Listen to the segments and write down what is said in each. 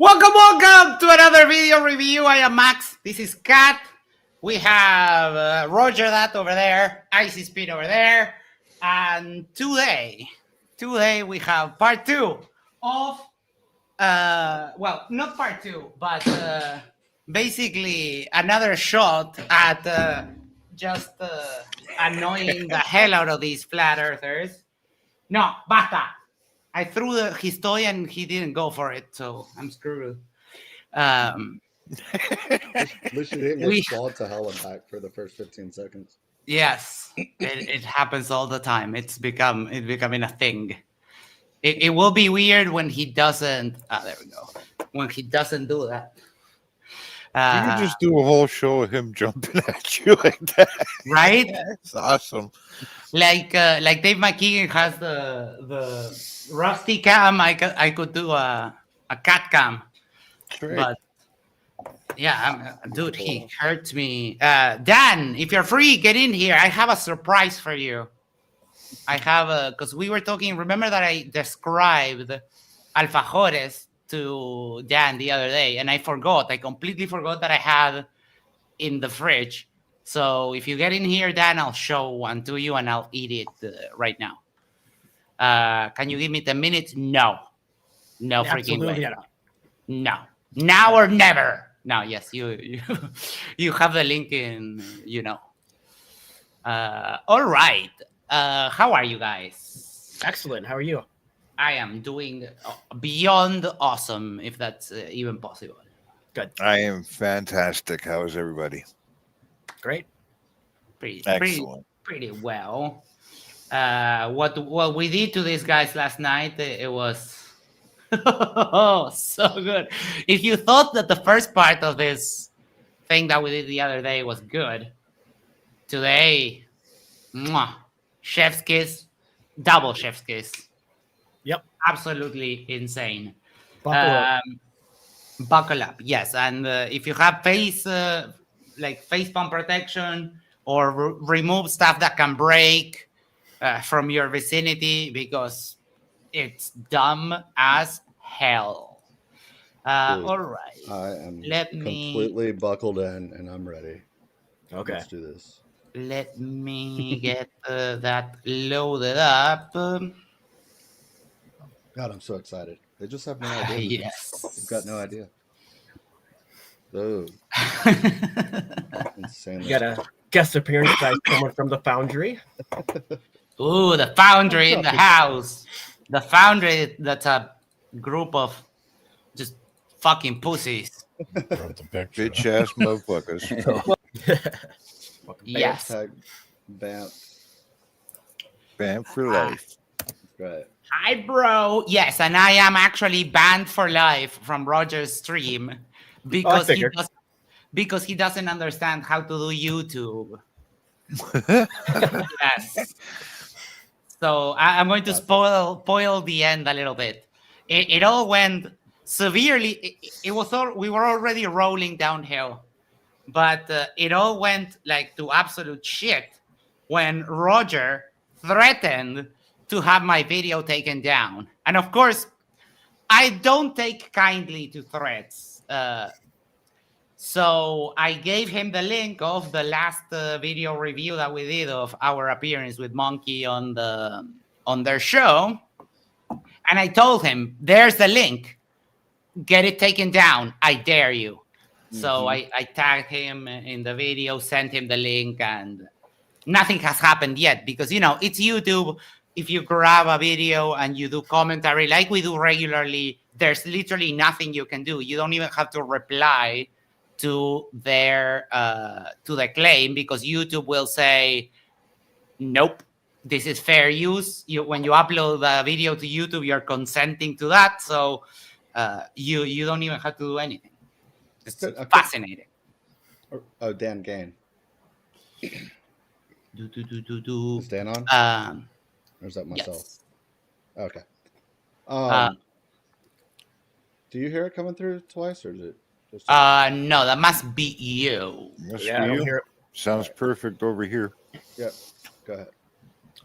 Welcome to another video review. I am Max. This is Cat. We have Roger that over there, Icy Speed over there, and today we have part two of well, not part two, but basically another shot at just annoying the hell out of these flat earthers. No, basta. I threw his toy and he didn't go for it, so I'm screwed. We should get clawed to hell and back for the first 15 seconds. Yes, it happens all the time. It's becoming a thing. It will be weird when he doesn't. There we go. When he doesn't do that. You could just do a whole show of him jumping at you like that, right? It's awesome. Like Dave McKeegan has the rusty cam. I could do a cat cam, Great. but yeah, dude, he hurts me. Dan, if you're free, get in here. I have a surprise for you. I have because we were talking. Remember that I described alfajores to Dan the other day, and I completely forgot that I had in the fridge. So if you get in here, Dan, I'll show one to you and I'll eat it right now. Can you give me 10 minutes? No freaking way. No, now or never. No, yes, you have the link in, all right. How are you guys? Excellent. How are you? I am doing beyond awesome, if that's even possible. Good. I am fantastic. How is everybody? Great. Excellent. Pretty well. What we did to these guys last night, it was so good. If you thought that the first part of this thing that we did the other day was good, today, chef's kiss, double chef's kiss. Yep. Absolutely insane. Buckle up, yes. And if you have face palm protection or remove stuff that can break from your vicinity, because it's dumb as hell. All right. I am completely buckled in and I'm ready. Okay. Let's do this. Let me get that loaded up. God, I'm so excited. They just have no idea. Yes. They've got no idea. Oh. Insane. You got a guest appearance by someone from the Foundry. Ooh, the Foundry in the house. The Foundry, that's a group of just fucking pussies. Bitch ass motherfuckers. Yes. Bam for life. Right. Hi, bro. Yes, and I am actually banned for life from Roger's stream because he doesn't understand how to do YouTube. Yes. So I'm going to spoil the end a little bit. It all went severely. We were already rolling downhill, but it all went like to absolute shit when Roger threatened to have my video taken down. And of course, I don't take kindly to threats. So I gave him the link of the last video review that we did of our appearance with Monkey on their show. And I told him, there's the link. Get it taken down. I dare you. Mm-hmm. So I tagged him in the video, sent him the link, and nothing has happened yet because, it's YouTube. If you grab a video and you do commentary like we do regularly, there's literally nothing you can do. You don't even have to reply to their to the claim because YouTube will say, nope, this is fair use. When you upload the video to YouTube, you're consenting to that. So you don't even have to do anything. It's fascinating. Oh, Dan Gain. Is Dan on? Or is that myself? Yes. Okay. Do you hear it coming through twice, or is it just? No, that must be you. Must be you. Sounds perfect over here. Yep. Go ahead.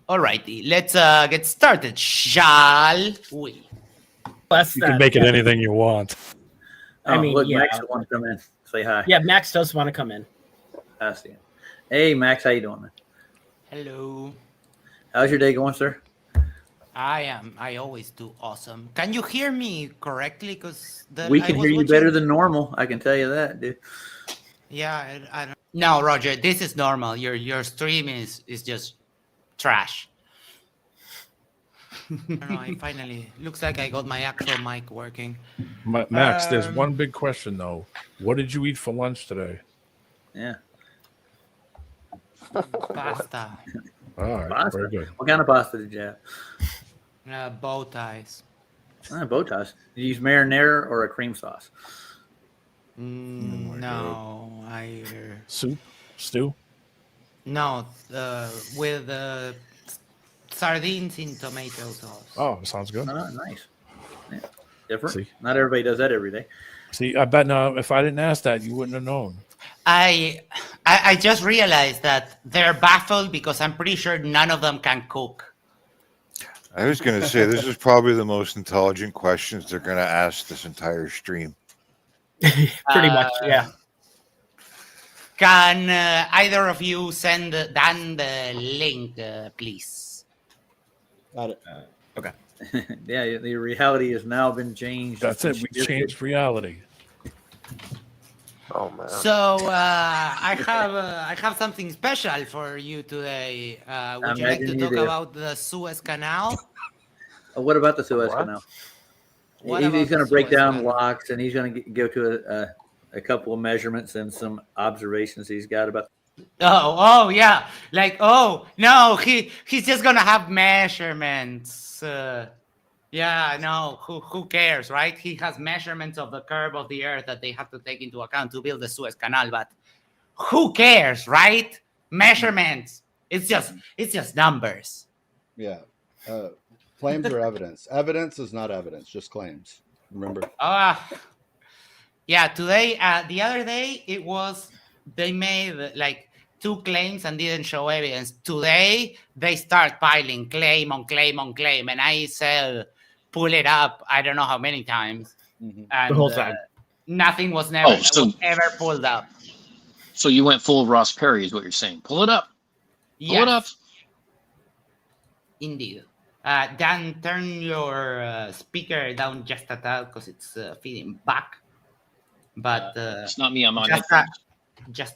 All righty, let's get started, shall we? You can make it anything you want. I Oh, mean, look, yeah. Max wants to come in. Say hi. Yeah, Max does want to come in. I see him. Hey, Max, how you doing, man? Hello. How's your day going, sir? I always do awesome. Can you hear me correctly? Because We can hear you better than normal. I can tell you that, dude. Yeah, I don't. No, Roger, this is normal. Your stream is just trash. I don't know. I finally looks like I got my actual mic working. Max, there's one big question though. What did you eat for lunch today? Yeah. Pasta, All right, Pasta? very good. What kind of pasta did you have? bow ties. Bow ties. Did you use marinara or a cream sauce? No, Soup, stew. no with sardines in tomato sauce. Oh, sounds good. Oh, nice. Yeah. Different. See. Not everybody does that every day. See, I bet now if I didn't ask that, you wouldn't have known. I just realized that they're baffled because I'm pretty sure none of them can cook. I was going to say, this is probably the most intelligent questions they're going to ask this entire stream. Pretty much, yeah. Can either of you send Dan the link, please? Got it. Okay. Yeah, the reality has now been changed. That's it. We changed reality. Oh man. So I have something special for you today. Would you like to Imagine you talk do. about the Suez Canal? What about the Suez What? Canal? What He's about going the to break Suez down Canal? locks, and he's going to go to a couple of measurements and some observations he's got about. Oh yeah, like no, he's just gonna have measurements. Yeah, no, who cares, right? He has measurements of the curve of the Earth that they have to take into account to build the Suez Canal, but who cares, right? Measurements. It's just numbers. Yeah. Claims are evidence. Evidence is not evidence, just claims. Remember? Yeah. Today, the other day, it was they made like 2 claims and didn't show evidence. Today, they start piling claim on claim on claim, and I said, pull it up. I don't know how many times, Mm-hmm. and The whole time. nothing was never so- ever pulled up. So you went full Ross Perry, is what you're saying. Pull it up. Pull it up. Indeed. Dan, turn your speaker down just a tad because it's feeding back. But It's not me. I'm on just, headphones.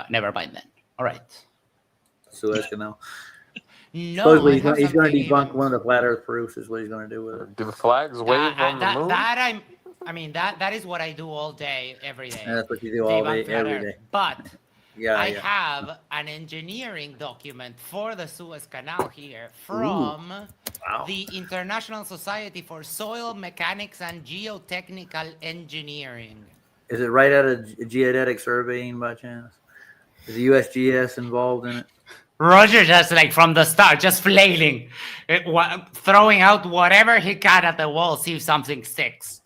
never mind then. All right. Suez Canal. No, Supposedly I have he's going to something debunk even- one of the flat Earth proofs. Is what he's going to do with it. Do the flags wave on the moon? That is what I do all day, every day. And that's what you do all day, Debunk flat every Earth. day. But Yeah, I yeah. have an engineering document for the Suez Canal here from Wow. the International Society for Soil Mechanics and Geotechnical Engineering. Is it right out of geodetic surveying by chance? Is the USGS involved in it? Roger just like from the start, just flailing, throwing out whatever he got at the wall, see if something sticks.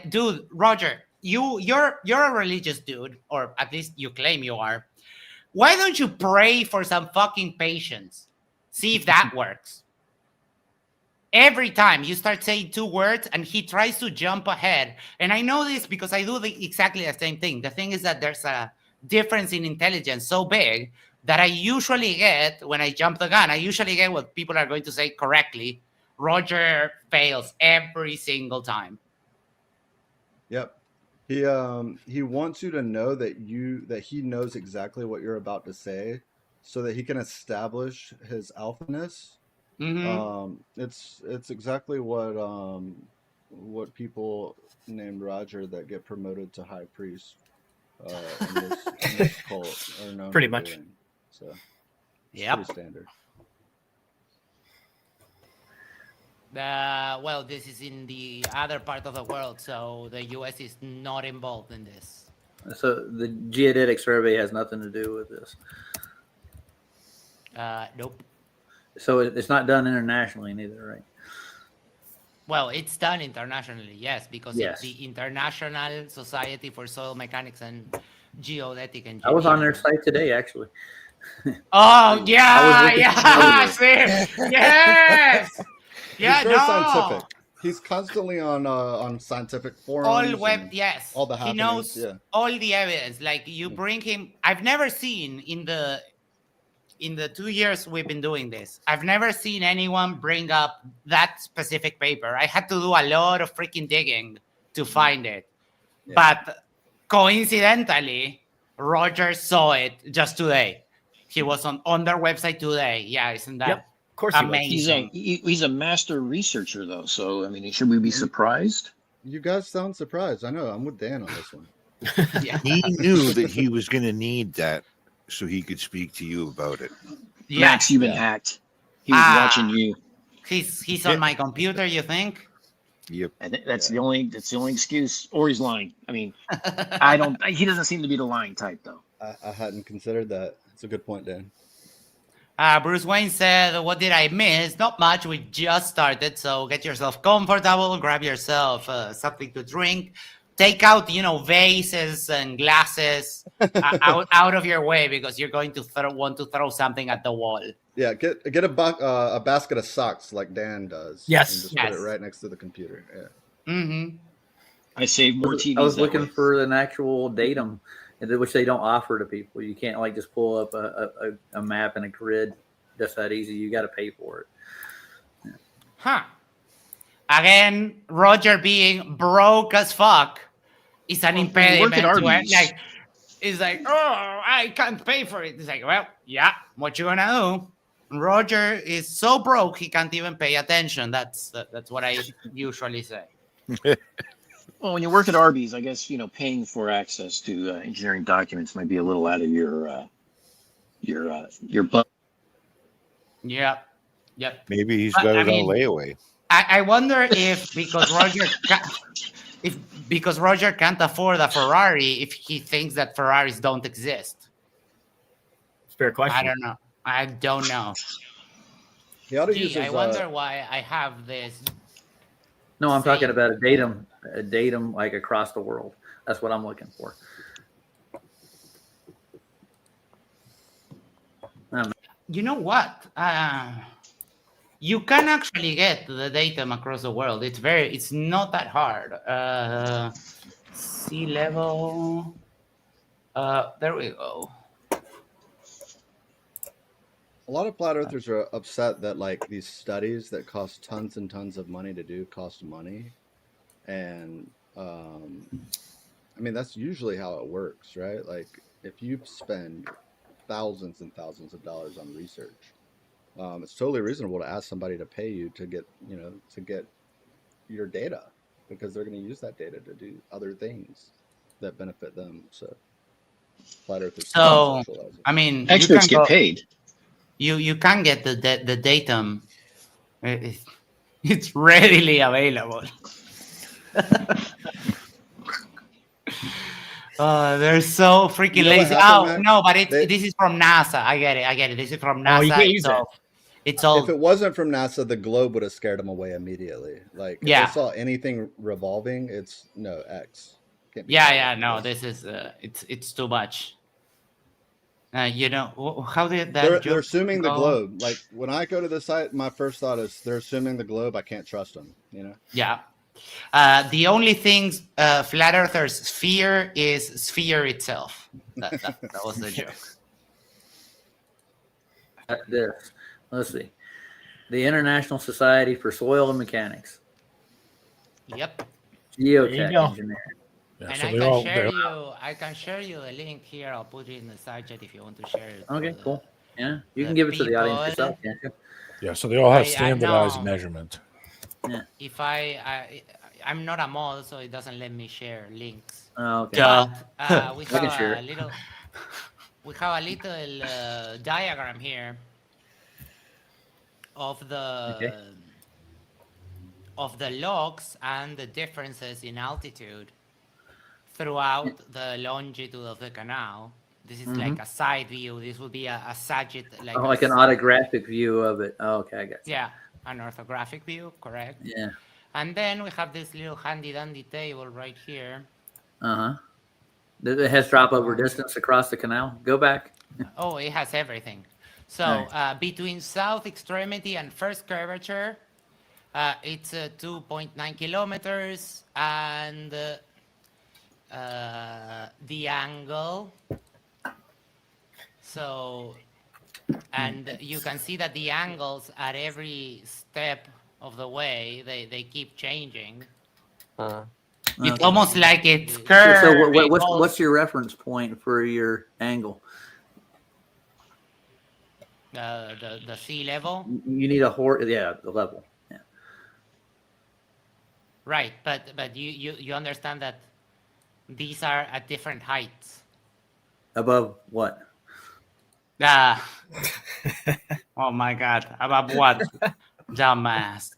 Dude, Roger, you're a religious dude, or at least you claim you are. Why don't you pray for some fucking patience? See if that works. Every time you start saying 2 words and he tries to jump ahead, and I know this because I do exactly the same thing. The thing is that there's a difference in intelligence so big that I usually get, when I jump the gun, I usually get what people are going to say correctly. Roger fails every single time. Yep. He wants you to know that he knows exactly what you're about to say, so that he can establish his alphaness. Mhm. It's exactly what people named Roger that get promoted to high priest in this cult are known Pretty for much. doing. So it's Yep. pretty standard. Well, this is in the other part of the world, so the U.S. is not involved in this. So the geodetic survey has nothing to do with this. Nope. So it's not done internationally neither, right? Well, it's done internationally, yes, because Yes. it's the International Society for Soil Mechanics and Geodetic Engineering. I was on their site today, actually. Oh, yeah, looking yeah, familiar. see? Yes! Yeah, He's very no. scientific. He's constantly on scientific forums. All web, and yes. all the He happenings. knows Yeah. all the evidence. Like you bring him. I've never seen in the 2 years we've been doing this, I've never seen anyone bring up that specific paper. I had to do a lot of freaking digging to find it. Yeah. But coincidentally, Roger saw it just today. He was on their website today. Yeah, isn't that Yep. Of course he was. amazing? He's a master researcher though. So I mean, should we be surprised? You guys sound surprised. I know. I'm with Dan on this one. Yeah. He knew that he was going to need that so he could speak to you about it. Yeah. Max, you've been hacked. He was watching you. He's on my computer, you think? Yep. And that's the only excuse. Or he's lying. I mean, I don't. He doesn't seem to be the lying type though. I hadn't considered that. It's a good point, Dan. Bruce Wayne said, "What did I miss? Not much. We just started, so get yourself comfortable. Grab yourself something to drink. Take out, vases and glasses out of your way because you're going to want to throw something at the wall." Yeah, get a basket of socks like Dan does. Yes. And just Yes. put it right next to the computer. Yeah. Mm-hmm. I saved more TVs. I was that looking way. for an actual datum, which they don't offer to people. You can't just pull up a map and a grid just that easy. You got to pay for it. Huh. Again, Roger being broke as fuck is an Well, you impediment work at to it. Arby's. Like, it's like, oh, I can't pay for it. It's like, well, yeah, what you gonna do? Roger is so broke he can't even pay attention. That's what I usually say. Well, when you work at Arby's, I guess paying for access to engineering documents might be a little out of your budget. Yeah. Yep. Maybe he's But, got I it mean- on layaway. I wonder if because Roger can't afford a Ferrari, if he thinks that Ferraris don't exist. Fair question. I don't know. He ought to use Gee, his, I wonder why I have this. No, I'm talking Same. about a datum like across the world. That's what I'm looking for. You know what? You can actually get the datum across the world. It's not that hard. Sea level. There we go. A lot of flat earthers are upset that these studies that cost tons and tons of money to do cost money, and I mean that's usually how it works, right? Like if you spend thousands and thousands of dollars on research, it's totally reasonable to ask somebody to pay you to get your data, because they're going to use that data to do other things that benefit them. So flat earthers. So I mean, Experts get paid. You can get the datum. It's readily available. They're so freaking You know what lazy. happened, Oh Matt? no, but this is from NASA. I get it. This is from NASA. you can't use that. It's all. If it wasn't from NASA, the globe would have scared them away immediately. Like if Yeah. they saw anything revolving, it's no X. Can't be Yeah. covered. No, this is it's too much. How did that? They're assuming the go? globe. Like when I go to the site, my first thought is they're assuming the globe. I can't trust them. Yeah. The only thing flat earthers fear is sphere itself. That was the joke. This. Let's see. The International Society for Soil and Mechanics. Yep. Geotech go. engineering. Yeah, And so I can share you the link here. I'll put it in the side chat if you want to share it. Okay, for cool. Yeah, you the can give it to the audience people. yourself, can't you? yeah, so they all have I standardized know. measurement. If I'm not a mod, so it doesn't let me share links. Oh, okay. We can have share a it. little. We have a little diagram here of the logs and the differences in altitude throughout the longitude of the canal. This is like a side view. This would be a sagitt, like an autographic view of it. Oh, okay, I got you. Yeah, an orthographic view, correct. Yeah. And then we have this little handy dandy table right here. Uh-huh. It has drop over distance across the canal. Go back. Oh, it has everything. So Nice. between south extremity and first curvature, It's 2.9 kilometers, and the angle. So, and you can see that the angles at every step of the way, they keep changing. It's Okay. almost like it's So curved. what's your reference point for your angle? The sea level. You need the level. Yeah. Right, but you understand that these are at different heights. Above what? Oh my God! Above what? Dumbass.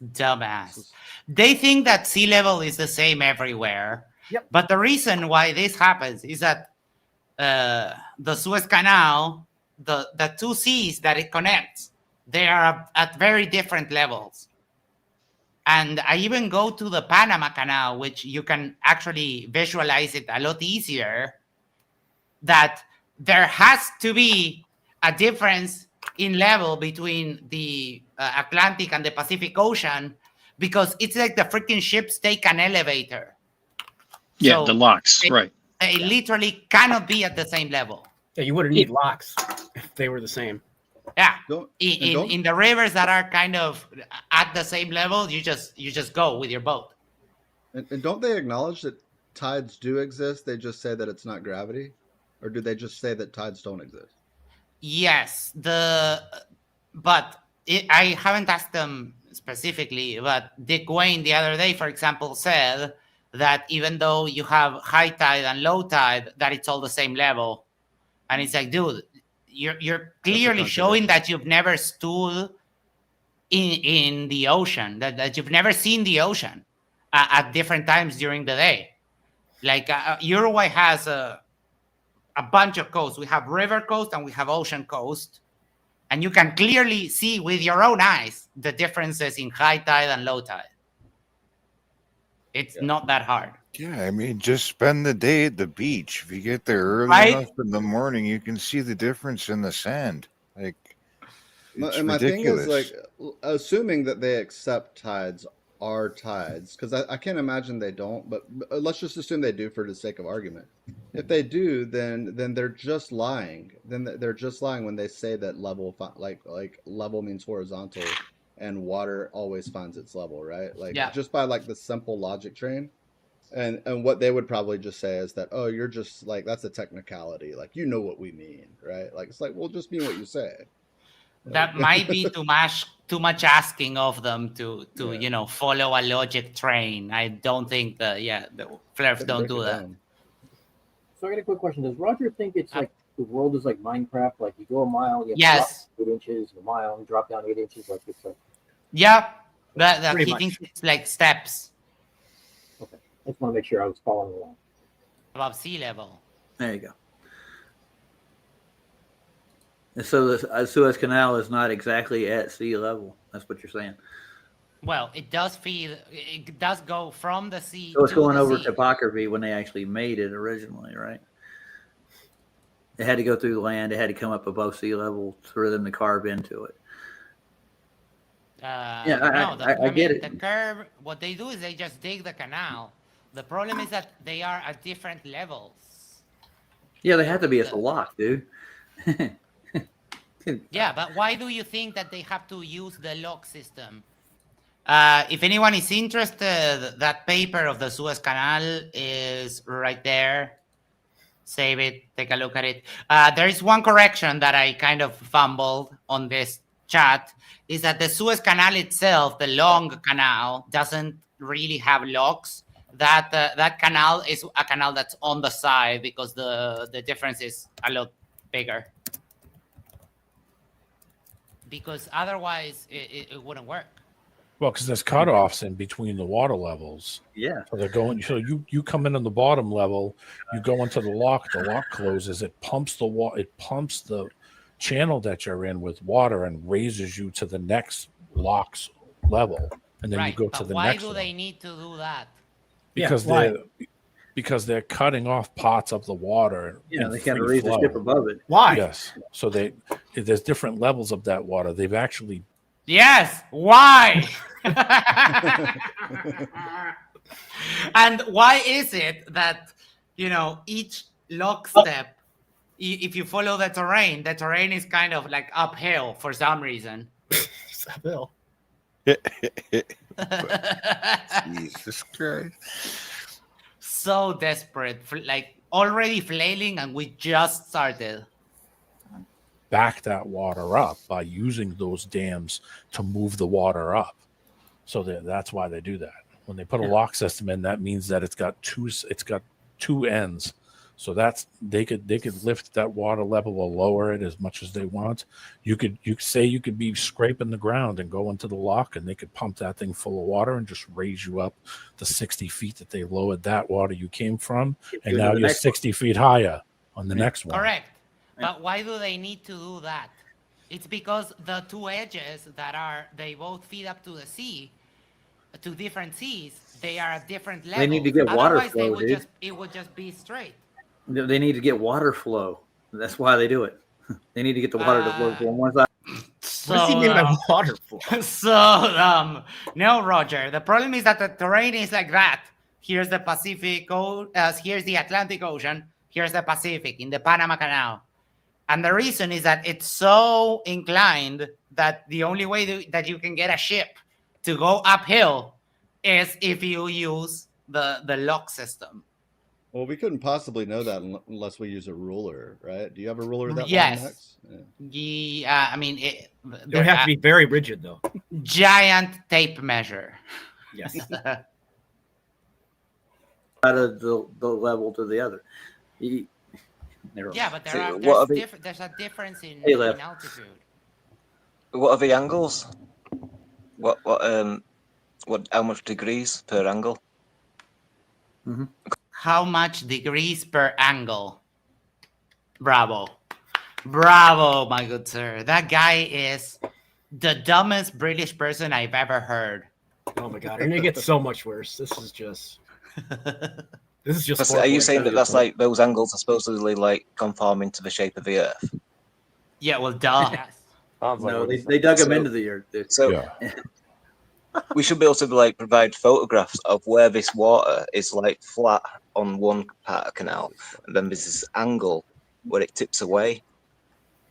They think that sea level is the same everywhere. Yep. But the reason why this happens is that the Suez Canal, the two seas that it connects, they are at very different levels. And I even go to the Panama Canal, which you can actually visualize it a lot easier, that there has to be a difference in level between the Atlantic and the Pacific Ocean, because it's like the freaking ships take an elevator. Yeah, So the locks, right. They literally cannot be at the same level. Yeah, you wouldn't need locks if they were the same. Yeah. Don't, In the rivers that are kind of at the same level, you just go with your boat. and don't they acknowledge that tides do exist? They just say that it's not gravity, or do they just say that tides don't exist? Yes, I haven't asked them specifically, but Dick Wayne the other day, for example, said that even though you have high tide and low tide, that it's all the same level. And it's like, dude, you're clearly showing that you've never stood in the ocean, that you've never seen the ocean at different times during the day. Like Uruguay has a bunch of coasts. We have river coast and we have ocean coast. And you can clearly see with your own eyes the differences in high tide and low tide. It's not that hard. Yeah, I mean, just spend the day at the beach. If you get there early Right? enough in the morning, you can see the difference in the sand. Like, it's And my ridiculous. thing is, like, assuming that they accept tides are tides, because I can't imagine they don't, but let's just assume they do for the sake of argument. If they do, then they're just lying. Then they're just lying when they say that level, like level means horizontal, and water always finds its level, right? Like just by like the simple logic train. And what they would probably just say is that, oh, you're just like, that's a technicality. Like, you know what we mean, right? Like, it's like, well, just mean what you say. That might be too much asking of them to follow a logic train. I don't think the flares don't do that. So I got a quick question. Does Roger think it's like the world is like Minecraft? Like you go a mile, you have Yes. to drop 8 inches, a mile, and drop down 8 inches. Like it's like. Yeah, that Pretty he much. thinks it's like steps Okay, I just want to make sure I was following along. above sea level. There you go. And so the Suez Canal is not exactly at sea level. That's what you're saying. Well, it does go from the sea. So it's going the over sea. topography when they actually made it originally, right? It had to go through the land. It had to come up above sea level for them to carve into it. I get it. The curve, what they do is they just dig the canal. The problem is that they are at different levels. Yeah, they have to be at the lock, dude. Yeah, but why do you think that they have to use the lock system? If anyone is interested, that paper of the Suez Canal is right there. Save it, take a look at it. There is one correction that I kind of fumbled on this chat, is that the Suez Canal itself, the long canal, doesn't really have locks. That canal is a canal that's on the side because the difference is a lot bigger. Because otherwise it wouldn't work. Well, because there's cutoffs in between the water levels. Yeah. So they're going. So you come in on the bottom level, you go into the lock closes. It pumps the channel that you're in with water and raises you to the next lock's level, and then you go to the next. Why do they need to do that? Because they're cutting off parts of the water. Yeah, they can't raise the ship above it. Why? Yes. So there's different levels of that water. They've actually. Yes. Why? And why is it that, each lockstep, if you follow the terrain is kind of like uphill for some reason. Bill. Jesus Christ. So desperate, like already flailing, and we just started. Back that water up by using those dams to move the water up. So that's why they do that. When they put a lock system in, that means that it's got two ends. So they could lift that water level or lower it as much as they want. You could be scraping the ground and go into the lock, and they could pump that thing full of water and just raise you up the 60 feet that they lowered that water you came from, and now you're 60 feet higher on the next one. Correct. But why do they need to do that? It's because the two edges they both feed up to the sea, to different seas. They are at different levels. They need to get water Otherwise, flow, dude. It would just be straight. They need to get water flow. That's why they do it. They need to get the water to flow from one side. So, What does he mean by water flow? No, Roger. The problem is that the terrain is like that. Here's the Pacific, here's the Atlantic Ocean, here's the Pacific in the Panama Canal. And the reason is that it's so inclined that the only way that you can get a ship to go uphill is if you use the lock system. Well, we couldn't possibly know that unless we use a ruler, right? Do you have a ruler that Yes. long, Max? Yeah, I mean, It would have to be very rigid, though. giant tape measure. Yes. Out of the level to the other. Yeah, but there's a difference in altitude. What are the angles? How much degrees per angle? Mm-hmm. How much degrees per angle? Bravo, my good sir. That guy is the dumbest British person I've ever heard. Oh my god, and it gets so much worse. This is just. Are you saying that that's like those angles are supposedly like conforming to the shape of the Earth? Yeah, well, duh. No, they dug them into the earth. Dude. So we should be able to like provide photographs of where this water is like flat on one part of canal, and then there's this angle where it tips away.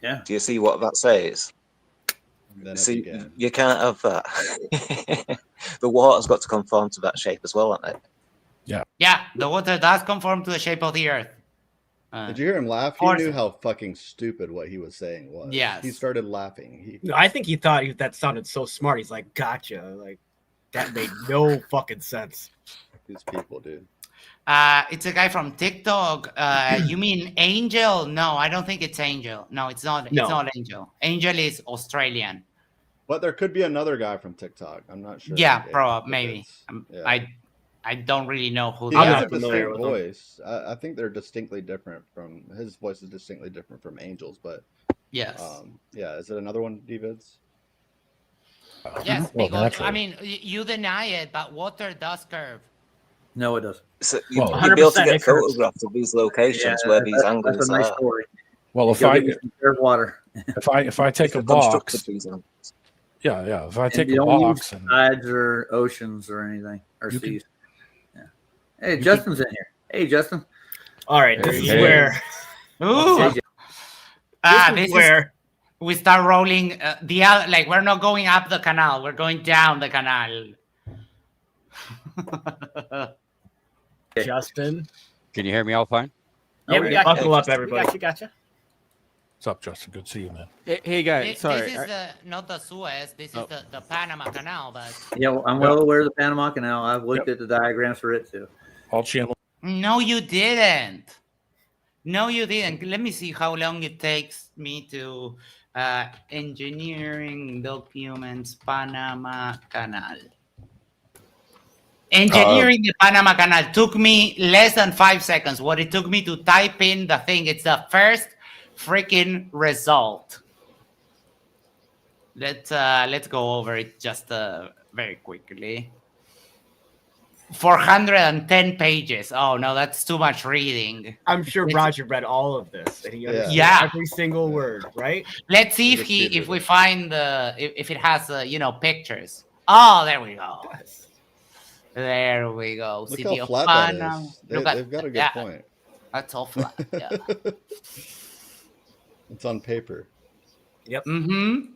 Yeah. Do you see what that says? See, you can't have that. The water's got to conform to that shape as well, hasn't it? Yeah, the water does conform to the shape of the Earth. Did you hear him laugh? He knew how fucking stupid what he was saying was. Yes. He started laughing. No, I think he thought that sounded so smart. He's like, gotcha. Like, that made no fucking sense. These people, dude. It's a guy from TikTok. You mean Angel? No, I don't think it's Angel. No, it's not. No. It's not Angel. Angel is Australian. But there could be another guy from TikTok. I'm not sure. Yeah, probably, maybe. Yeah. I don't really know who they He has are. a distinct voice. I think they're distinctly different from his voice is distinctly different from Angel's, but yes. Yeah, is it another one, Davids? Yes, Well, because naturally. I mean you deny it, but water does curve. No, it doesn't. So Well, you'd be able to 100% get it curves. photographs of these locations where these angles That's a nice are. story. Well, if Go I get me some pure water. if I take a Constructed box, these angles. yeah, if I And take you a don't box use and tides or oceans or anything or You can- seas. Yeah. Hey, Justin's in here. Hey, Justin. All right, this is Hey. where. Ooh. Hey, This is where. we start rolling like we're not going up the canal, we're going down the canal. Justin. Can you hear me all fine? Yeah, we got Buckle up, everybody. We gotcha. what's up, Justin? Good to see you, man. Hey guys, This sorry. is not the Suez, this is the Panama Canal, but Yeah, well, I'm well aware of the Panama Canal. I've looked at the diagrams for it too. All channel. no, you didn't. No, you didn't. Let me see how long it takes me to engineering documents Panama Canal. Engineering the Panama Canal took me less than 5 seconds. What it took me to type in the thing, it's the first freaking result. Let's go over it just very quickly. 410 pages. Oh no, that's too much reading. I'm sure Roger read all of this and he understood Yeah. every single word, right? Let's see if we find if it has pictures. Oh, there we go. There we go. Look City how of flat that Panama. is. Look at They've got a good yeah, point. that's all flat. Yeah. It's on paper. Mm-hmm.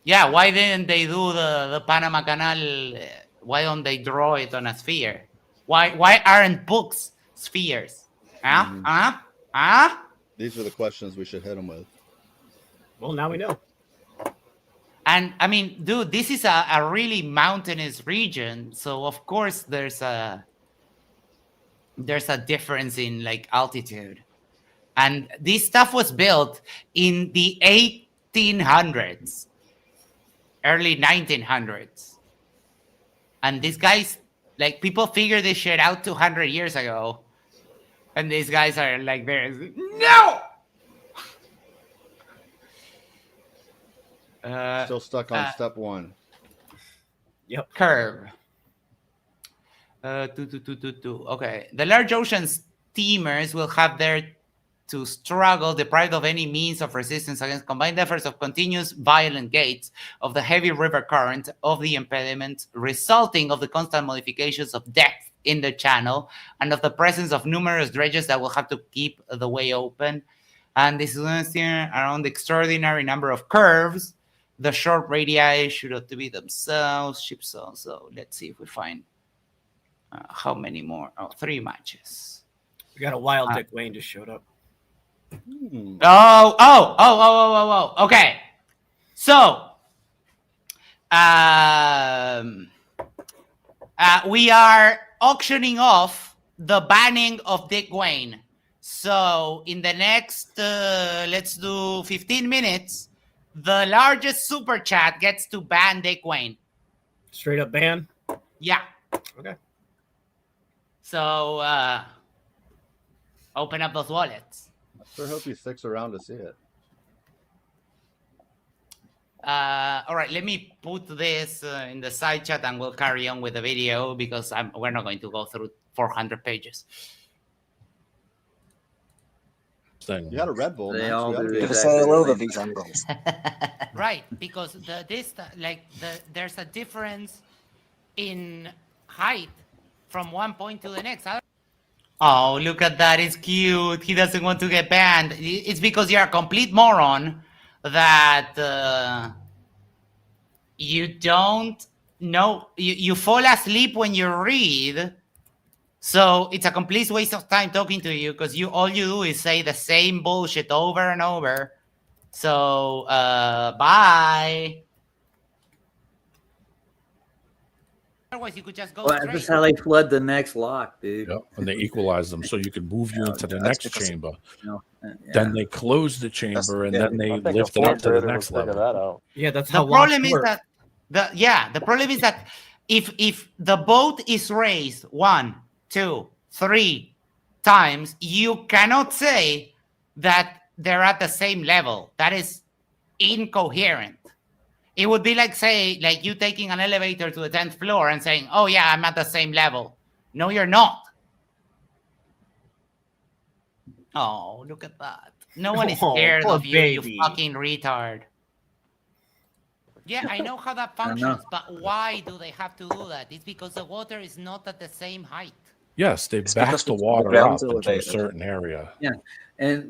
Yeah, why didn't they do the Panama Canal? Why don't they draw it on a sphere? Why aren't books spheres? These are the questions we should hit them with. Well, now we know. And I mean, dude, this is a really mountainous region, so of course there's a difference in like altitude. And this stuff was built in the 1800s, early 1900s. And these guys, like, people figured this shit out 200 years ago. And these guys are like, no! Still stuck on step one. Yep. Curve. Okay. The large ocean steamers will have there to struggle, deprived of any means of resistance against combined efforts of continuous violent gates of the heavy river current of the impediment, resulting of the constant modifications of depth in the channel and of the presence of numerous dredges that will have to keep the way open. And this is around the extraordinary number of curves. The short radii should have to be themselves. Ships also. Let's see if we find how many more. Oh, 3 matches. We got a wild Dick Wayne just showed up. Oh. Okay. So, we are auctioning off the banning of Dick Wayne. So, in the next, let's do 15 minutes, the largest super chat gets to ban Dick Wayne. Straight up ban? Yeah. Okay. So, open up those wallets. I sure hope he sticks around to see it. All right, let me put this in the side chat and we'll carry on with the video because we're not going to go through 400 pages. You had a Red Bull. They Max. all We ought to do be- Give us exactly all the over same these thing. angles. Right, because there's a difference in height from one point to the next. Oh, look at that. It's cute. He doesn't want to get banned. It's because you're a complete moron that you don't know. You fall asleep when you read. So it's a complete waste of time talking to you because all you do is say the same bullshit over and over. So, bye. Otherwise, you could just go Well, straight. that's how they flood the next lock, dude. Yep. And they equalize them so you can move you into the that's next because- chamber. You know, Then they close the chamber and yeah, then they I think lift a it up to the fourth next grader would figure level. that out. Yeah, that's The how problem locks is work. that the problem is that if the boat is raised 1, 2, 3 times, you cannot say that they're at the same level. That is incoherent. It would be like you taking an elevator to the 10th floor and saying, "Oh yeah, I'm at the same level." No, you're not. Oh, look at that. No one is Oh, scared poor of you, baby. you fucking retard. Yeah, I know how that functions, but why do they have to do that? It's because the water is not at the same height. Yes, they It's back because the the water up ground's into a elevated. certain area.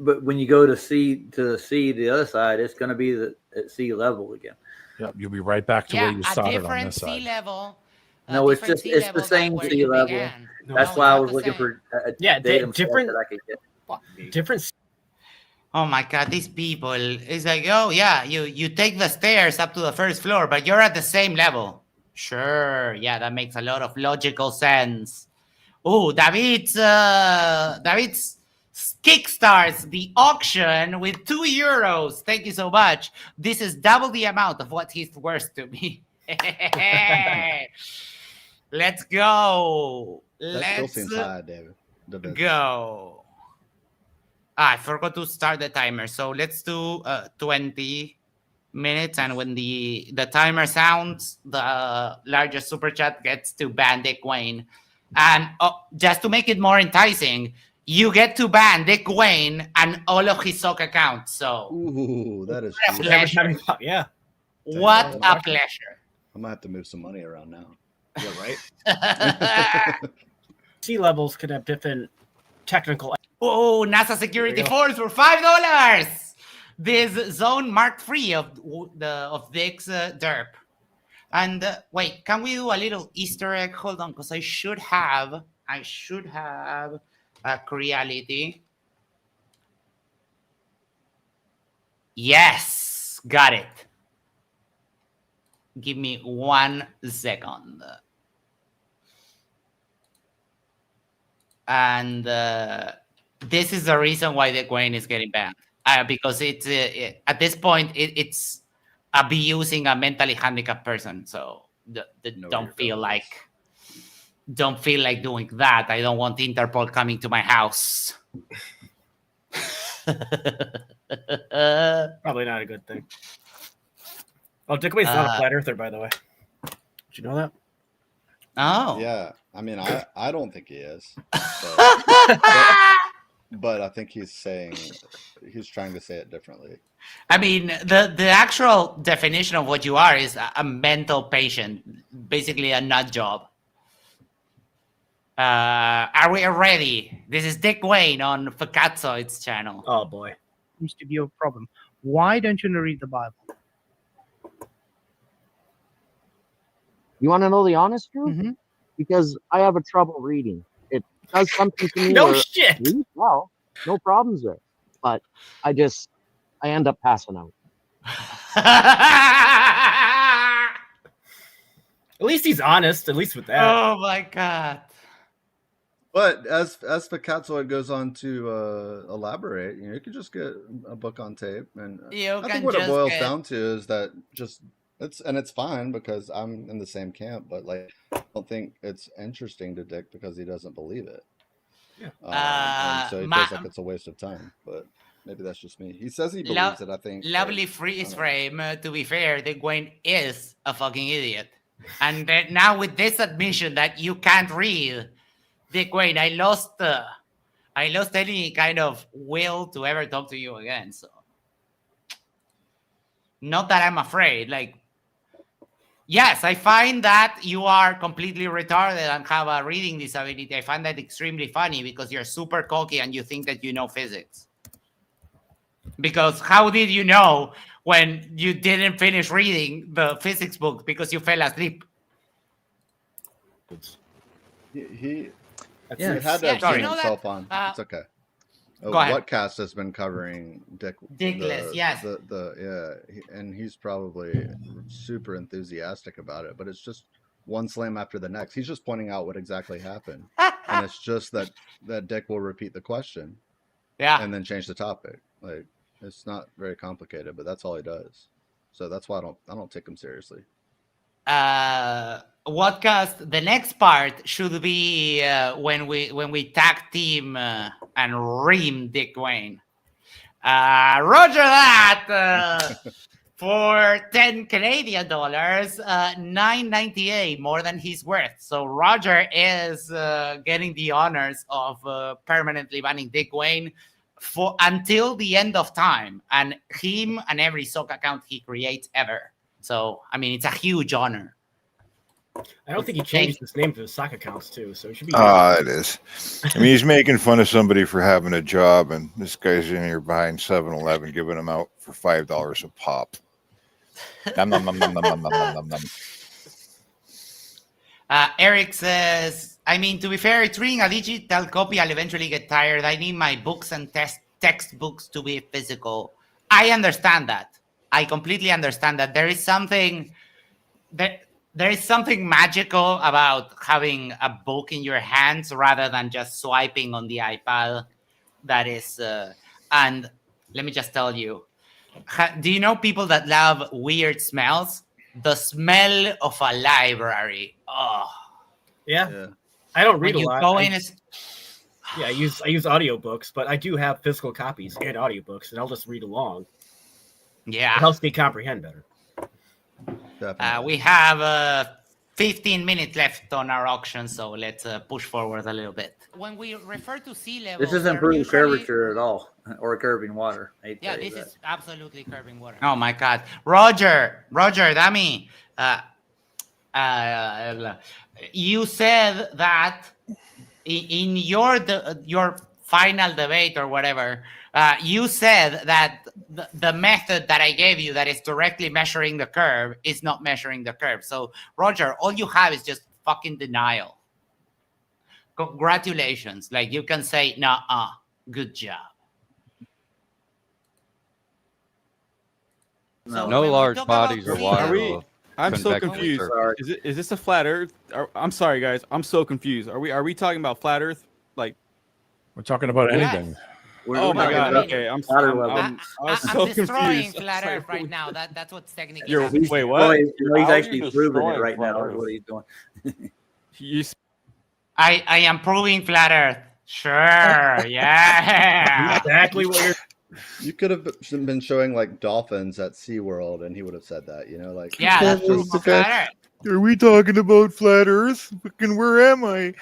but when you go to the other side, it's going to be at sea level again. Yep, you'll be right back to where Yeah, you a started on different this sea side. level. a No, it's different just sea it's the level than same where sea you level. began. That's No, why I it's was not the looking same. for a Yeah, datum set different- that I could get. Different. Oh my god, these people. It's like, oh yeah, you take the stairs up to the first floor, but you're at the same level. Sure, yeah, that makes a lot of logical sense. Oh, David's kickstarts the auction with €2. Thank you so much. This is double the amount of what he's worth to me. Let's go. That still Let's seems high, David. go. I forgot to start the timer. So let's do 20 minutes. And when the timer sounds, the largest super chat gets to ban Dick Wayne. And just to make it more enticing, you get to ban Dick Wayne and all of his sock accounts. So Ooh, that is What a cheap. pleasure. Yeah. What a pleasure. I might have to move some money around now. Yeah, right. Sea levels could have different technical. Oh, NASA security force for $5. This zone marked free of Dick's derp. And wait, can we do a little Easter egg? Hold on, because I should have a reality. Yes, got it. Give me 1 second. And this is the reason why the coin is getting banned. Because it's at this point it's abusing a mentally handicapped person. So don't feel like doing that. I don't want Interpol coming to my house. Probably not a good thing. Oh, Dick Wayne's not a flat earther, by the way. Did you know that? Oh. Yeah. I mean, I don't think he is. But I think he's trying to say it differently. I mean, the actual definition of what you are is a mental patient, basically a nut job. Are we ready? This is Dick Wayne on Facazzoid's channel. Oh boy. Seems to be a problem. Why don't you read the Bible? You want to know the honest truth? Mm-hmm. Because I have a trouble reading. It does something to me. No shit. Read well, no problems there. But I end up passing out. At least he's honest. At least with that. Oh my god. But as Facazzoid goes on to elaborate, you could just get a book on tape, and I think what it boils down to is that it's fine because I'm in the same camp, but like I don't think it's interesting to Dick because he doesn't believe it. Yeah. And so he feels like it's a waste of time, but maybe that's just me. He says he believes it, I think. Lovely freeze frame. To be fair, Dick Wayne is a fucking idiot. And now with this admission that you can't read, Dick Wayne, I lost any kind of will to ever talk to you again. So, not that I'm afraid. Like, yes, I find that you are completely retarded and have a reading disability. I find that extremely funny because you're super cocky and you think that you know physics. Because how did you know when you didn't finish reading the physics book because you fell asleep? He Yeah. had to Yeah, have you know himself that, on. It's okay. Go ahead. Whatcast has been covering Dickless, yes. And he's probably super enthusiastic about it, but it's just one slam after the next. He's just pointing out what exactly happened, and it's just that Dick will repeat the question, and then change the topic. Like it's not very complicated, but that's all he does. So that's why I don't take him seriously. Whatcast, the next part should be when we tag team and ream Dick Wayne. Roger that. For 10 Canadian dollars, $9.98, more than he's worth. So Roger is getting the honors of permanently banning Dick Wayne for until the end of time, and him and every sock account he creates ever. So I mean, it's a huge honor. I don't think he changed his name to his sock accounts too, so it should be. It is. I mean, he's making fun of somebody for having a job, and this guy's in here behind 7-Eleven giving them out for $5 a pop. Nom, nom, nom, nom, nom, nom, nom, nom, nom. Eric says, I mean, to be fair, it's reading a digital copy. I'll eventually get tired. I need my books and textbooks to be physical. I understand that. I completely understand that. There is something magical about having a book in your hands rather than just swiping on the iPad. That is, and let me just tell you, do you know people that love weird smells? The smell of a library. Oh, yeah. I don't read when a lot. I use audiobooks, but I do have physical copies and audiobooks, and I'll just read along. Yeah, it helps me comprehend better. We have 15 minutes left on our auction, so let's push forward a little bit. When we refer to sea level, This doesn't improve curvature at all, or curving water. Yeah, this is absolutely curving water. Oh my God, Roger, Dami, You said that in your final debate or whatever, you said that the method that I gave you that is directly measuring the curve is not measuring the curve. So, Roger, all you have is just fucking denial. Congratulations. Like, you can say, nah, good job. No. No when we large talk bodies about or water. Are we- will I'm so convect on the confused. surface. Is this a flat Earth? I'm sorry, guys. I'm so confused. Are we talking about flat Earth? Like, We're talking about Yes. anything. oh my talking God. about Okay, I'm water I'm, level. I'm, I was I'm so destroying confused. flat I was Earth like, right now. That's what's technically You're- happening. wait, No, what? he's How are you actually proving it destroying right now. flat Is what he's doing. You I am proving flat Earth. Sure, yeah. Exactly what you're. You could have been showing like dolphins at SeaWorld and he would have said that, you know, like Yeah, that's proof just, of flat Earth. Are we talking about flat Earth? Fucking, where am I?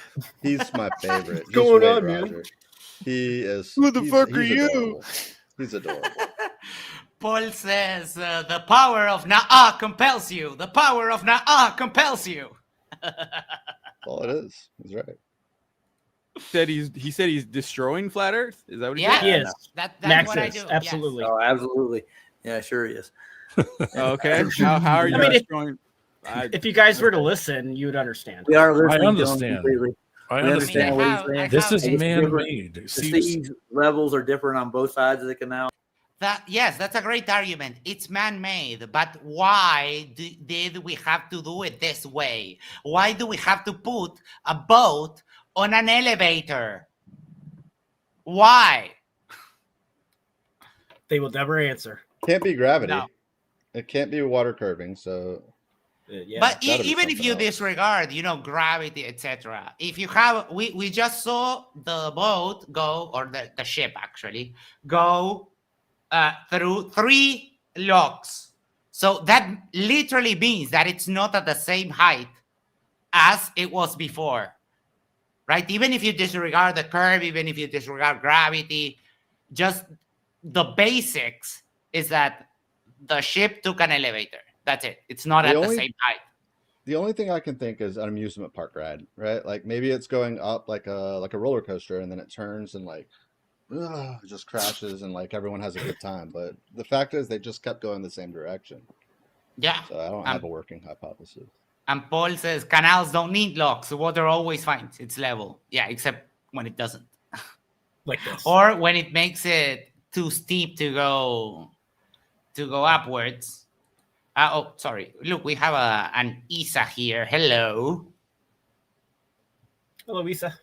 he's my favorite. Just going wait, on, man? Roger. He is Who the fuck are he's you? adorable. He's adorable. Paul says the power of Na'a compels you. The power of Na'a compels you. All it is. He's right. he said he's destroying flat Earth. Is that what he Yeah. said? He is. That's Max what I is, do. Yes. absolutely. Oh, absolutely. Yeah, sure he is. Okay. How are you I mean, destroying? If you guys were to listen, you would understand. We are listening I to him understand. completely. I We understand. understand what he's saying. This is It's different. man-made. The See, sea levels are different on both sides of the canal. That's a great argument. It's man-made, but why did we have to do it this way? Why do we have to put a boat on an elevator? Why? They will never answer. Can't be gravity. No. It can't be water curving, so Yeah. But gotta be even if something you else. disregard, gravity, etc. If you have, we just saw the boat go, or the ship actually go through 3 locks. So that literally means that it's not at the same height as it was before, right? Even if you disregard the curve, even if you disregard gravity, just the basics is that the ship took an elevator. That's it. It's not The at only- the same height. the only thing I can think is an amusement park ride, right? Like maybe it's going up like a roller coaster and then it turns and like it just crashes and like everyone has a good time. But the fact is they just kept going the same direction. Yeah. So I don't have a working hypothesis. And Paul says canals don't need locks. The water always finds its level. Yeah, except when it doesn't. Like this. Or when it makes it too steep to go upwards. Oh, sorry. Look, we have an Isa here. Hello. Hello, Isa.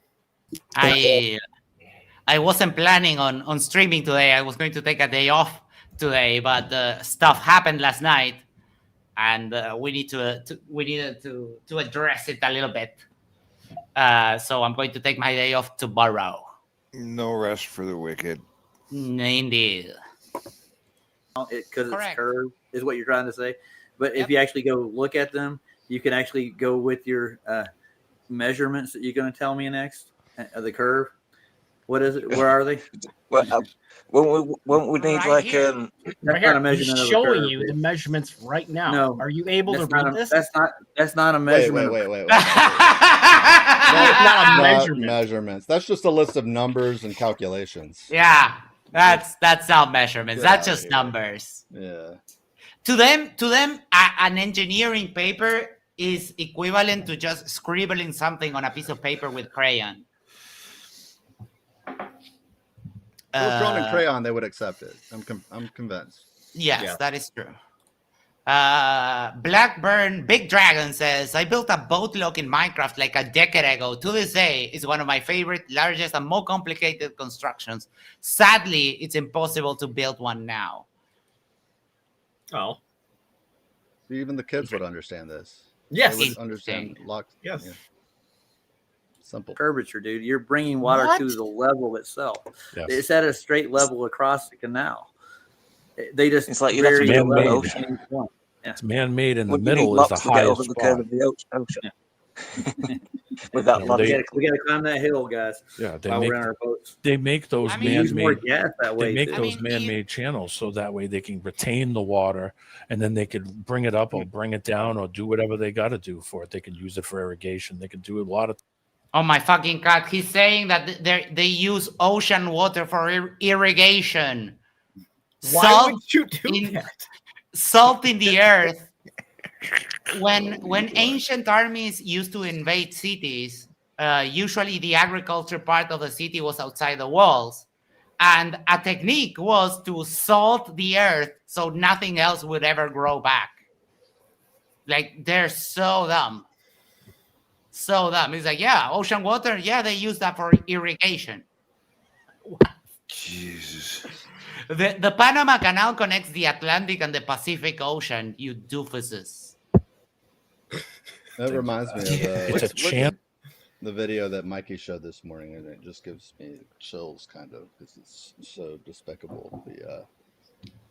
I wasn't planning on streaming today. I was going to take a day off today, but stuff happened last night, and we needed to address it a little bit. So I'm going to take my day off tomorrow. No rest for the wicked. Indeed. Because it's Correct. curved, is what you're trying to say. But Yep. if you actually go look at them, you can actually go with your measurements that you're going to tell me next of the curve. What is it? Where are they? Well, won't we need Right like here. That's Right not a here, measurement he's of the showing curve. you the measurements right now. No. Are you able to That's read not, this? that's not a Wait. measurement. Not Not a measurement. measurements. That's just a list of numbers and calculations. Yeah, that's not measurements. Get That's outta just here. numbers. Yeah. To them, an engineering paper is equivalent to just scribbling something on a piece of paper with crayon. If it was drawn in crayon, they would accept it. I'm convinced. Yes, Yeah. that is true. Blackburn Big Dragon says, I built a boat lock in Minecraft like a decade ago. To this day, it's one of my favorite, largest, and more complicated constructions. Sadly, it's impossible to build one now. Oh, Even the kids would understand this. yes. They would understand Interesting. lock. Yes. Yeah. Simple. Curvature, dude. You're bringing water What? to the level itself. yes. It's at a straight level across the canal. They just It's like you'd have to vary get the over the level ocean. at each point. It's man-made in the Would you need middle is the locks to get over highest the curve spot. of the ocean? with that No, love. they- We gotta climb that hill, guys. Yeah, While we're in our boats. they make those I mean- We use more man-made gas that way. they make too. those man-made channels so that way they can retain the water, and then they could bring it up or bring it down or do whatever they got to do for it. They can use it for irrigation. They can do a lot of. Oh my fucking god! He's saying that they use ocean water for irrigation. Why would you do that? Salt in the earth. When ancient armies used to invade cities, usually the agriculture part of the city was outside the walls, and a technique was to salt the earth so nothing else would ever grow back. Like, they're so dumb. So dumb. It's like, yeah, ocean water, yeah, they use that for irrigation. Jesus. The Panama Canal connects the Atlantic and the Pacific Ocean, you doofuses. That reminds me of It's a chant. the video that Mikey showed this morning, and it just gives me chills, kind of, because it's so despicable. The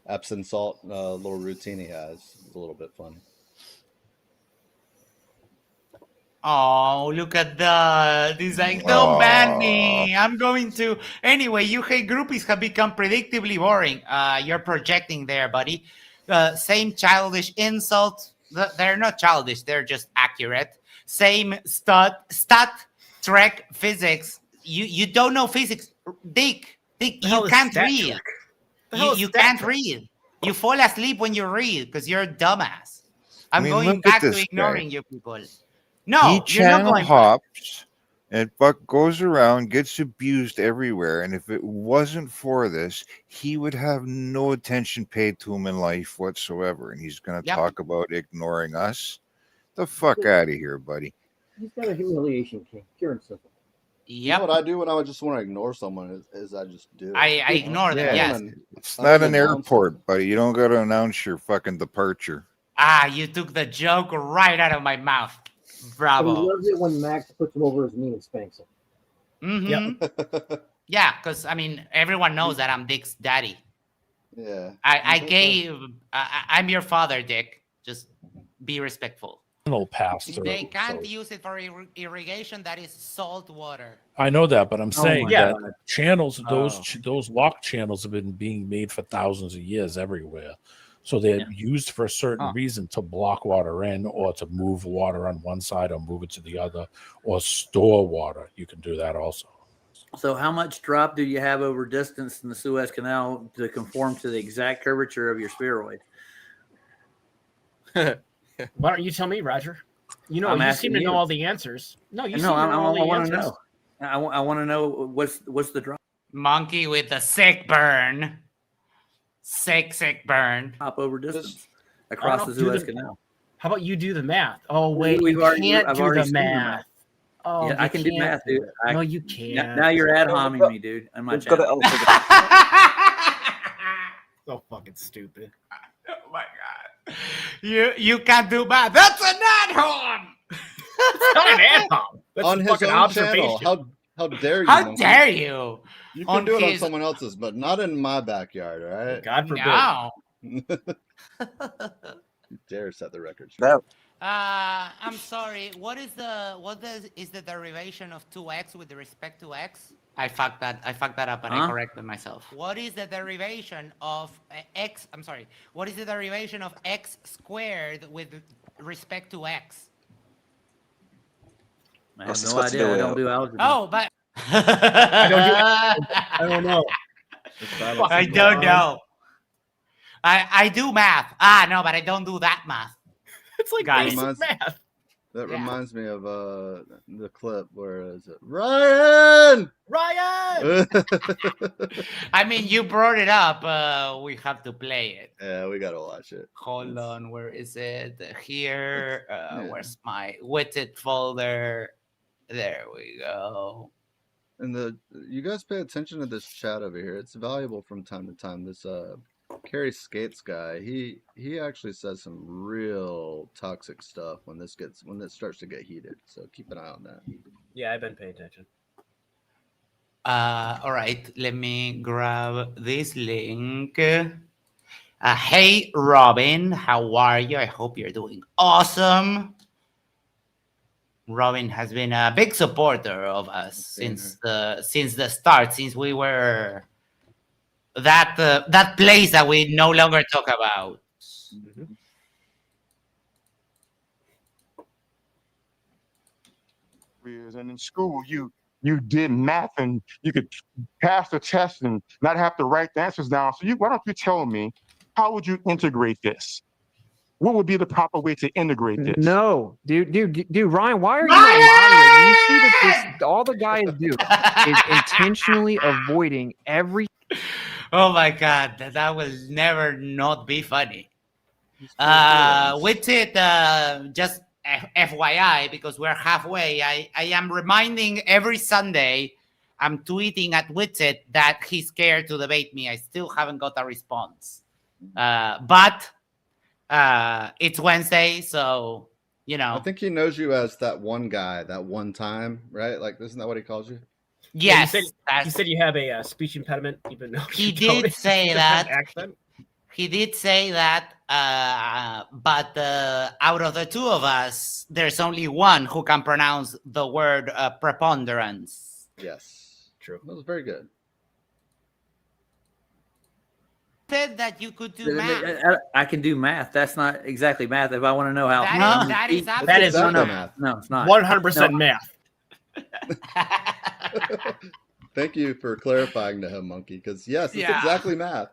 Epsom salt little routine he has is a little bit funny. Oh, look at that. He's like, don't ban me. I'm going to. Anyway, you hate groupies have become predictably boring. You're projecting there, buddy. Same childish insult. They're not childish. They're just accurate. Same stat trek physics. You don't know physics. Dick, you can't read. You can't read. You fall asleep when you read because you're a dumbass. I'm going look back at to this ignoring guy. you people. No, He you're not channel going. hops, and Buck goes around, gets abused everywhere. And if it wasn't for this, he would have no attention paid to him in life whatsoever. And he's going to Yep. talk about ignoring us. The fuck out of here, buddy. He's got a humiliation king, pure and simple. You know what I do when I would just want to ignore someone is I just do it. I ignore them. Yes. It's not an airport, buddy. You don't got to announce your fucking departure. Ah, you took the joke right out of my mouth. But Bravo. he loves it when Max puts him over his knee and spanks him. Mm-hmm. Yeah, because I mean, everyone knows that I'm Dick's daddy. Yeah. I'm your father, Dick. Just be respectful. Pass through. They can't use it for irrigation. That is salt water. I know that, but I'm saying my that channels, those lock channels have been being made for thousands of years everywhere. So they're used for a certain reason to block water in, or to move water on one side or move it to the other, or store water. You can do that also. So how much drop do you have over distance in the Suez Canal to conform to the exact curvature of your spheroid? Why don't you tell me, Roger? You know, I'm you asking seem to know you. all the answers. No, you No, seem to know all the I want to answers. know. I want to know what's the drop. Monkey with the sick burn. Sick burn. Hop over distance across the Suez Canal. How about you do the math? Oh wait, We've you already- can't I've do already the seen the math. math. Oh, Yeah, I you can do can't math, dude. No, you can't. Now you're ad homing me, dude. On my We've got it channel. all figured So fucking stupid. Oh my god. You can't do math. That's an ad-hom. It's not an ad-hom. That's On a his fucking own observation. channel. How dare you? How Monkey? dare you? You can On do it on his- someone else's, but not in my backyard, all right? God forbid. No. You dare set the record straight. No. I'm sorry. Is the derivation of 2x with respect to x? I fucked that up and I Huh? corrected myself. What is the derivation of x? I'm sorry. What is the derivation of x squared with respect to x? I What's have this no got to idea. do I with don't it? do algebra. Oh, but I don't know. I don't know. I do math. No, but I don't do that math. It's like Got basic it. math. That Yeah. reminds me of the clip where is it? Ryan! Ryan! I mean, you brought it up. We have to play it. Yeah, we gotta watch it. Hold on, where is it? Here. Where's my widget folder? There we go. And you guys pay attention to this chat over here. It's valuable from time to time. This Carrie Skates guy, he actually says some real toxic stuff when it starts to get heated. So keep an eye on that. Yeah, I've been paying attention. All right, let me grab this link. Hey, Robin, how are you? I hope you're doing awesome. Robin has been a big supporter of us since the start, since we were that place that we no longer talk about. And in school, you did math and you could pass the test and not have to write the answers down. So why don't you tell me, how would you integrate this? What would be the proper way to integrate this? No, dude, Ryan, why are you moderating? You see that this all the guys do is intentionally avoiding every. Oh my God, that will never not be funny. With it, just FYI, because we're halfway, I am reminding every Sunday, I'm tweeting at Witsit that he's scared to debate me. I still haven't got a response. But it's Wednesday, so, I think he knows you as that one guy, that one time, right? Like, isn't that what he calls you? Yes. You said you have a speech impediment, even though He you don't. did say that. Accent. He did say that, but out of the two of us, there's only one who can pronounce the word preponderance. Yes. True. That was very good. Said that you could do math. I can do math. That's not exactly math. If I want to know how. That is no, math. No, it's not. 100% math. Thank you for clarifying to him, Monkey, because yes, it's exactly math.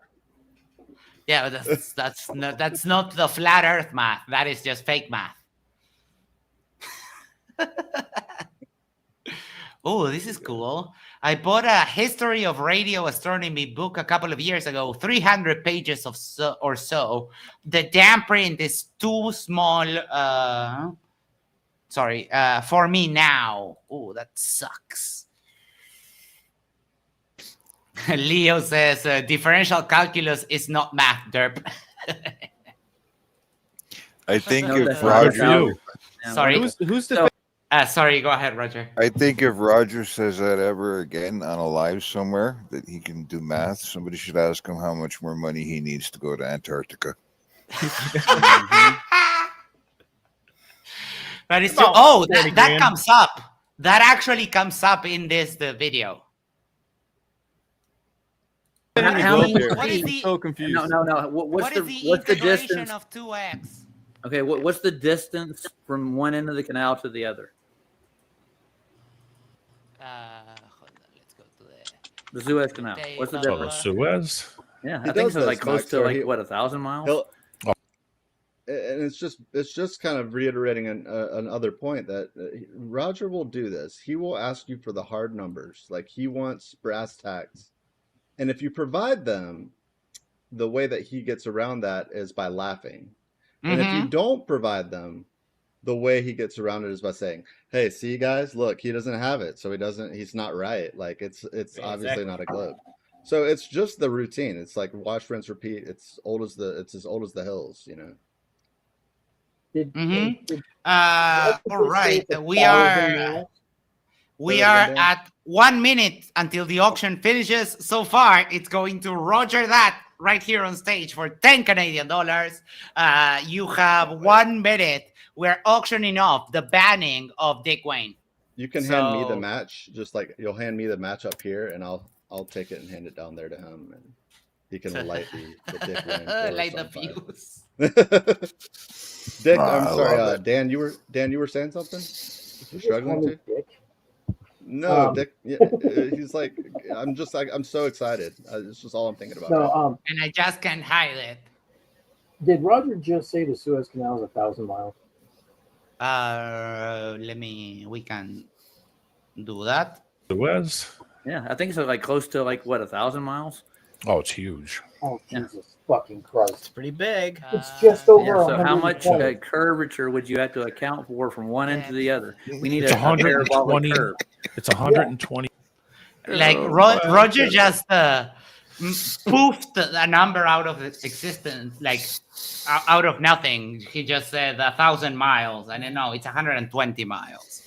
Yeah, but that's not the flat Earth math. That is just fake math. Oh, this is cool. I bought a history of radio astronomy book a couple of years ago, 300 pages or so. The damn print is too small. For me now. Oh, that sucks. Leo says differential calculus is not math, derp. I think No, if that's not Roger, Sorry. Who's the sorry, go ahead, Roger. I think if Roger says that ever again on a live somewhere that he can do math, somebody should ask him how much more money he needs to go to Antarctica. That is true. Oh, that comes up. That actually comes up in this video. What is the, so confused. No. What's the distance of 2x? Okay, what's the distance from one end of the canal to the other? Hold on, let's go to the Suez Canal. What's the difference? Suez? Yeah, I think so. Like close to 1,000 miles. And it's just kind of reiterating another point that Roger will do this. He will ask you for the hard numbers, like he wants brass tacks. And if you provide them, the way that he gets around that is by laughing. And if you don't provide them, the way he gets around it is by saying, "Hey, see guys, look, he doesn't have it, so he's not right. Like it's obviously not a globe." So it's just the routine. It's like wash, rinse, repeat. It's as old as the hills, you know. All right, we are at 1 minute until the auction finishes. So far, it's going to Roger that right here on stage for 10 Canadian dollars. You have 1 minute. We're auctioning off the banning of Dick Wayne. You can hand me the match, just like you'll hand me the match up here, and I'll take it and hand it down there to him, and he can light the Dick Wayne. Light the fuse. Dick, I'm sorry, Dan. You were saying something? You're struggling to? No, Dick. Yeah, he's like, I'm so excited. It's just all I'm thinking about. So, and I just can't hide it. Did Roger just say the Suez Canal is 1,000 miles? We can do that. Suez? Yeah, I think it's like close to 1,000 miles. Oh, it's huge. Oh, Jesus fucking Christ. It's pretty big. It's just over. So how much curvature would you have to account for from one end to the other? We need a 120 curve. It's 120. Like Roger just poofed a number out of existence, like out of nothing. He just said 1,000 miles, and no, it's 120 miles.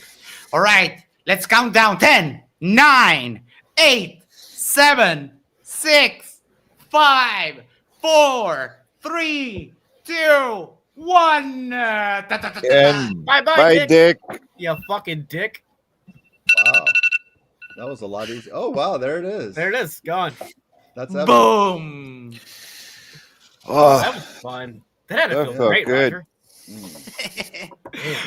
All right, let's count down. 10, 9, 8, 7, 6, 5, 4, 3, 2, one. And Bye, Dick. You fucking dick. Wow. That was a lot easier. Oh, wow. There it is. There it is. Gone. That's evidence. Boom. Oh, That was fun. That had to that feel felt great, good. Roger.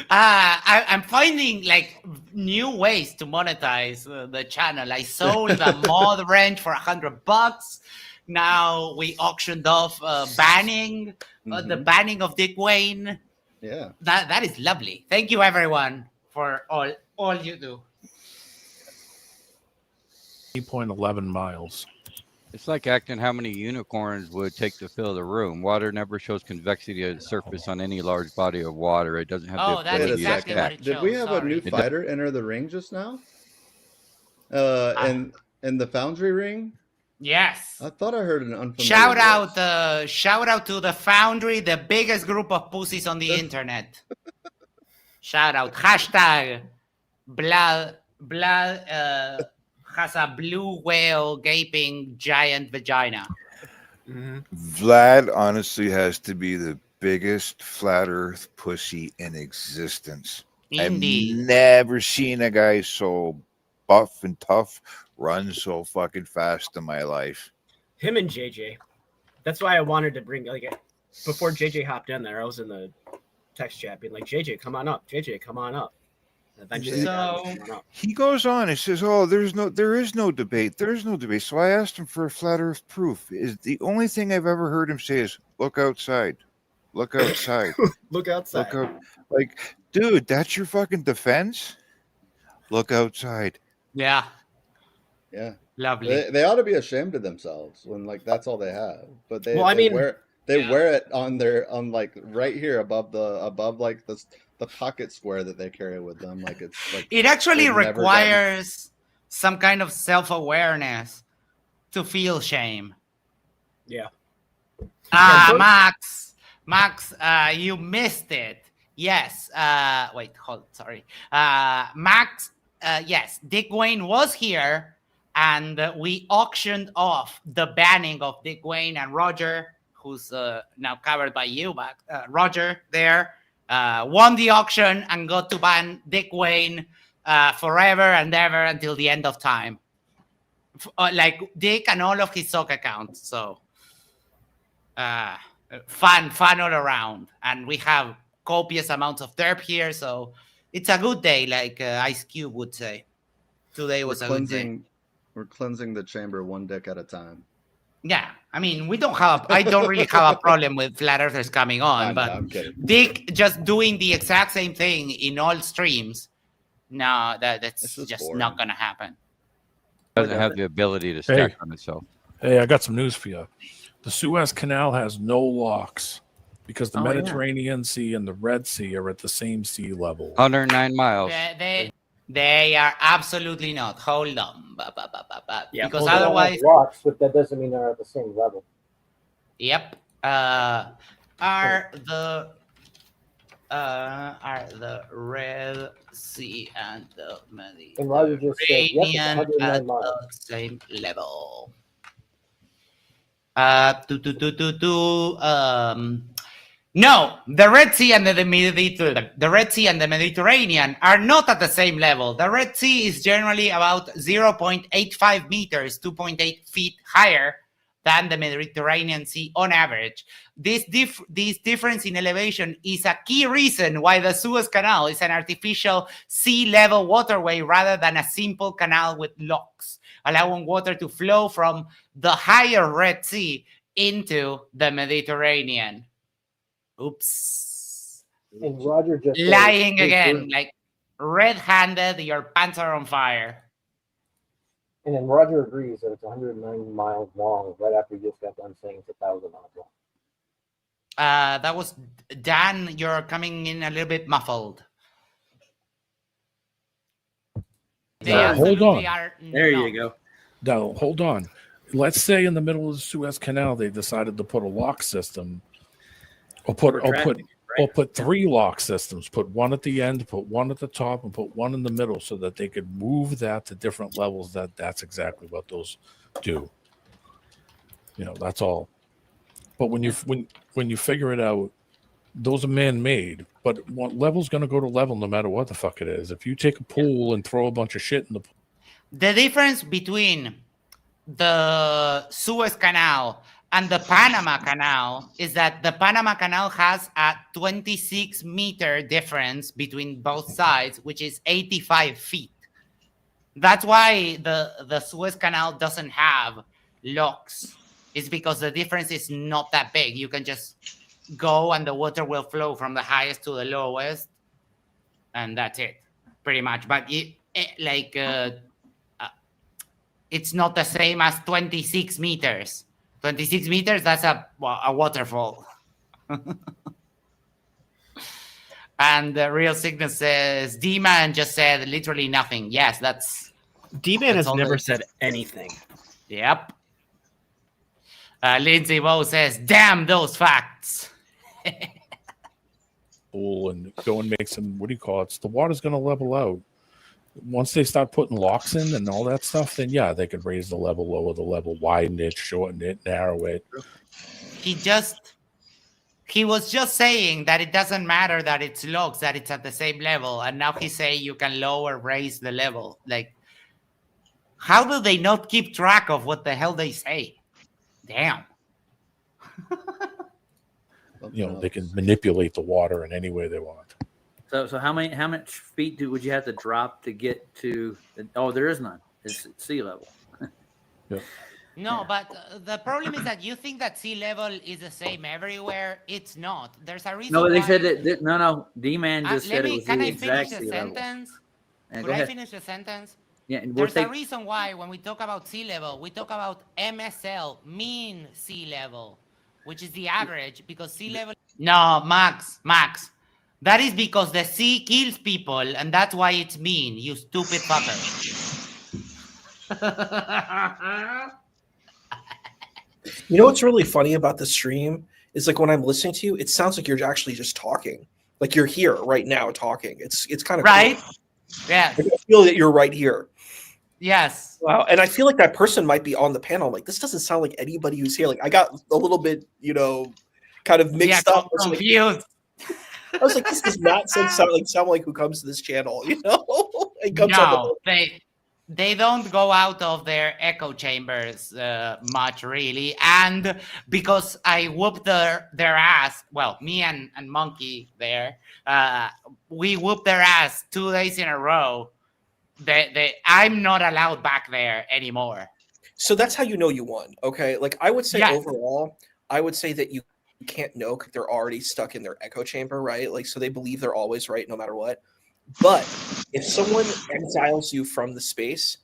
I'm finding like new ways to monetize the channel. I sold the mod wrench for $100. Now we auctioned off banning the banning of Dick Wayne. Yeah, that is lovely. Thank you everyone for all you do. 8.11 miles. It's like acting how many unicorns would take to fill the room. Water never shows convexity at the surface on any large body of water. It doesn't have the That's ability exactly to what stack. it Did we shows. have a new fighter enter the ring just now? In the Foundry ring? Yes. I thought I heard an unfamiliar Shout voice. out to the Foundry, the biggest group of pussies on the internet. Shout out. Hashtag blood has a blue whale gaping giant vagina. Vlad honestly has to be the biggest flat earth pussy in existence. Indeed. I've never seen a guy so buff and tough run so fucking fast in my life. Him and JJ. That's why I wanted to bring before JJ hopped in there. I was in the text chat being like, JJ, come on up. JJ, come on up. And eventually, come on up. He goes on and says, "Oh, there is no debate. There is no debate." So I asked him for a flat Earth proof. Is the only thing I've ever heard him say is, "Look outside, look outside, Look outside." look out." Like, dude, that's your fucking defense. Look outside. Yeah. Yeah. Lovely. They ought to be ashamed of themselves when like that's all they have. But they, Well, I mean, wear it on like right here above like the pocket square that they carry with them. Like it's like it actually they've never requires some kind of self-awareness to feel shame. Yeah. Max, you missed it. Yes. Wait, sorry. Max, yes, Dick Wayne was here, and we auctioned off the banning of Dick Wayne and Roger, who's now covered by you, but Roger there won the auction and got to ban Dick Wayne forever and ever until the end of time. Like Dick and all of his sock accounts. So fun all around. And we have copious amounts of derp here, so it's a good day, like Ice Cube would say. Today was a good day. We're cleansing the chamber one dick at a time. Yeah, I mean, I don't really have a problem with flat earthers coming on, but I'm kidding. Dick just doing the exact same thing in all streams. No, that's just boring. not gonna happen. Doesn't have the ability to stack on itself. Hey, I got some news for you. The Suez Canal has no locks because the Mediterranean Sea and the Red Sea are at the same sea level. 109 miles. They are absolutely not. Hold on. Yeah, because well, they don't have otherwise, rocks, but that doesn't mean they're at the same level. yep. Are the Red Sea and the And Roger just said, yep, it's Mediterranean 109 at miles. the same level? No, the Red Sea and the Red Sea and the Mediterranean are not at the same level. The Red Sea is generally about 0.85 meters, 2.8 feet higher than the Mediterranean Sea on average. This difference in elevation is a key reason why the Suez Canal is an artificial sea level waterway rather than a simple canal with locks, allowing water to flow from the higher Red Sea into the Mediterranean. Oops. And Roger just said, Lying again, like red-handed, your pants are on fire. And then Roger agrees that it's 109 miles long, right after he just got done saying it's 1,000 miles long. That was Dan. You're coming in a little bit muffled. Hold on. There you go. Now, hold on. Let's say in the middle of the Suez Canal, they decided to put a lock system, or put 3 lock systems. Put one at the end, put one at the top, and put one in the middle, so that they could move that to different levels. That's exactly what those do. You know, that's all. But when you figure it out, those are man-made. But level's going to go to level no matter what the fuck it is. If you take a pool and throw a bunch of shit in the pool. The difference between the Suez Canal and the Panama Canal is that the Panama Canal has a 26-meter difference between both sides, which is 85 feet. That's why the Suez Canal doesn't have locks. It's because the difference is not that big. You can just go and the water will flow from the highest to the lowest, and that's it, pretty much. But it's not the same as 26 meters. 26 meters, that's a waterfall. And the Real Signal says, D-Man just said literally nothing. Yes, that's... D-Man has never said anything. Yep. Lindsay Bow says, damn those facts. Pool and go and make some, what do you call it? The water's going to level out. Once they start putting locks in and all that stuff, then yeah, they could raise the level, lower the level, widen it, shorten it, narrow it. He was just saying that it doesn't matter that it's locks, that it's at the same level, and now he's saying you can lower, raise the level. Like, how do they not keep track of what the hell they say? Damn. They can manipulate the water in any way they want. So how much feet would you have to drop to get to? Oh, there is none. It's sea level. Yeah. No, but the problem is that you think that sea level is the same everywhere. It's not. There's a reason. No, they why... said that. No. D-Man just said it was the exact sea level. Could I finish the sentence? Yeah, there's a reason why when we talk about sea level, we talk about MSL, mean sea level, which is the average, because sea level... No, Max. That is because the sea kills people, and that's why it's mean, you stupid fucker. You know what's really funny about the stream is like when I'm listening to you, it sounds like you're actually just talking. Like you're here right now talking. It's kind of right. Cool. Yeah. I feel that you're right here. Yes. Wow. And I feel like that person might be on the panel. I'm like, this doesn't sound like anybody who's here. Like I got a little bit, kind of mixed up. Confused. I was like, this does not sound like who comes to this channel, It comes they don't go out of their echo chambers much, really. And because I whooped their ass, well, me and Monkey there, we whooped their ass 2 days in a row. I'm not allowed back there anymore. So that's how you know you won, okay? Like I would say overall, I would say that you can't know because they're already stuck in their echo chamber, right? Like, so they believe they're always right no matter what. But if someone exiles you from the space,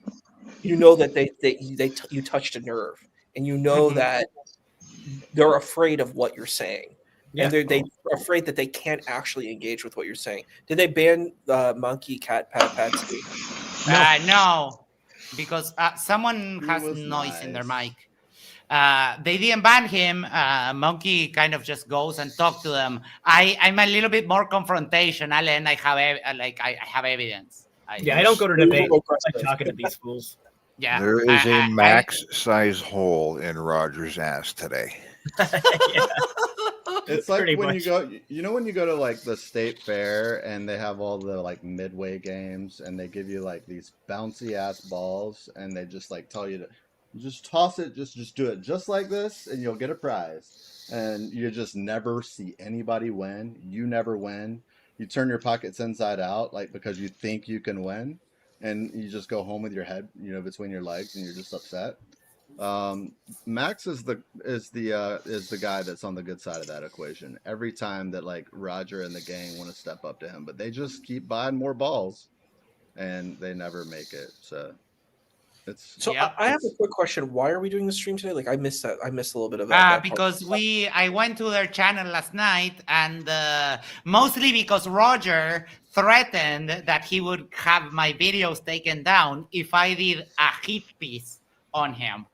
you know that you touched a nerve, and you know that they're afraid of what you're saying, and they're afraid that they can't actually engage with what you're saying. Did they ban MonkeyCatPatPat? No, because someone has noise in their mic. They didn't ban him. Monkey kind of just goes and talks to them. I'm a little bit more confrontational, and I have evidence. I don't go to debate. I like talking to these fools. Yeah, there is a max-size hole in Roger's ass today. It's like when you go to like the state fair and they have all the like midway games and they give you like these bouncy ass balls and they just like tell you to just toss it, just do it just like this and you'll get a prize. And you just never see anybody win. You never win. You turn your pockets inside out like because you think you can win and you just go home with your head, between your legs and you're just upset. Max is the guy that's on the good side of that equation. Every time that like Roger and the gang want to step up to him, but they just keep buying more balls and they never make it. So I have a quick question. Why are we doing the stream today? Like I missed that. I missed a little bit of that. Because I went to their channel last night, and mostly because Roger threatened that he would have my videos taken down if I did a hit piece on him.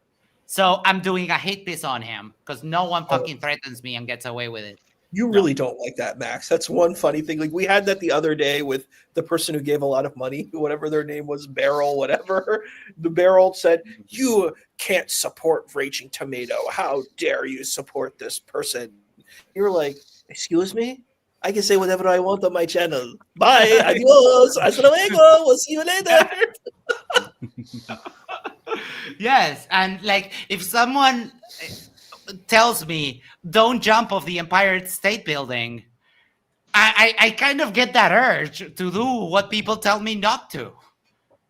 So I'm doing a hit piece on him because no one fucking threatens me and gets away with it. You really don't like that, Max. That's one funny thing. Like we had that the other day with the person who gave a lot of money, whatever their name was, Barrel, whatever. The Barrel said, "You can't support Raging Tomato. How dare you support this person?" You were like, "Excuse me? I can say whatever I want on my channel. Bye. Adios. Hasta luego. We'll see you later. Yes, and like if someone tells me don't jump off the Empire State Building, I kind of get that urge to do what people tell me not to.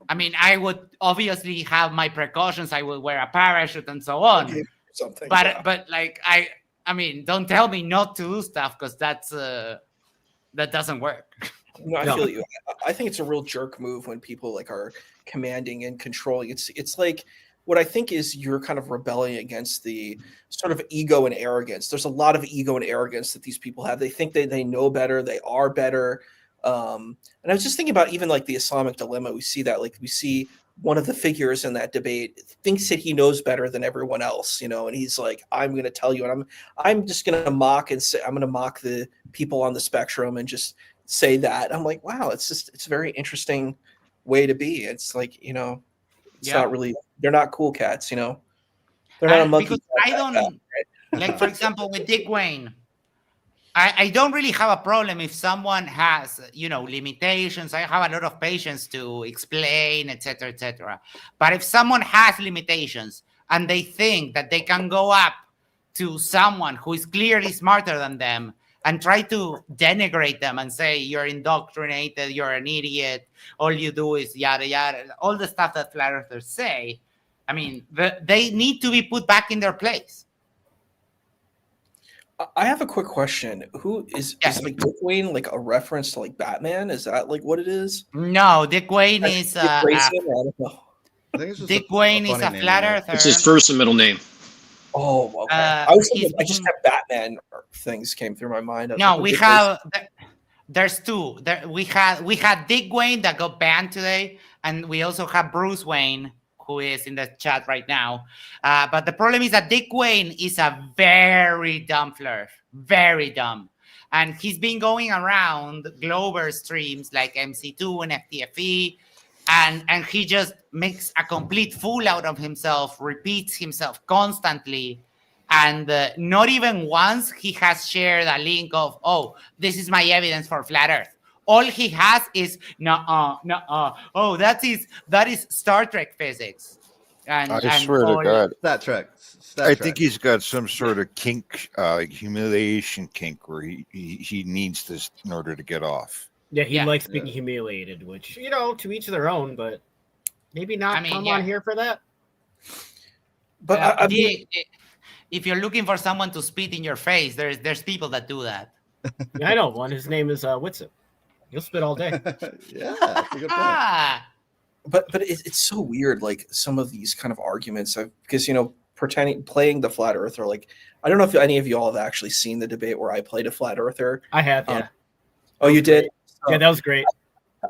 I mean, I would obviously have my precautions. I would wear a parachute and so on. Something, but like I mean, don't tell me not to do stuff because that doesn't work. No, I feel you. I think it's a real jerk move when people like are commanding and controlling. It's like what I think is you're kind of rebelling against the sort of ego and arrogance. There's a lot of ego and arrogance that these people have. They think they know better. They are better. And I was just thinking about even like the Islamic dilemma. We see that, like we see one of the figures in that debate thinks that he knows better than everyone else, and he's like, I'm going to tell you, and I'm just going to mock and say, I'm going to mock the people on the spectrum and just say that. I'm like, wow, it's a very interesting way to be. It's like, it's not really, they're not cool cats, they're not a monkey. Because I don't like, for example, with Dick Wayne, I don't really have a problem if someone has, limitations. I have a lot of patience to explain, etc., etc. But if someone has limitations and they think that they can go up to someone who is clearly smarter than them and try to denigrate them and say, you're indoctrinated, you're an idiot, all you do is yada, yada, all the stuff that flat earthers say, I mean, they need to be put back in their place. I have a quick question. Who is like Dick Wayne like a reference to like Batman? Is that like what it is? No, Dick Wayne is I don't know. I think it's just Dick Wayne is a flat earther. It's his first and middle name. Oh, okay. I was thinking, I just had Batman things came through my mind. No, we have. There's two. We had Dick Wayne that got banned today, and we also have Bruce Wayne, who is in the chat right now. But the problem is that Dick Wayne is a very dumb flirt, very dumb. And he's been going around Glover streams like MC2 and FTFE, and he just makes a complete fool out of himself, repeats himself constantly. And not even once he has shared a link of, oh, this is my evidence for flat Earth. All he has is oh, that is Star Trek physics. And I swear to God, Star Trek. I think he's got some sort of kink, like humiliation kink, where he needs this in order to get off. Yeah, he likes being humiliated, which to each their own, but maybe not come on here for that. But if you're looking for someone to spit in your face, there's people that do that. Yeah, I know one. His name is Whitson. He'll spit all day. Yeah, that's a good point. But it's so weird, like some of these kind of arguments, because playing the flat earther, like I don't know if any of you all have actually seen the debate where I played a flat earther. I have, yeah. Oh, you did? Yeah, that was great.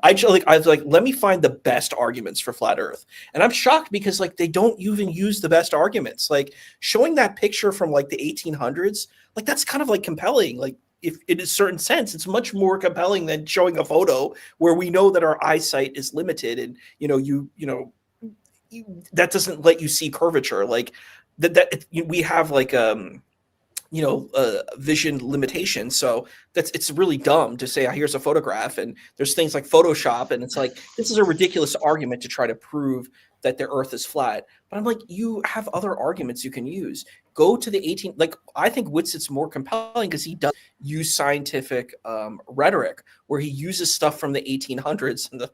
I was like, let me find the best arguments for flat Earth, and I'm shocked because like they don't even use the best arguments. Like showing that picture from like the 1800s, like that's kind of like compelling. Like if in a certain sense, it's much more compelling than showing a photo where we know that our eyesight is limited, and that doesn't let you see curvature. Like that we have like vision limitations. So it's really dumb to say, here's a photograph, and there's things like Photoshop, and it's like, this is a ridiculous argument to try to prove that the earth is flat. But I'm like, you have other arguments you can use. Go to the I think Whitson's more compelling because he does use scientific rhetoric where he uses stuff from the 1800s and the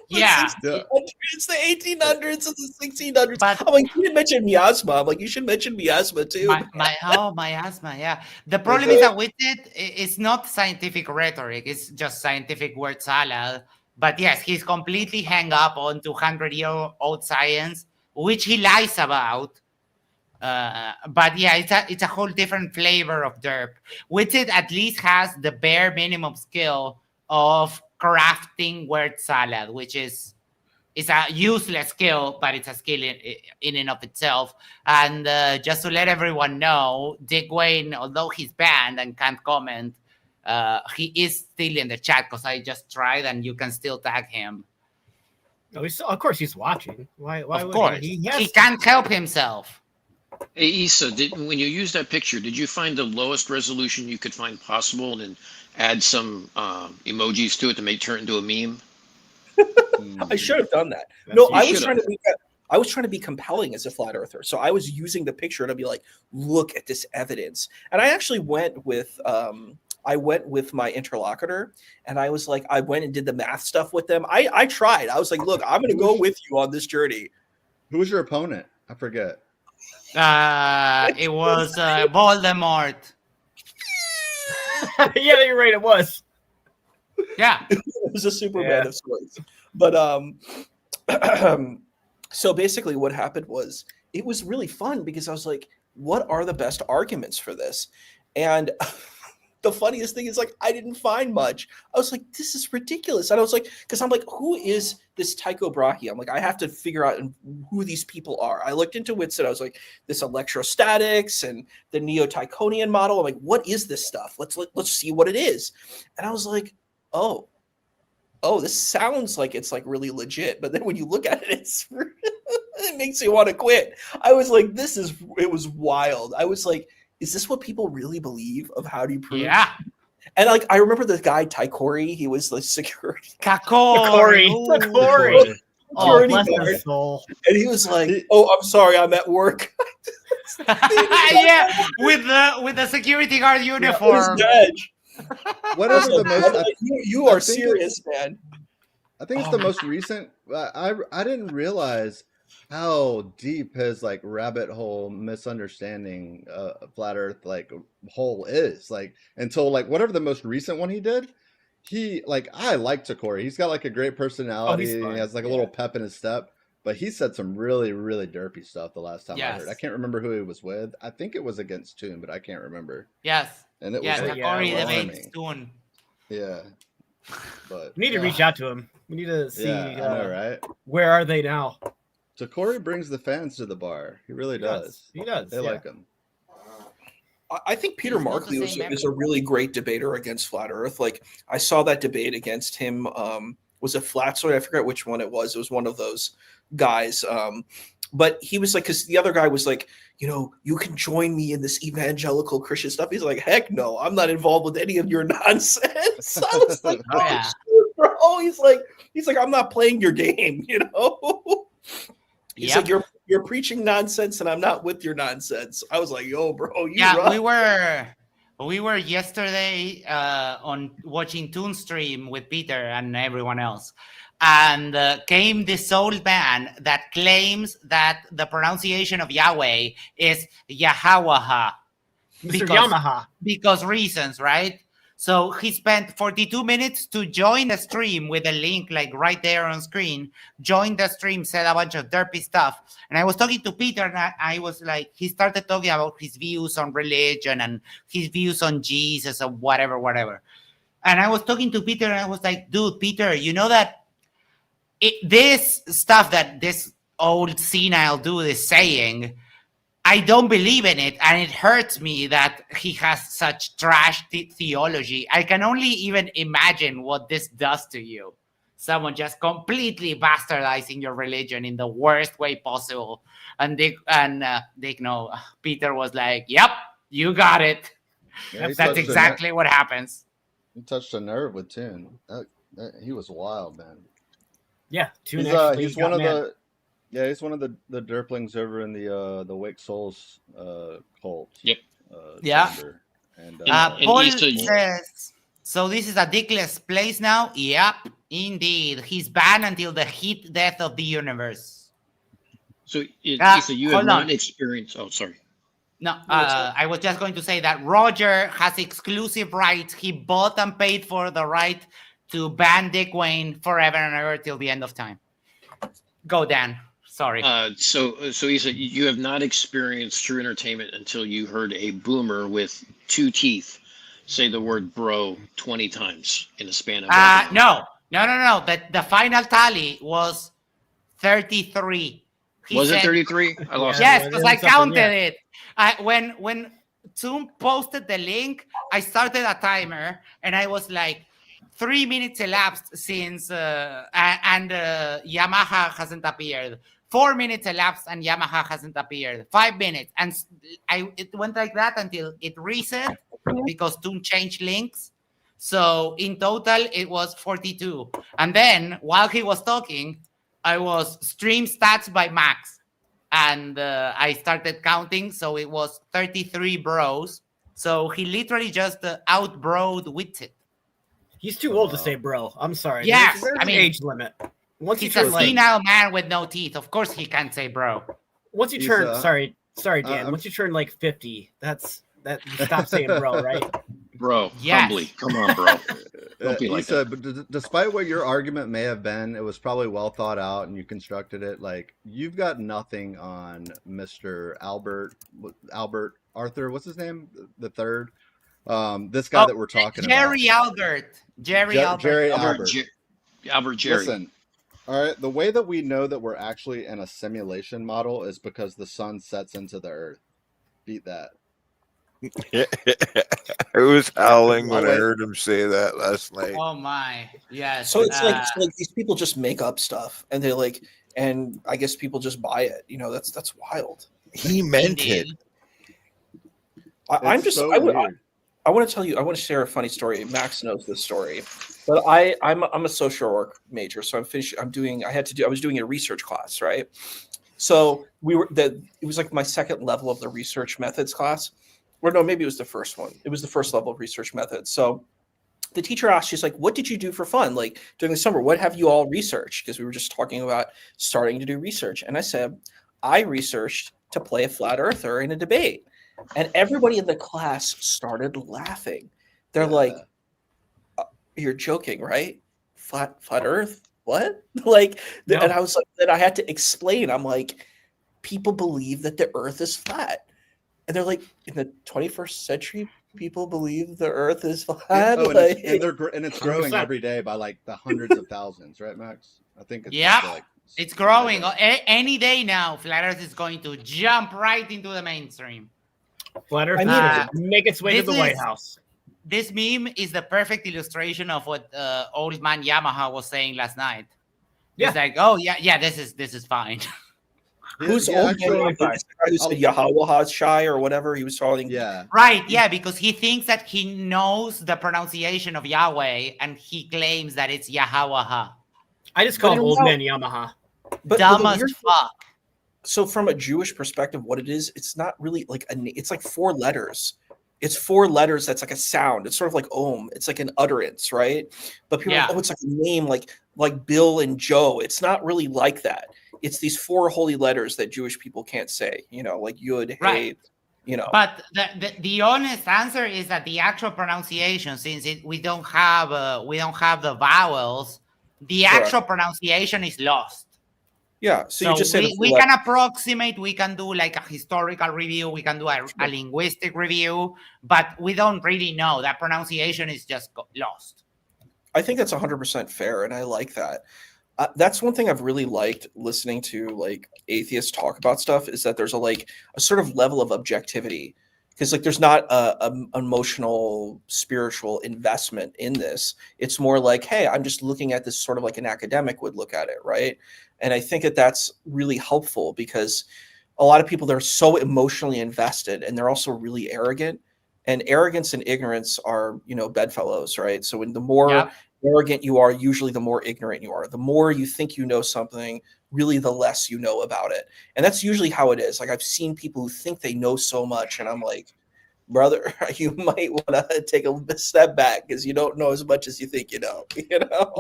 Yeah. It's the 1800s and the 1600s. But I'm like, you didn't mention miasma. I'm like, you should mention miasma too. Miasma, yeah. The problem is that with it's not scientific rhetoric. It's just scientific word salad. But yes, he's completely hung up on 200-year-old science, which he lies about. But yeah, it's a whole different flavor of derp. Whitted at least has the bare minimum skill of crafting word salad, which is a useless skill, but it's a skill in and of itself. And just to let everyone know, Dick Wayne, although he's banned and can't comment, he is still in the chat because I just tried, and you can still tag him. No, of course he's watching. Why of course. He can't help himself. Hey, Issa, when you used that picture, did you find the lowest resolution you could find possible and then add some emojis to it to turn it into a meme? I should have done that. I was trying to be compelling as a flat earther. So I was using the picture to be like, look at this evidence. And I actually went with my interlocutor, and I was like, I went and did the math stuff with them. I tried. I was like, look, I'm going to go with you on this journey. Who was your opponent? I forget. It was Voldemort. Yeah, you're right. It was. Yeah, it was a Superman of sorts. But so basically, what happened was it was really fun because I was like, what are the best arguments for this? And the funniest thing is, like, I didn't find much. I was like, this is ridiculous. And I was like, because I'm like, who is this Tycho Brahe? I'm like, I have to figure out who these people are. I looked into Whitson. I was like, this electrostatics and the Neo-Tychonian model. I'm like, what is this stuff? Let's see what it is. And I was like, oh, this sounds like it's like really legit. But then when you look at it, it makes you want to quit. I was like, it was wild. I was like, is this what people really believe of how do you prove? Yeah. And like, I remember the guy, Taikori, he was the security. Kakori. Oh, bless his soul. And he was like, oh, I'm sorry, I'm at work. Yeah, with the security guard uniform. Whatever the most. You are serious, man. I think it's the most recent. I didn't realize how deep his like rabbit hole misunderstanding flat Earth like hole is, like, until like whatever the most recent one he did. He like I like Takori. He's got like a great personality. He has like a little pep in his step. But he said some really, really derpy stuff the last time I heard. I can't remember who he was with. I think it was against Toon, but I can't remember. Yes. And it was like Takori debates Toon. Yeah. But we need to reach out to him. We need to see I know, right? Where are they now? Takori brings the fans to the bar. He really does. He does. They like him. I think Peter Markley is a really great debater against Flat Earth. Like, I saw that debate against him. Was it Flatsoid? I forget which one it was. It was one of those guys. But he was like, because the other guy was like, you can join me in this evangelical Christian stuff. He's like, heck no, I'm not involved with any of your nonsense. I was like, shit, bro. He's like, I'm not playing your game, He's like, you're preaching nonsense, and I'm not with your nonsense. I was like, yo, bro, we were yesterday on watching Toon stream with Peter and everyone else, and came this old man that claims that the pronunciation of Yahweh is Yahweh, because reasons, right? So he spent 42 minutes to join the stream with a link like right there on screen, joined the stream, said a bunch of derpy stuff. And I was talking to Peter, and I was like, he started talking about his views on religion and his views on Jesus or whatever. And I was talking to Peter, and I was like, dude, Peter, you know that this stuff that this old senile dude is saying, I don't believe in it, and it hurts me that he has such trash theology. I can only even imagine what this does to you. Someone just completely bastardizing your religion in the worst way possible. And Peter was like, "Yep, you got it. Yeah, that's exactly what happens." He touched a nerve with Toon. He was wild, man. Yeah, Toon. He's one of the. Yeah, he's one of the derplings over in the Wake Souls cult. Yep. Chamber. And Paul says, so this is a dickless place now? Yep, indeed. He's banned until the heat death of the universe. So you have not experienced... Oh, sorry. No, I was just going to say that Roger has exclusive rights. He bought and paid for the right to ban Dick Wayne forever and ever till the end of time. Go, Dan. Sorry. So Issa, you have not experienced true entertainment until you heard a boomer with 2 teeth say the word bro 20 times in a span of No. The final tally was 33. Was it 33? I lost. Yes, because I counted it. When Zoom posted the link, I started a timer, and I was like, 3 minutes elapsed since and Yamaha hasn't appeared. 4 minutes elapsed and Yamaha hasn't appeared. 5 minutes, and it went like that until it reset because Toon changed links. So in total, it was 42. And then while he was talking, I was stream stats by Max, and I started counting. So it was 33 bros. So he literally just outbroed with it. He's too old to say bro. I'm sorry. Yes, there's I mean, an age limit. Once he's you a turn like, senile man with no teeth. Of course, he can't say bro. once you He's, turn, sorry, Dan. Once you turn like 50, that you stop saying bro, right? Bro, Yes. humbly, come on, bro. Don't be like Issa, that. but despite what your argument may have been, it was probably well thought out and you constructed it. Like, you've got nothing on Mr. Albert Arthur, what's his name? The third? This guy that we're talking Jerry about. Albert. Jerry Albert. Jerry Albert Jerry. Listen, all right, the way that we know that we're actually in a simulation model is because the sun sets into the earth. Beat that. I was howling when I heard him say that last night. Oh my, yes. So it's like these people just make up stuff, and they're like, and I guess people just buy it. You know, that's wild. He meant it. I'm just. so I want to tell you. I want to share a funny story. Max knows this story, but I'm a social work major, so I was doing a research class, right? So it was like my second level of the research methods class. Or no, maybe it was the first one. It was the first level of research methods. So the teacher asked, she's like, what did you do for fun? Like during the summer, what have you all researched? Because we were just talking about starting to do research. And I said, I researched to play a flat earther in a debate. And everybody in the class started laughing. They're like, you're joking, right? Flat earth? What? Like, no. And I was like, then I had to explain. I'm like, people believe that the earth is flat. And they're like, in the 21st century, people believe the earth is flat. Oh, and it's growing every day by like the hundreds of thousands, right, Max? I think it's it's growing. Any day now, flat earth is going to jump right into the mainstream. Flat earth make its way to the White House. This meme is the perfect illustration of what old man Yamaha was saying last night. He's like, oh yeah, this is fine. Who's old man? Yahweh Shai or whatever he was calling. Yeah. Right. Yeah, because he thinks that he knows the pronunciation of Yahweh, and he claims that it's Yahweh. I just call him old man Yamaha. Dumb as fuck. So from a Jewish perspective, what it is, it's not really like it's like 4 letters. It's 4 letters. That's like a sound. It's sort of like Om. It's like an utterance, right? But people are like, oh, it's like a name, like Bill and Joe. It's not really like that. It's these 4 holy letters that Jewish people can't say, you know, like Yud, Hey, you know. But the honest answer is that the actual pronunciation, since we don't have the vowels, the actual pronunciation is lost. Yeah, so you just said we can approximate. We can do like a historical review. We can do a linguistic review, but we don't really know. That pronunciation is just lost. I think that's 100% fair, and I like that. That's one thing I've really liked listening to like atheists talk about stuff is that there's a sort of level of objectivity because like there's not a emotional spiritual investment in this. It's more like, hey, I'm just looking at this sort of like an academic would look at it, right? And I think that that's really helpful because a lot of people, they're so emotionally invested and they're also really arrogant, and arrogance and ignorance are, you know, bedfellows, right? So when the more arrogant you are, usually the more ignorant you are. The more you think you know something, really the less you know about it. And that's usually how it is. Like I've seen people who think they know so much and I'm like, brother, you might want to take a step back because you don't know as much as you think you know. You know?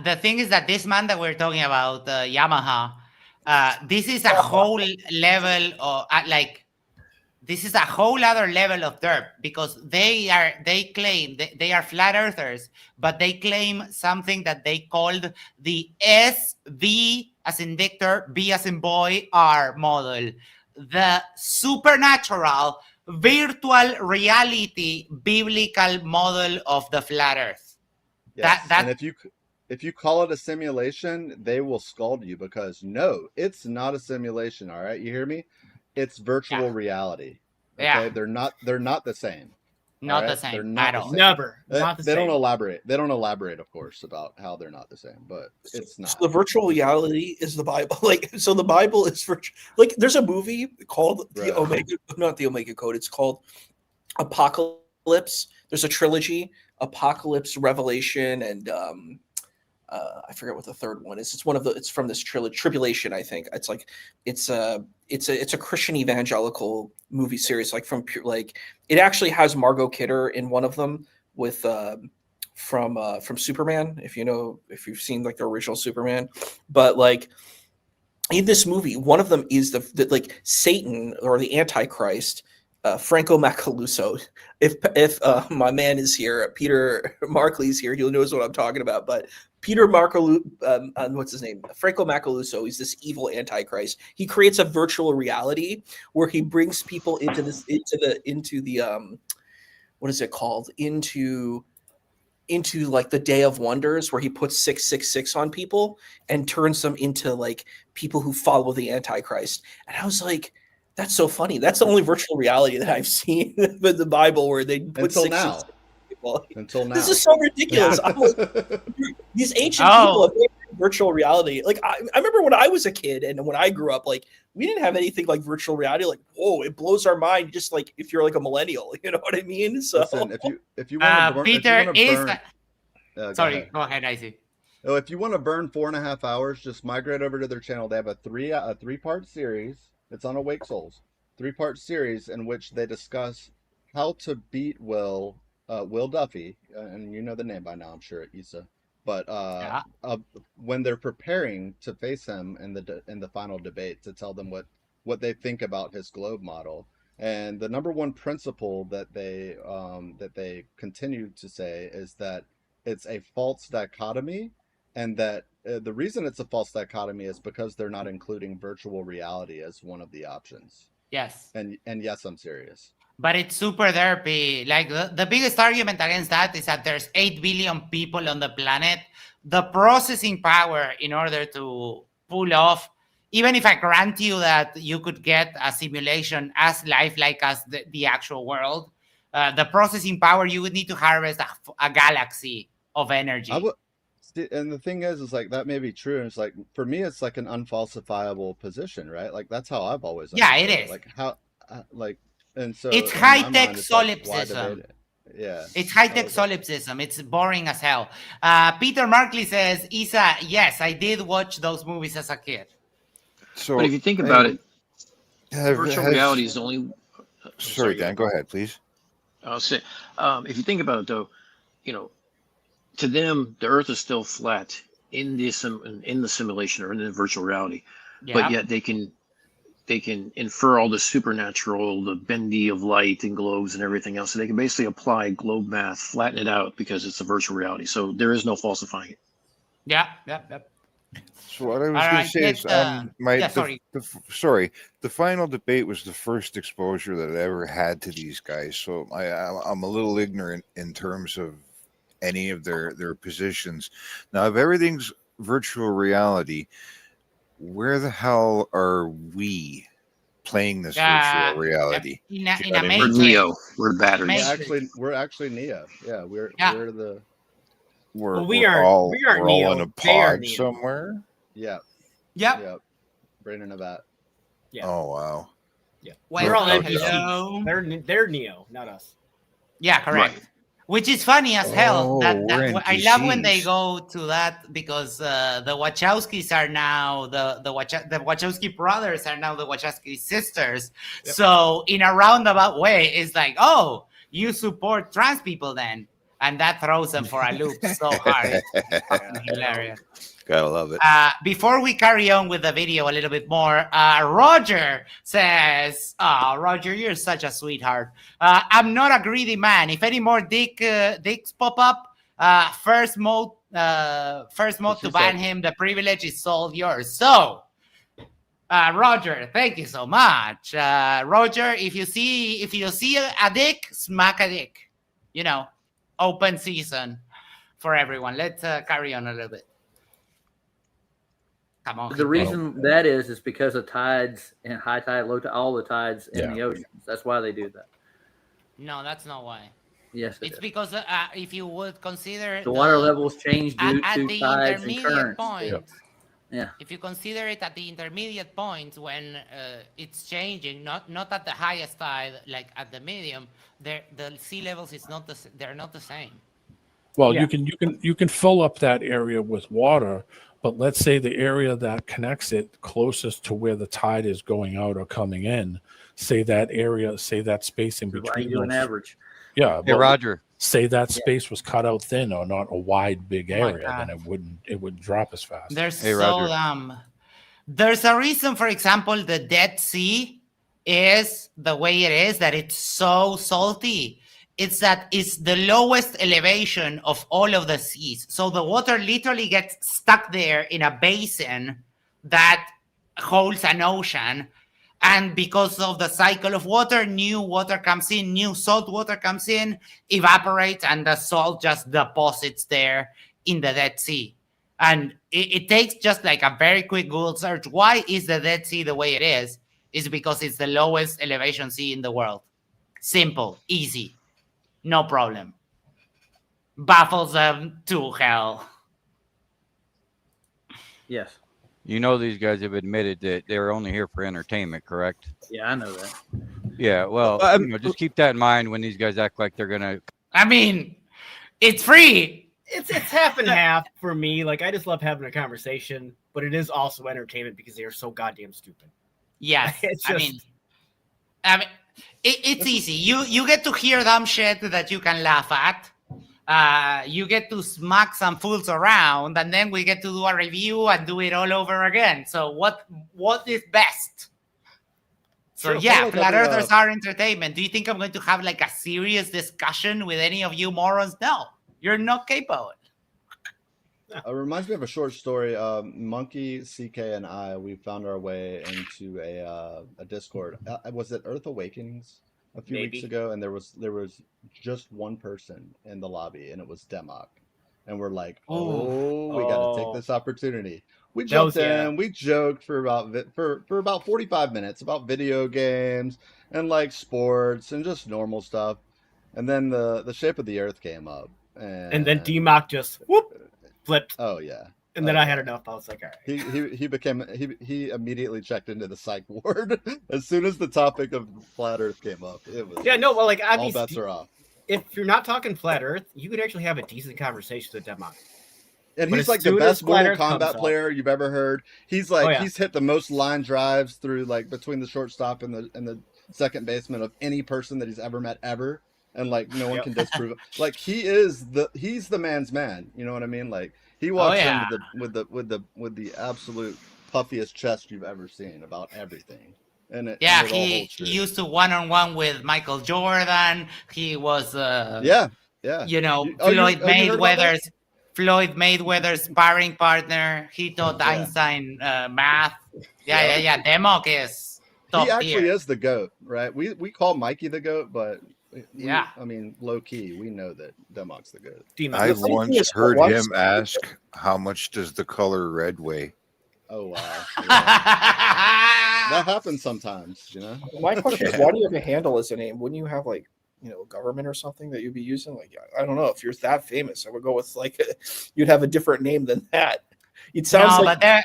The thing is that this man that we're talking about, Yamaha, this is a whole level of this is a whole other level of derp because they claim they are flat earthers, but they claim something that they called the SV as in Victor, B as in boy, R model, the supernatural virtual reality biblical model of the flat earth. Yes. And if you call it a simulation, they will scold you because no, it's not a simulation. All right, you hear me? It's virtual reality. Okay? They're not the same. Not All the right? same They're at not the all. same. Never. They, Not the they same. don't elaborate. They don't elaborate, of course, about how they're not the same, but it's So not. the virtual reality is the Bible. Like, so the Bible is for like. There's a movie called the Right. Omega, not the Omega Code. It's called Apocalypse. There's a trilogy: Apocalypse, Revelation, and I forget what the third one is. It's one of the. It's from this trilogy, Tribulation, I think. It's like it's a Christian evangelical movie series. Like like it actually has Margot Kidder in one of them with from Superman. If you've seen like the original Superman, but like in this movie, one of them is the like Satan or the Antichrist. Franco Macaluso. If my man is here, Peter Markley's here, he'll knows what I'm talking about. But Peter Marcaluso, what's his name? Franco Macaluso. He's this evil antichrist. He creates a virtual reality where he brings people into the what is it called? Into like the Day of Wonders, where he puts 666 on people and turns them into like people who follow the Antichrist. And I was like, that's so funny. That's the only virtual reality that I've seen with the Bible where they put Until 666 now. people. Until now. This is so ridiculous. Yeah. I'm like, these ancient people have virtual reality. Like I remember when I was a kid and when I grew up, like we didn't have anything like virtual reality. Like, whoa, it blows our mind. Just like if you're like a millennial, you know what I mean? So Listen, if you want to Peter is. sorry, go ahead. I see. Oh, if you want to burn 4.5 hours, just migrate over to their channel. They have a three-part series. It's on Awake Souls. 3-part series in which they discuss how to beat Will Duffy, and you know the name by now, I'm sure, Issa. But when they're preparing to face him in the final debate, to tell them what they think about his globe model. And the number one principle that they continue to say is that it's a false dichotomy, and that the reason it's a false dichotomy is because they're not including virtual reality as one of the options. Yes. And yes, I'm serious. But it's super derpy. Like the biggest argument against that is that there's 8 billion people on the planet. The processing power in order to pull off, even if I grant you that you could get a simulation as lifelike as the actual world, the processing power, you would need to harvest a galaxy of energy. And the thing is like that may be true. And it's like, for me, it's like an unfalsifiable position, right? Like that's how I've always understood it is. Like how, and so it's high-tech solipsism. Like, yeah. It's high-tech solipsism. It's boring as hell. Peter Markley says, Isa, yes, I did watch those movies as a kid. So, but if you think about it, virtual reality is the only. Sorry, Dan, go ahead, please. I'll say, if you think about it, though, to them, the Earth is still flat in the simulation or in the virtual reality, but yet they can infer all the supernatural, the bendy of light and globes and everything else. So they can basically apply globe math, flatten it out because it's a virtual reality. So there is no falsifying it. Yep. So what I was going to say is, the final debate was the first exposure that I ever had to these guys. So I'm a little ignorant in terms of any of their positions. Now, if everything's virtual reality, where the hell are we playing this virtual reality? We're Neo. We're batteries. We're actually Neo. Yeah, we're the. We're Neo. all in a pod somewhere. Yeah. Yep. Brain in a vat. Yeah. Oh wow. Yeah. Well, we're all NPCs. They're Neo, not us. Yeah, correct. Right. Which is funny as hell. I love when they go to that because the Wachowskis are now the Wachowski brothers are now the Wachowski sisters. Yep. So in a roundabout way, it's like, oh, you support trans people then, and that throws them for a loop so hard. It's fucking hilarious. Gotta love it. Before we carry on with the video a little bit more, Roger says, "Oh, Roger, you're such a sweetheart. I'm not a greedy man. If any more dicks pop up, first mode to ban him. The privilege is all yours." So, Roger, thank you so much, Roger. If you see a dick, smack a dick. Open season for everyone. Let's carry on a little bit. Come on. The reason that is because of tides and high tide, low tide, all the tides in the oceans. That's why they do that. No, that's not why. Yes, it's because if you would consider the water levels change due at to the tides and intermediate currents. point, Yeah. if you consider it at the intermediate points when it's changing, not at the highest tide, like at the medium, the sea levels is not they're not the same. Well, you can fill up that area with water, but let's say the area that connects it closest to where the tide is going out or coming in, say that space in between. Do an average. Yeah, Hey, Roger. Say that space was cut out thin or not a wide, big Oh my area, God. then it wouldn't drop as fast. They're so dumb. There's a reason, for example, the Dead Sea is the way it is, that it's so salty. It's that it's the lowest elevation of all of the seas. So the water literally gets stuck there in a basin that holds an ocean. And because of the cycle of water, new water comes in, new salt water comes in, evaporates, and the salt just deposits there in the Dead Sea. And it takes just like a very quick Google search. Why is the Dead Sea the way it is? It's because it's the lowest elevation sea in the world. Simple, easy, no problem. Baffles them to hell. Yes. You know, these guys have admitted that they're only here for entertainment, correct? Yeah, I know that. Yeah, well, just keep that in mind when these guys act like they're gonna. I mean, it's free. It's half and half for me. Like, I just love having a conversation, but it is also entertainment because they are so goddamn stupid. Yes, It's I just- mean, it's easy. You get to hear dumb shit that you can laugh at. You get to smack some fools around, and then we get to do a review and do it all over again. So what is best? So Sure, yeah, like flat having earthers are entertainment. Do you think I'm going to have like a serious discussion with any of you morons? No, you're not capable. It reminds me of a short story. Monkey, CK, and I, we found our way into a Discord. Was it Earth Awakenings a few weeks ago? And there was just one person in the lobby, and it was Demok. And we're like, we got to take this opportunity. We jumped in. We joked for about 45 minutes about video games and like sports and just normal stuff. And then the shape of the Earth came up, And then DMOC just flipped. Oh yeah. And then I had enough. I was like, all right. He immediately checked into the psych ward as soon as the topic of flat Earth came up. It was well, like I all mean, bets are off. If you're not talking flat Earth, you could actually have a decent conversation with Demok. And But he's as like the soon best as Flat Mortal Earth comes Kombat up- player you've ever heard. He's like Oh, yeah. he's hit the most line drives through like between the shortstop and the second baseman of any person that he's ever met ever. And like no one Yep. can disprove it. Like he's the man's man. You know what I mean? Like he walks yeah. in with the absolute puffiest chest you've ever seen about everything. And it Yeah, and it all he holds true. used to one-on-one with Michael Jordan. He was Yeah. you know, You- oh, you- Floyd oh, you heard about that? Floyd Mayweather's sparring partner. He taught Einstein math. Yeah. Demok is top He actually tier. is the GOAT, right? We call Mikey the GOAT, but Yeah. I mean, low key, we know that Demok's the GOAT. I once heard him ask, "How much does the color red weigh?" Oh wow, that happens sometimes, you know. My question is, why do you have a handle as a name? Wouldn't you have like, government or something that you'd be using? Like, I don't know. If you're that famous, I would go with like, you'd have a different name than that. It sounds No, like but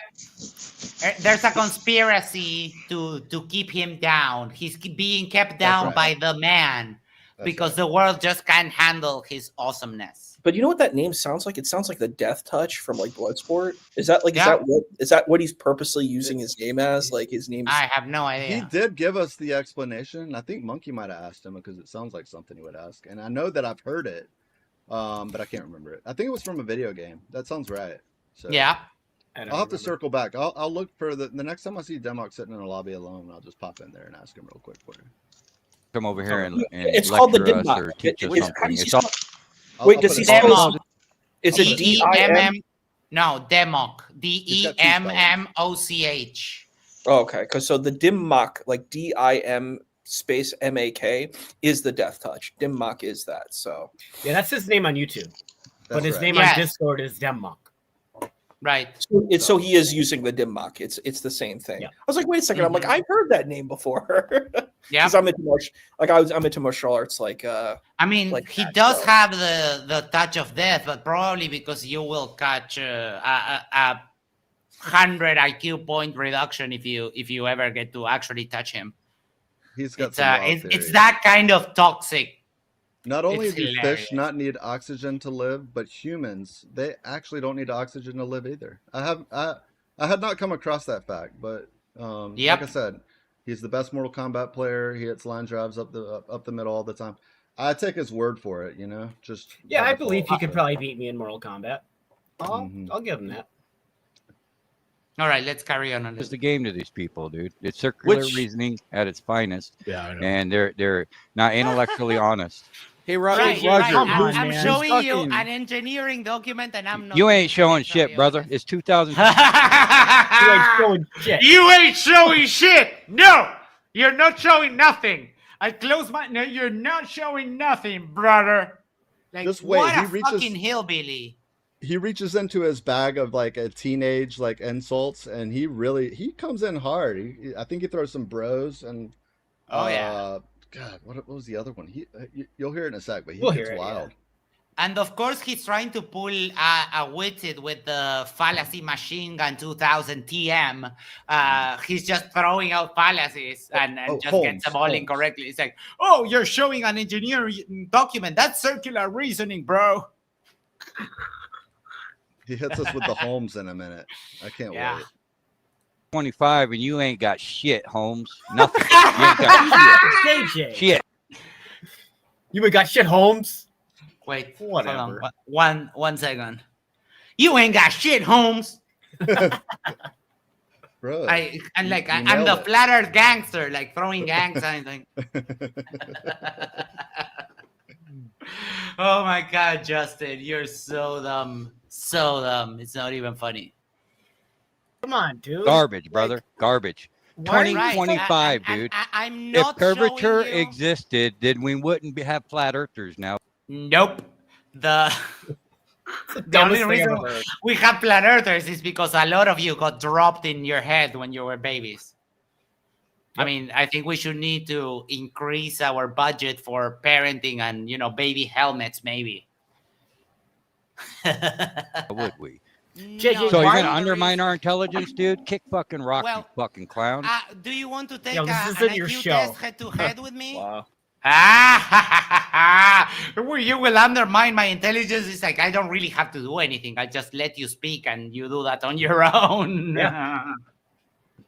there's a conspiracy to keep him down. He's being kept down by the man because the world just can't handle his awesomeness. But you know what that name sounds like? It sounds like the Death Touch from like Bloodsport. Is that like Yeah. is that what he's purposely using his name as? Like his name. I have no He idea. did give us the explanation. I think Monkey might have asked him because it sounds like something he would ask, and I know that I've heard it, but I can't remember it. I think it was from a video game. That sounds right. So Yeah. I'll have to circle back. I'll look for the next time I see Demok sitting in a lobby alone. I'll just pop in there and ask him real quick for you. Come over here and It's called the lecture us Debunk. or teach us How do something. you It's spell- all, Wait, does he spell? It's a D-E-M-M. D-I-M. No, Demok. D-E-M-M-O-C-H. Oh, okay, because so the Dimmak, like D-I-M space M-A-K, is the Death Touch. Dimmak is that. So Yeah, that's his name on YouTube. But his right. name Yes. on Discord is Demok. Right. So he is using the Debunk. It's the same thing. I was like, wait a second. I'm like, I've heard that name before. Yeah. Because I'm into martial arts. Like, I mean, like he that, does so. have the touch of death, but probably because you will catch a 100 IQ point reduction if you ever get to actually touch him. He's got some wild it's theories. that kind of toxic. Not only It's do hilarious. fish not need oxygen to live, but humans, they actually don't need oxygen to live either. I had not come across that fact, but Yep. like I said, he's the best Mortal Kombat player. He hits line drives up the middle all the time. I take his word for it, you know. Just Yeah, by I believe he default. could probably beat me in Mortal Kombat. I'll give him that. All right, let's carry on. It's the game to these people, dude. It's circular Which- reasoning at its finest. Yeah, I know. And they're not intellectually honest. Hey, Right, Roger, right. Roger, I'm who's showing you fucking- an engineering document, and I'm not. You ain't showing shit, brother. It's 2000. You ain't showing shit. You ain't showing shit. No, you're not showing nothing. I close my. No, you're not showing nothing, brother. Like, Just wait, what he a reaches- fucking hillbilly. He reaches into his bag of like a teenage like insults, and he comes in hard. I think he throws some bros and. Oh, yeah. God, what was the other one? You'll hear it in a sec, but he We'll gets hear it, wild. And of course, he's trying to pull a Witted with the fallacy machine gun 2000 TM. He's just throwing out fallacies and just gets them all incorrectly. It's like, oh, you're showing an engineering document. That's circular reasoning, bro. He hits us with the Holmes in a minute. I can't wait. 25 and you ain't got shit, Holmes. Nothing. You ain't got JJ. shit. You ain't got shit, Holmes. Wait, Whatever. Hold on. One second. You ain't got shit, Holmes. Bro, I'm you the nailed it. flat earth gangster, like throwing gang signs. Like, oh my God, Justin, you're so dumb. So dumb. It's not even funny. Come on, dude. Garbage, brother. Garbage. Why- 2025, Right. dude. I'm If not curvature showing you. existed, then we wouldn't have flat earthers now. Nope. The only dumbest thing reason I've ever heard. we have flat earthers is because a lot of you got dropped in your head when you were babies. I mean, I think we should need to increase our budget for parenting and, baby helmets, maybe. Would we? JJ, So you're why gonna are the undermine our intelligence, dude? Kick fucking rock, you fucking clown. Do you want to take Yo, this an isn't your IQ show. test head-to-head with me? Wow. You will undermine my intelligence. It's like I don't really have to do anything. I just let you speak and you do that on your own. Yeah.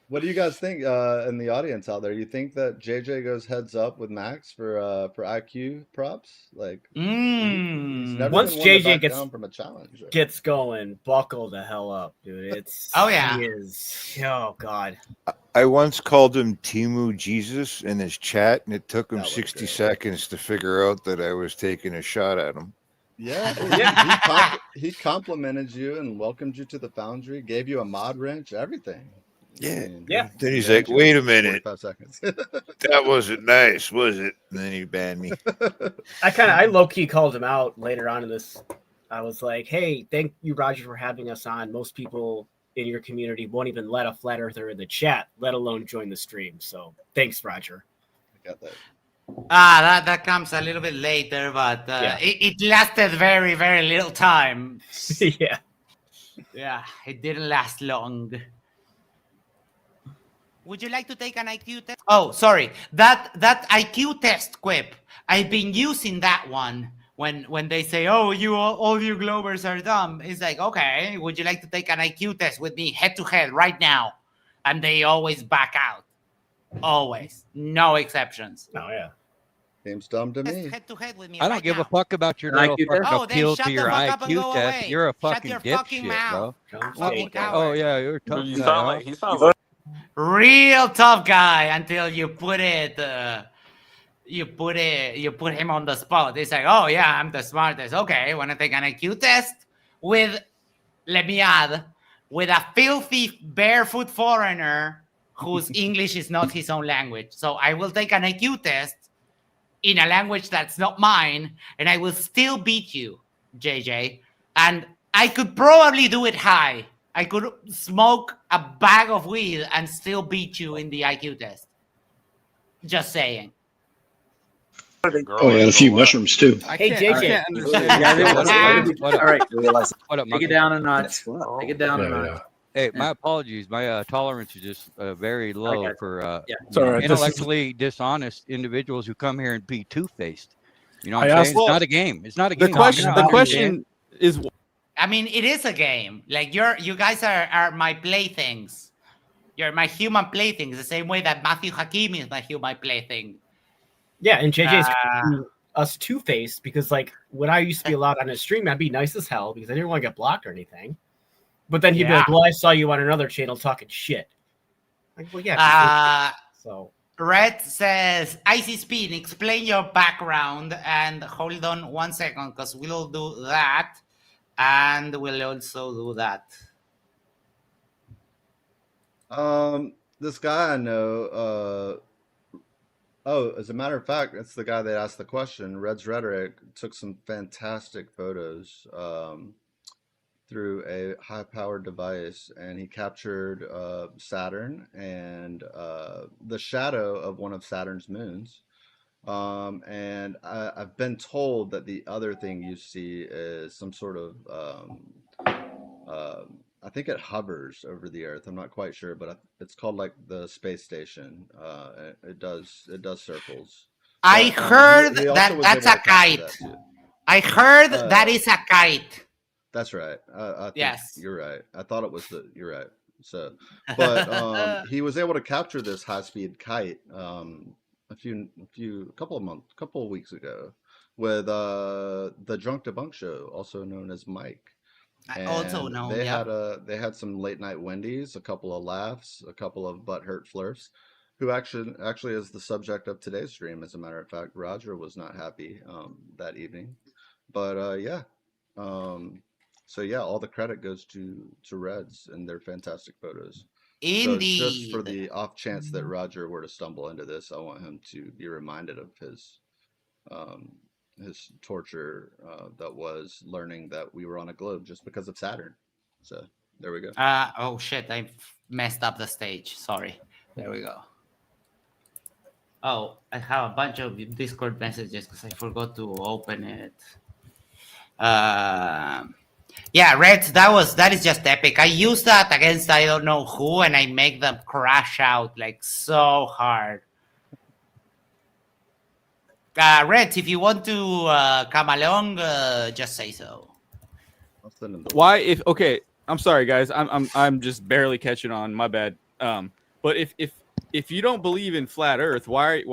What do you guys think in the audience out there? You think that JJ goes heads up with Max for IQ props? Like, he's never Once been one to JJ back gets down from a challenge. gets going, buckle the hell up, dude. It's Oh, yeah. he is. Oh God. I once called him Timu Jesus in his chat, and it took him That was 60 great. seconds to figure out that I was taking a shot at him. Yeah, he complimented you and welcomed you to the Foundry, gave you a mod wrench, everything. Yeah. Yeah. Then he's banned like, you wait a for minute. 45 seconds. That wasn't nice, was it? And then he banned me. I low key called him out later on in this. I was like, hey, thank you, Roger, for having us on. Most people in your community won't even let a flat earther in the chat, let alone join the stream. So thanks, Roger. I got that. That comes a little bit later, but Yeah. it lasted very, very little time. Yeah. Yeah, it didn't last long. Would you like to take an IQ test? Oh, sorry. That IQ test quip. I've been using that one when they say, "Oh, all you Globers are dumb." It's like, okay, would you like to take an IQ test with me head to head right now? And they always back out. Always, no exceptions. Oh yeah. Seems dumb to me. Head to head with me. I don't right give now. a fuck about your An little IQ fucking test? Oh, then appeal shut to the your fuck up and IQ go test. away. You're a Shut fucking your fucking dipshit, mouth. bro. Fucking coward. Oh yeah, you're a tough You guy, sound huh? like he sounds like Real tough guy until you put it. You put him on the spot. It's like, oh yeah, I'm the smartest. Okay, want to take an IQ test with? Let me add, with a filthy barefoot foreigner whose English is not his own language. So I will take an IQ test in a language that's not mine, and I will still beat you, JJ. And I could probably do it high I could smoke a bag of weed and still beat you in the IQ test. Just saying. Oh, yeah, a few mushrooms too. Hey, JJ. I can't understand. All right. What up, Take it Monkey? down a notch. Take it down a notch. Hey, my apologies. My tolerance is just very low for It's all right. intellectually dishonest individuals who come here and be two-faced. You know what I I'm asked- saying? It's not a game. It's not a game. The question is, I mean, it is a game. Like you guys are my playthings. You're my human playthings, the same way that Matthew Hakim is my plaything. Yeah, and JJ's us two-faced because, like, when I used to be allowed on his stream, I'd be nice as hell because I didn't want to get blocked or anything. But then he'd be like, "Well, I saw you on another channel talking shit." Like, well, yeah. So Red says, "Icy Spin, explain your background." And hold on 1 second, because we'll do that, and we'll also do that. This guy I know. As a matter of fact, it's the guy that asked the question. Red's Rhetoric took some fantastic photos through a high-powered device, and he captured Saturn and the shadow of one of Saturn's moons. And I've been told that the other thing you see is some sort of I think it hovers over the Earth. I'm not quite sure, but it's called like the space station. It does circles. I heard that's a kite. I heard that is a kite. That's right. I think yes, you're right. I thought it was you're right. So, but he was able to capture this high-speed kite couple of weeks ago with the Drunk Debunk show, also known as Mike. And also known. They had some late night Wendy's, a couple of laughs, a couple of butthurt flirts, who actually is the subject of today's stream. As a matter of fact, Roger was not happy that evening, but yeah. So yeah, all the credit goes to Reds and their fantastic photos. Indeed. So just for the off chance that Roger were to stumble into this, I want him to be reminded of his torture that was learning that we were on a globe just because of Saturn. So there we go. Oh shit, I messed up the stage. Sorry. There we go. Oh, I have a bunch of Discord messages because I forgot to open it. Yeah, Reds, that is just epic. I use that against I don't know who, and I make them crash out like so hard. Reds, if you want to come along, just say so. Why? I'm sorry, guys. I'm just barely catching on. My bad. But if you don't believe in flat Earth, why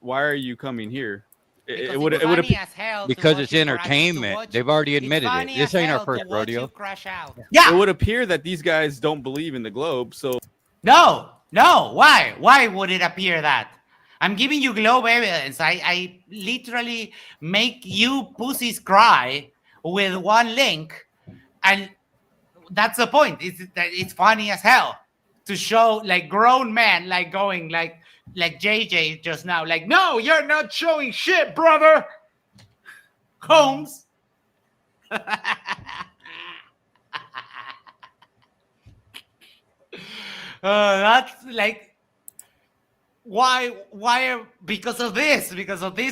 are you coming here? It would because it's entertainment. They've already admitted it. This ain't our first rodeo. Yeah, it would appear that these guys don't believe in the globe. So no. Why would it appear that? I'm giving you globe evidence. I literally make you pussies cry with one link, and that's the point. It's funny as hell to show like grown men like going like JJ just now, like, no, you're not showing shit, brother. Holmes. That's like, why? Because of this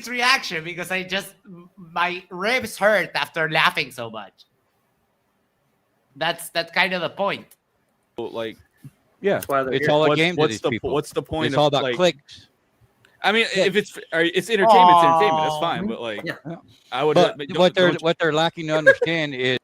reaction, because my ribs hurt after laughing so much. That's kind of the point. Like, yeah, it's all a game to these people. What's the point? It's all about clicks. I mean, if it's entertainment, that's fine. But like, I would. But what they're lacking to understand is.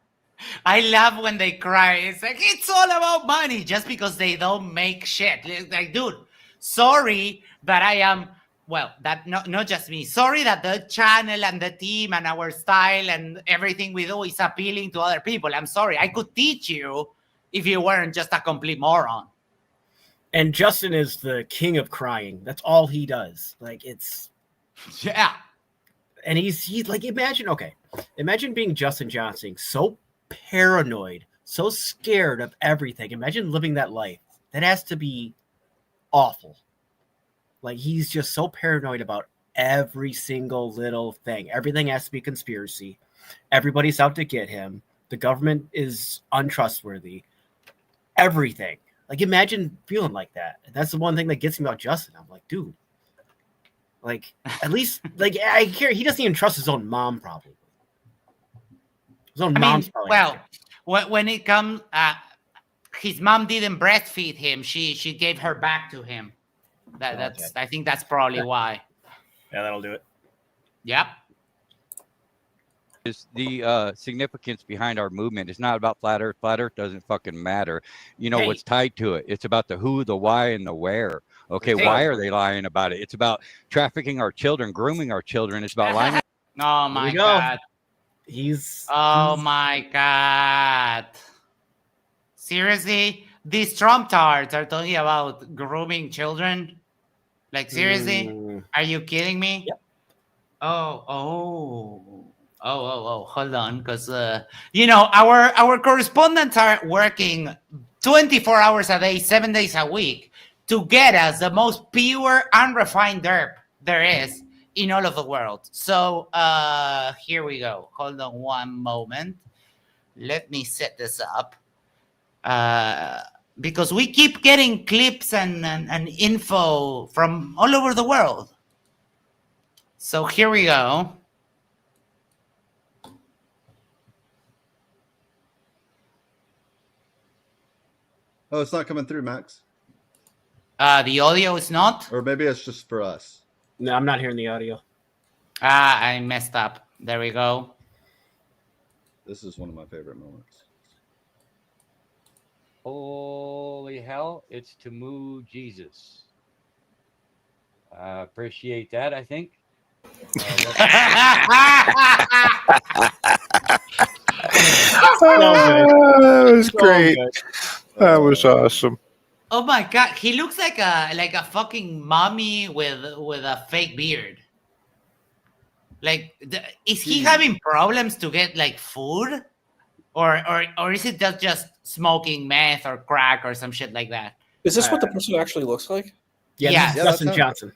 I love when they cry. It's like, it's all about money just because they don't make shit. Like, dude, sorry that I am, well, that not just me. Sorry that the channel and the team and our style and everything we do is appealing to other people. I'm sorry. I could teach you if you weren't just a complete moron. And Justin is the king of crying. That's all he does. Like, it's... Yeah. And he's like, imagine being Justin Johnson, so paranoid, so scared of everything. Imagine living that life. That has to be awful. Like, he's just so paranoid about every single little thing. Everything has to be conspiracy. Everybody's out to get him. The government is untrustworthy. everything. Like, imagine feeling like that. That's the one thing that gets me about Justin. I'm like, dude, like, at least, like, I care. He doesn't even trust his own mom, probably. His own mom's probably. Well, when it comes, his mom didn't breastfeed him. She gave her back to him. That's I think that's probably why. Yeah, that'll do it. Yep. Is the significance behind our movement. It's not about flat Earth. Flat Earth doesn't fucking matter. You know what's tied to it. It's about the who, the why, and the where. Okay, why are they lying about it? It's about trafficking our children, grooming our children. It's about lying. Oh my God. Oh my God. Seriously? These Trump tards are talking about grooming children? Like, seriously? Are you kidding me? Yep. Oh, hold on. Because, our correspondents are working 24 hours a day, 7 days a week to get us the most pure, unrefined derp there is in all of the world. So here we go. Hold on one moment. Let me set this up. Because we keep getting clips and info from all over the world. So here we go. Oh, it's not coming through, Max. The audio is not? Or maybe it's just for us. No, I'm not hearing the audio. I messed up. There we go. This is one of my favorite moments. Holy hell, it's to move Jesus. Appreciate that, I think. That was great. That was awesome. Oh my God, he looks like a fucking mommy with a fake beard. Like, is he having problems to get like food, or is it just smoking meth or crack or some shit like that? Is this what the person actually looks like? Yeah, Justin Johnson.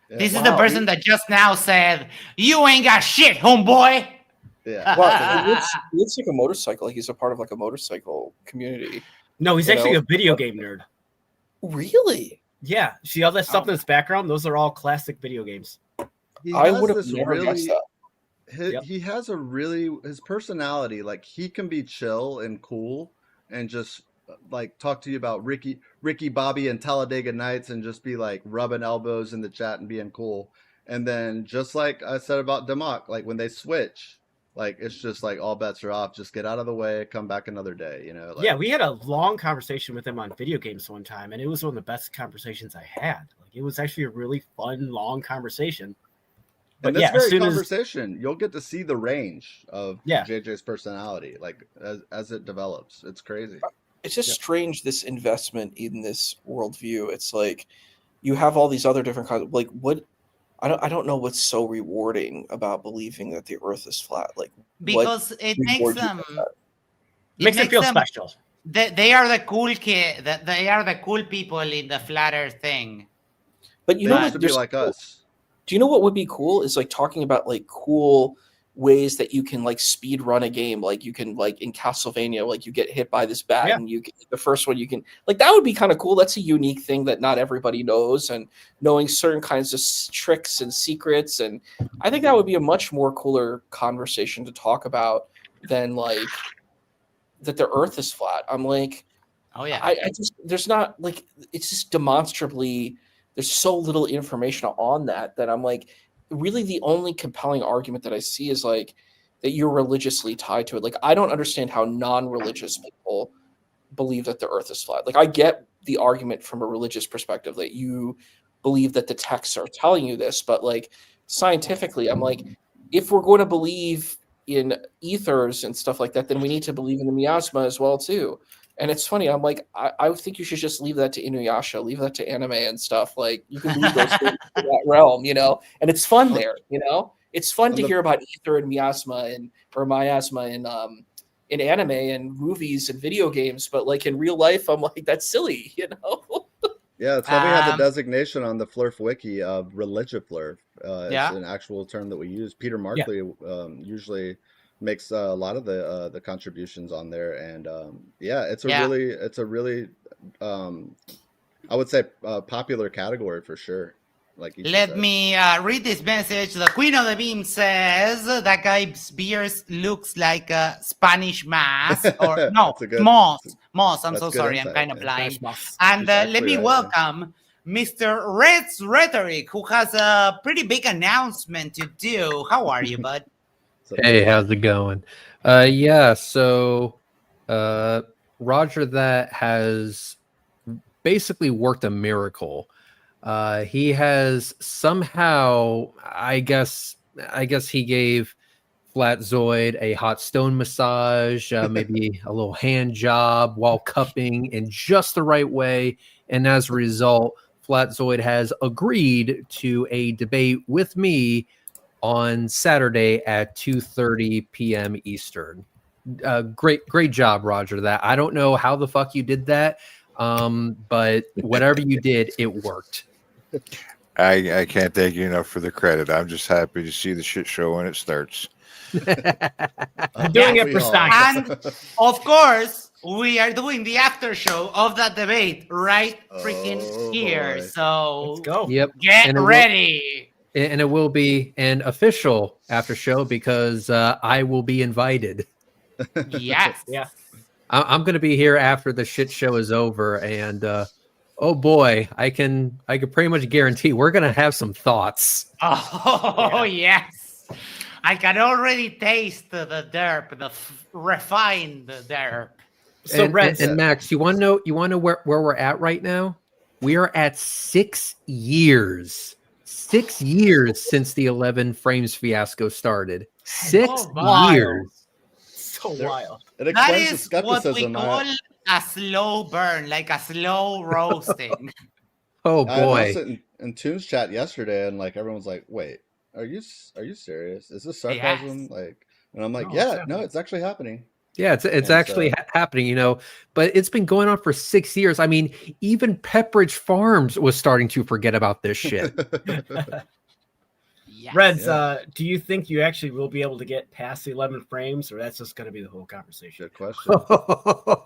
This is the person that just now said, "You ain't got shit, homeboy." Yeah. Wow, he looks like a motorcycle. Like he's a part of like a motorcycle community. No, he's actually a video game nerd. Really? Yeah. See all that stuff in his background? Those are all classic video games. I would have never guessed that. He has his personality, like he can be chill and cool and just like talk to you about Ricky Bobby and Talladega Nights and just be like rubbing elbows in the chat and being cool. And then just like I said about Demok, like when they switch, like it's just like all bets are off. Just get out of the way, come back another day, you know? Like, yeah, we had a long conversation with him on video games one time, and it was one of the best conversations I had. Like it was actually a really fun, long conversation. But this very conversation, you'll get to see the range of JJ's personality, like as it develops. It's crazy. It's just strange, this investment in this worldview. It's like you have all these other different kinds of, like, what I don't know what's so rewarding about believing that the Earth is flat. Like, because it makes them feel special. They are the cool kid. They are the cool people in the flat Earth thing. But you know what? To be like us. Do you know what would be cool? Is like talking about like cool ways that you can like speed run a game. Like you can like in Castlevania, like you get hit by this bat and you get the first one you can like, that would be kind of cool. That's a unique thing that not everybody knows, and knowing certain kinds of tricks and secrets. And I think that would be a much more cooler conversation to talk about than like that the Earth is flat. I'm like, oh yeah, I just, there's not like, it's just demonstrably, there's so little information on that I'm like, really the only compelling argument that I see is like that you're religiously tied to it. Like, I don't understand how non-religious people believe that the Earth is flat. Like, I get the argument from a religious perspective that you believe that the texts are telling you this, but like scientifically, I'm like, if we're going to believe in ethers and stuff like that, then we need to believe in the miasma as well too. And it's funny, I'm like, I think you should just leave that to Inuyasha, leave that to anime and stuff. Like, you can leave those things to that realm, you know? And it's fun there, you know? It's fun to hear about ether and miasma in anime and movies and video games, but like in real life, I'm like, that's silly, you know? Yeah, that's why we have the designation on the Flurf wiki of religiflurf. It's an actual term that we use. Peter Markley usually makes a lot of the contributions on there, and yeah, it's a really I would say popular category for sure. Like let me read this message. The Queen of the Beam says that guy's beard looks like a Spanish mask, or no, moss. I'm so sorry, insight. I'm kind of blind. And let me welcome Mr. Red's Rhetoric, who has a pretty big announcement to do. How are you, bud? Hey, how's it going? Yeah, so Roger that has basically worked a miracle. He has somehow, I guess he gave Flatzoid a hot stone massage, maybe a little hand job while cupping in just the right way. And as a result, Flatzoid has agreed to a debate with me on Saturday at 2:30 p.m. Eastern. Great job, Roger. That I don't know how the fuck you did that, but whatever you did, it worked. I can't thank you enough for the credit. I'm just happy to see the shit show when it starts. I'm doing it for style. And of course, we are doing the after show of that debate right freaking here. Boy. So let's go. Yep. Get ready. And it will be an official after show because I will be invited. Yes. Yeah. I'm going to be here after the shit show is over, and oh boy, I can pretty much guarantee we're going to have some thoughts. Oh yes, I can already taste the derp, the refined derp. So and Max, you want to know where we're at right now? We are at 6 years. 6 years since the 11 frames fiasco started. 6 years. So wild. It That explains the is what we skepticism. call a slow burn, like a slow roasting. Oh I boy! announced it in Tunes chat yesterday, and like everyone's like, "Wait, are you serious? Is this sarcasm?" Yes. Like, and I'm like, No, "Yeah, no, it's actually happening." Yeah, it's actually happening, but it's been going on for 6 years. I mean, even Pepperidge Farms was starting to forget about this shit. Yes. Reds, do you think you actually will be able to get past the 11 frames, or that's just going to be the whole conversation? Good question.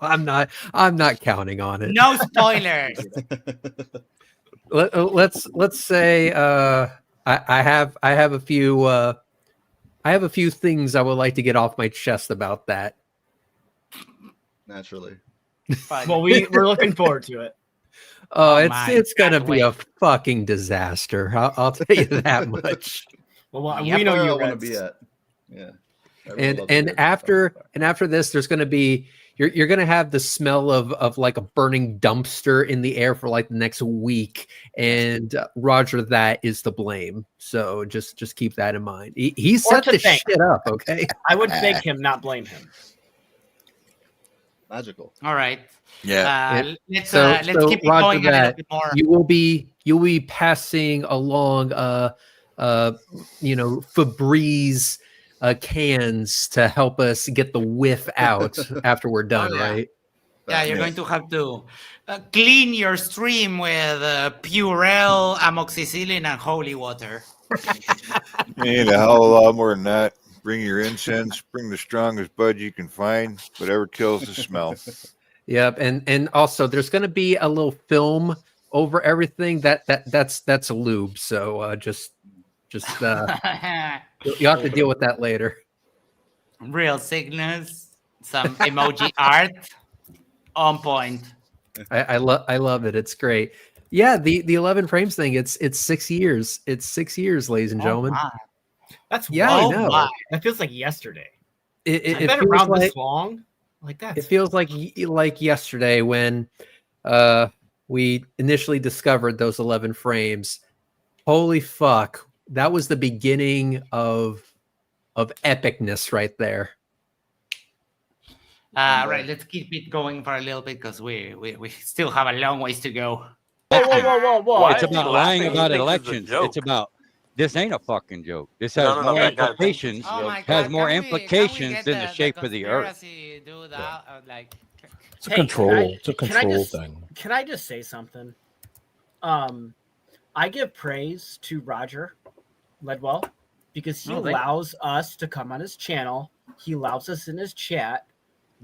I'm not counting on it. No spoilers. Let's say I have a few things I would like to get off my chest about that. Naturally. Well, we're looking forward to it. Oh, it's gonna be a fucking disaster. I'll tell you that much. Well, we know you want to be at. Yeah. And after this, there's gonna be you're gonna have the smell of like a burning dumpster in the air for like the next week, and Roger that is to blame. So just keep that in mind. He set the shit up. Okay. I would thank him, not blame him. Magical. All right. Yeah. Let's keep it going a little bit more. You will be passing along Febreze cans to help us get the whiff out after we're done, right? Yeah, you're going to have to clean your stream with Purell, amoxicillin, and holy water. You need a hell of a lot more than that. Bring your incense. Bring the strongest bud you can find. Whatever kills the smell. Yep, and also there's going to be a little film over everything that's a lube. So just you'll have to deal with that later. Real sickness, some emoji art, on point. I love it. It's great. Yeah, the 11 frames thing. It's 6 years. It's 6 years, ladies and gentlemen. My. That's I know. My. That feels like yesterday. It been feels around like, this long. Like that. It feels like yesterday when we initially discovered those 11 frames. Holy fuck. That was the beginning of epicness right there. Right, let's keep it going for a little bit because we still have a long ways to go. Whoa. It's about lying about elections. It's about this ain't a fucking joke. This has more implications. Has more implications than the shape of the earth. It's a control thing. Can I just say something? I give praise to Roger Ledwell because he allows us to come on his channel. He allows us in his chat.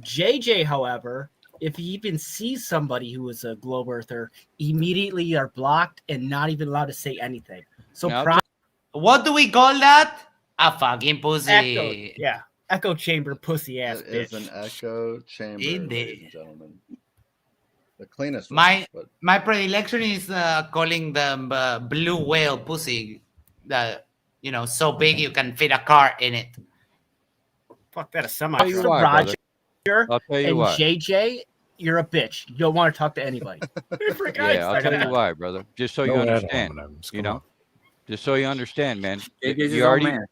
JJ, however, if he even sees somebody who is a globe earther, immediately are blocked and not even allowed to say anything. So what do we call that? A fucking pussy. Echo chamber pussy ass It bitch. is an echo chamber, ladies and gentlemen. The cleanest My ones, but my predilection is calling them blue whale pussy. That so big you can fit a car in it. Fuck that, a semi. I'll tell you why, Roger I'll tell you and why. JJ, you're a bitch. You don't want to talk to anybody. Yeah, I'll tell you why, brother. Just so you Go ahead, understand, homonyms. you Come know, just so you understand, man. JJ's his You own already, man.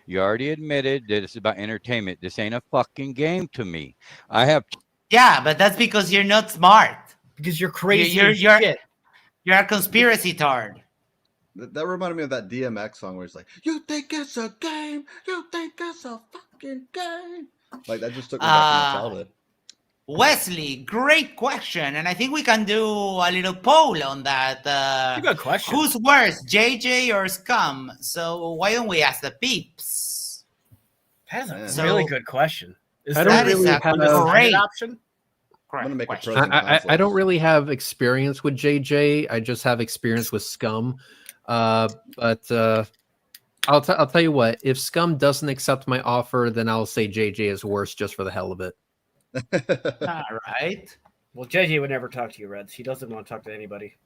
you already admitted that it's about entertainment. This ain't a fucking game to me. I have. Yeah, but that's because you're not smart. Because you're crazy. You're a conspiracy tard. that reminded me of that DMX song where it's like, "You think it's a game? You think it's a fucking game?" Like that just took me back to my childhood. Wesley, great question, and I think we can do a little poll on that. That's a good question. Who's worse, JJ or Scum? So why don't we ask the peeps? That's a really good question. I don't really have a great option. I'm gonna make a pros and cons I don't list. really have experience with JJ. I just have experience with Scum. But I'll tell you what. If Scum doesn't accept my offer, then I'll say JJ is worse just for the hell of it. All right. Well, JJ would never talk to you, Reds. He doesn't want to talk to anybody.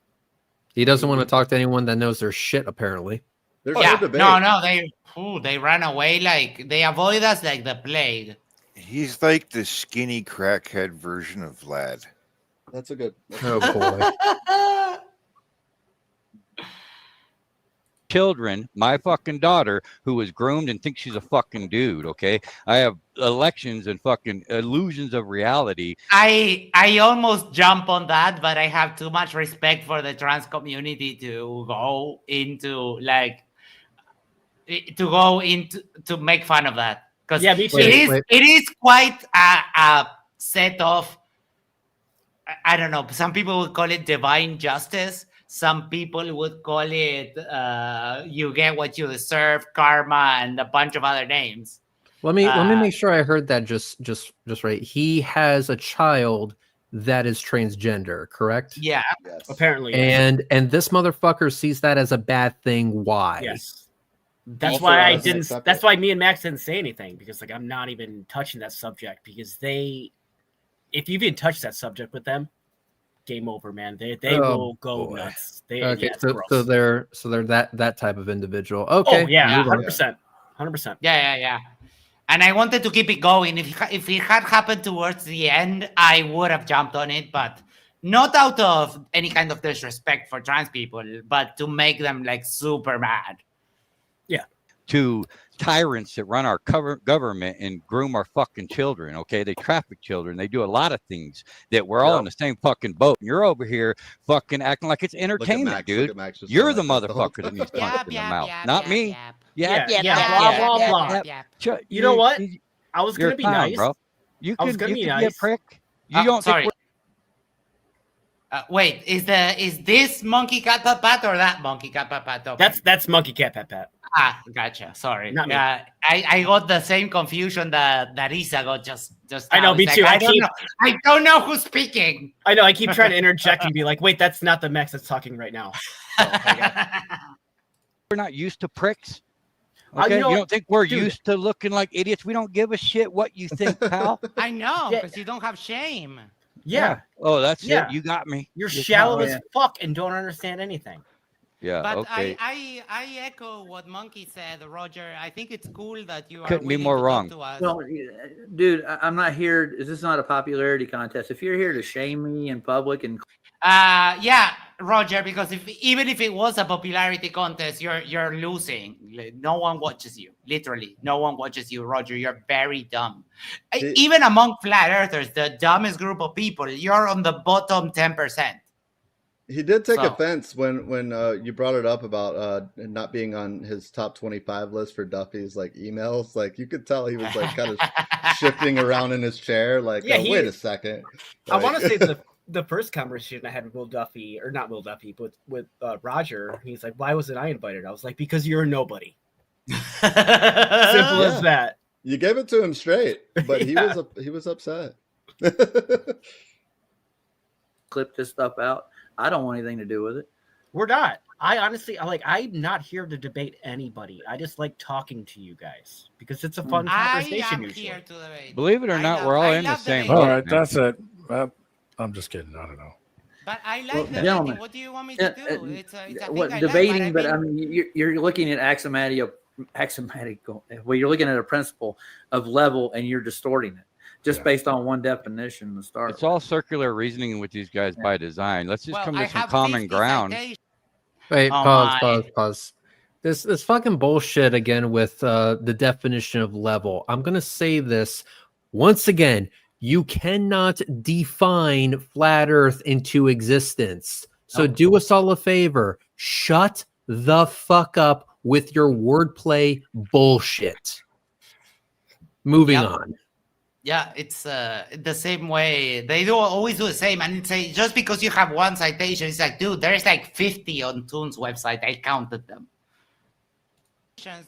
He doesn't want to talk to anyone that knows their shit, apparently. There's no, they run away like they avoid us like the plague. He's like the skinny crackhead version of Vlad. That's a good. Oh boy. Children, my fucking daughter, who was groomed and thinks she's a fucking dude. Okay, I have elections and fucking illusions of reality. I almost jump on that, but I have too much respect for the trans community to go into to make fun of that. Because me too. it is quite a set of, I don't know, some people would call it divine justice. Some people would call it you get what you deserve, karma, and a bunch of other names. Let me make sure I heard that just right. He has a child that is transgender, correct? Yeah, apparently. And this motherfucker sees that as a bad thing. Why? Yes. That's why I didn't. That's why me and Max didn't say anything, because I'm not even touching that subject, because if you even touch that subject with them, game over, man. They will go nuts. So they're that type of individual. Okay. Oh yeah, 100%. Yeah. And I wanted to keep it going. If it had happened towards the end, I would have jumped on it, but not out of any kind of disrespect for trans people, but to make them like super mad. Yeah. To tyrants that run our government and groom our fucking children. Okay, they traffic children. They do a lot of things that we're all in the same fucking boat. And you're over here fucking acting like it's entertainment, dude. You're the motherfucker that needs punched in the mouth, not me. Blah blah blah. You know what? I was gonna be nice, bro. You can be a prick. You don't sorry. think wait, is this MonkeyCatPatPat or that MonkeyCatPatPat? That's MonkeyCatPatPat. Ah, gotcha. Sorry. Not me. I got the same confusion that Isa got just I know, now. me It's too. like, I don't know who's speaking. I know. I keep trying to interject and be like, wait, that's not the Max that's talking right now. we're not used to pricks? Okay, you don't think we're used to looking like idiots? We don't give a shit what you think, pal. I know, because you don't have shame. Yeah. Oh, that's it. You got me. You're shallow as fuck and don't understand anything. Yeah. But okay. I echo what Monkey said, Roger. I think it's cool that you are Couldn't be willing more to wrong. talk to us. Well, dude, I'm not here. This is not a popularity contest. If you're here to shame me in public and yeah, Roger, because even if it was a popularity contest, you're losing. No one watches you. Literally, no one watches you, Roger. You're very dumb. Even among flat earthers, the dumbest group of people, you're on the bottom 10%. He did take offense when you brought it up about not being on his top 25 list for Duffy's like emails. Like you could tell he was like kind of shifting around in his chair. Like, wait a second. I want to say the first conversation I had with Will Duffy, or not Will Duffy, but with Roger, he's like, "Why wasn't I invited?" I was like, "Because you're a nobody." Simple as that. You gave it to him straight, but he was upset. Clip this stuff out. I don't want anything to do with it. We're not. I honestly, I'm not here to debate anybody. I just like talking to you guys because it's a fun conversation. Here to debate. Believe it or not, we're all in the same. All right, that's it. I'm just kidding. I don't know. But I like debating. Gentlemen, What do you want me to do? It's a debating, but I mean, you're looking at axiomatic. Well, you're looking at a principle of level, and you're distorting it just based on one definition to start. It's all circular reasoning with these guys by design. Let's just come to some common ground. Wait, pause. This fucking bullshit again with the definition of level. I'm gonna say this once again. You cannot define flat Earth into existence. So do us all a favor. Shut the fuck up with your wordplay bullshit. Moving on. Yeah, it's the same way. They always do the same. And it's just because you have one citation, it's like, dude, there's like 50 on Toon's website. I counted them.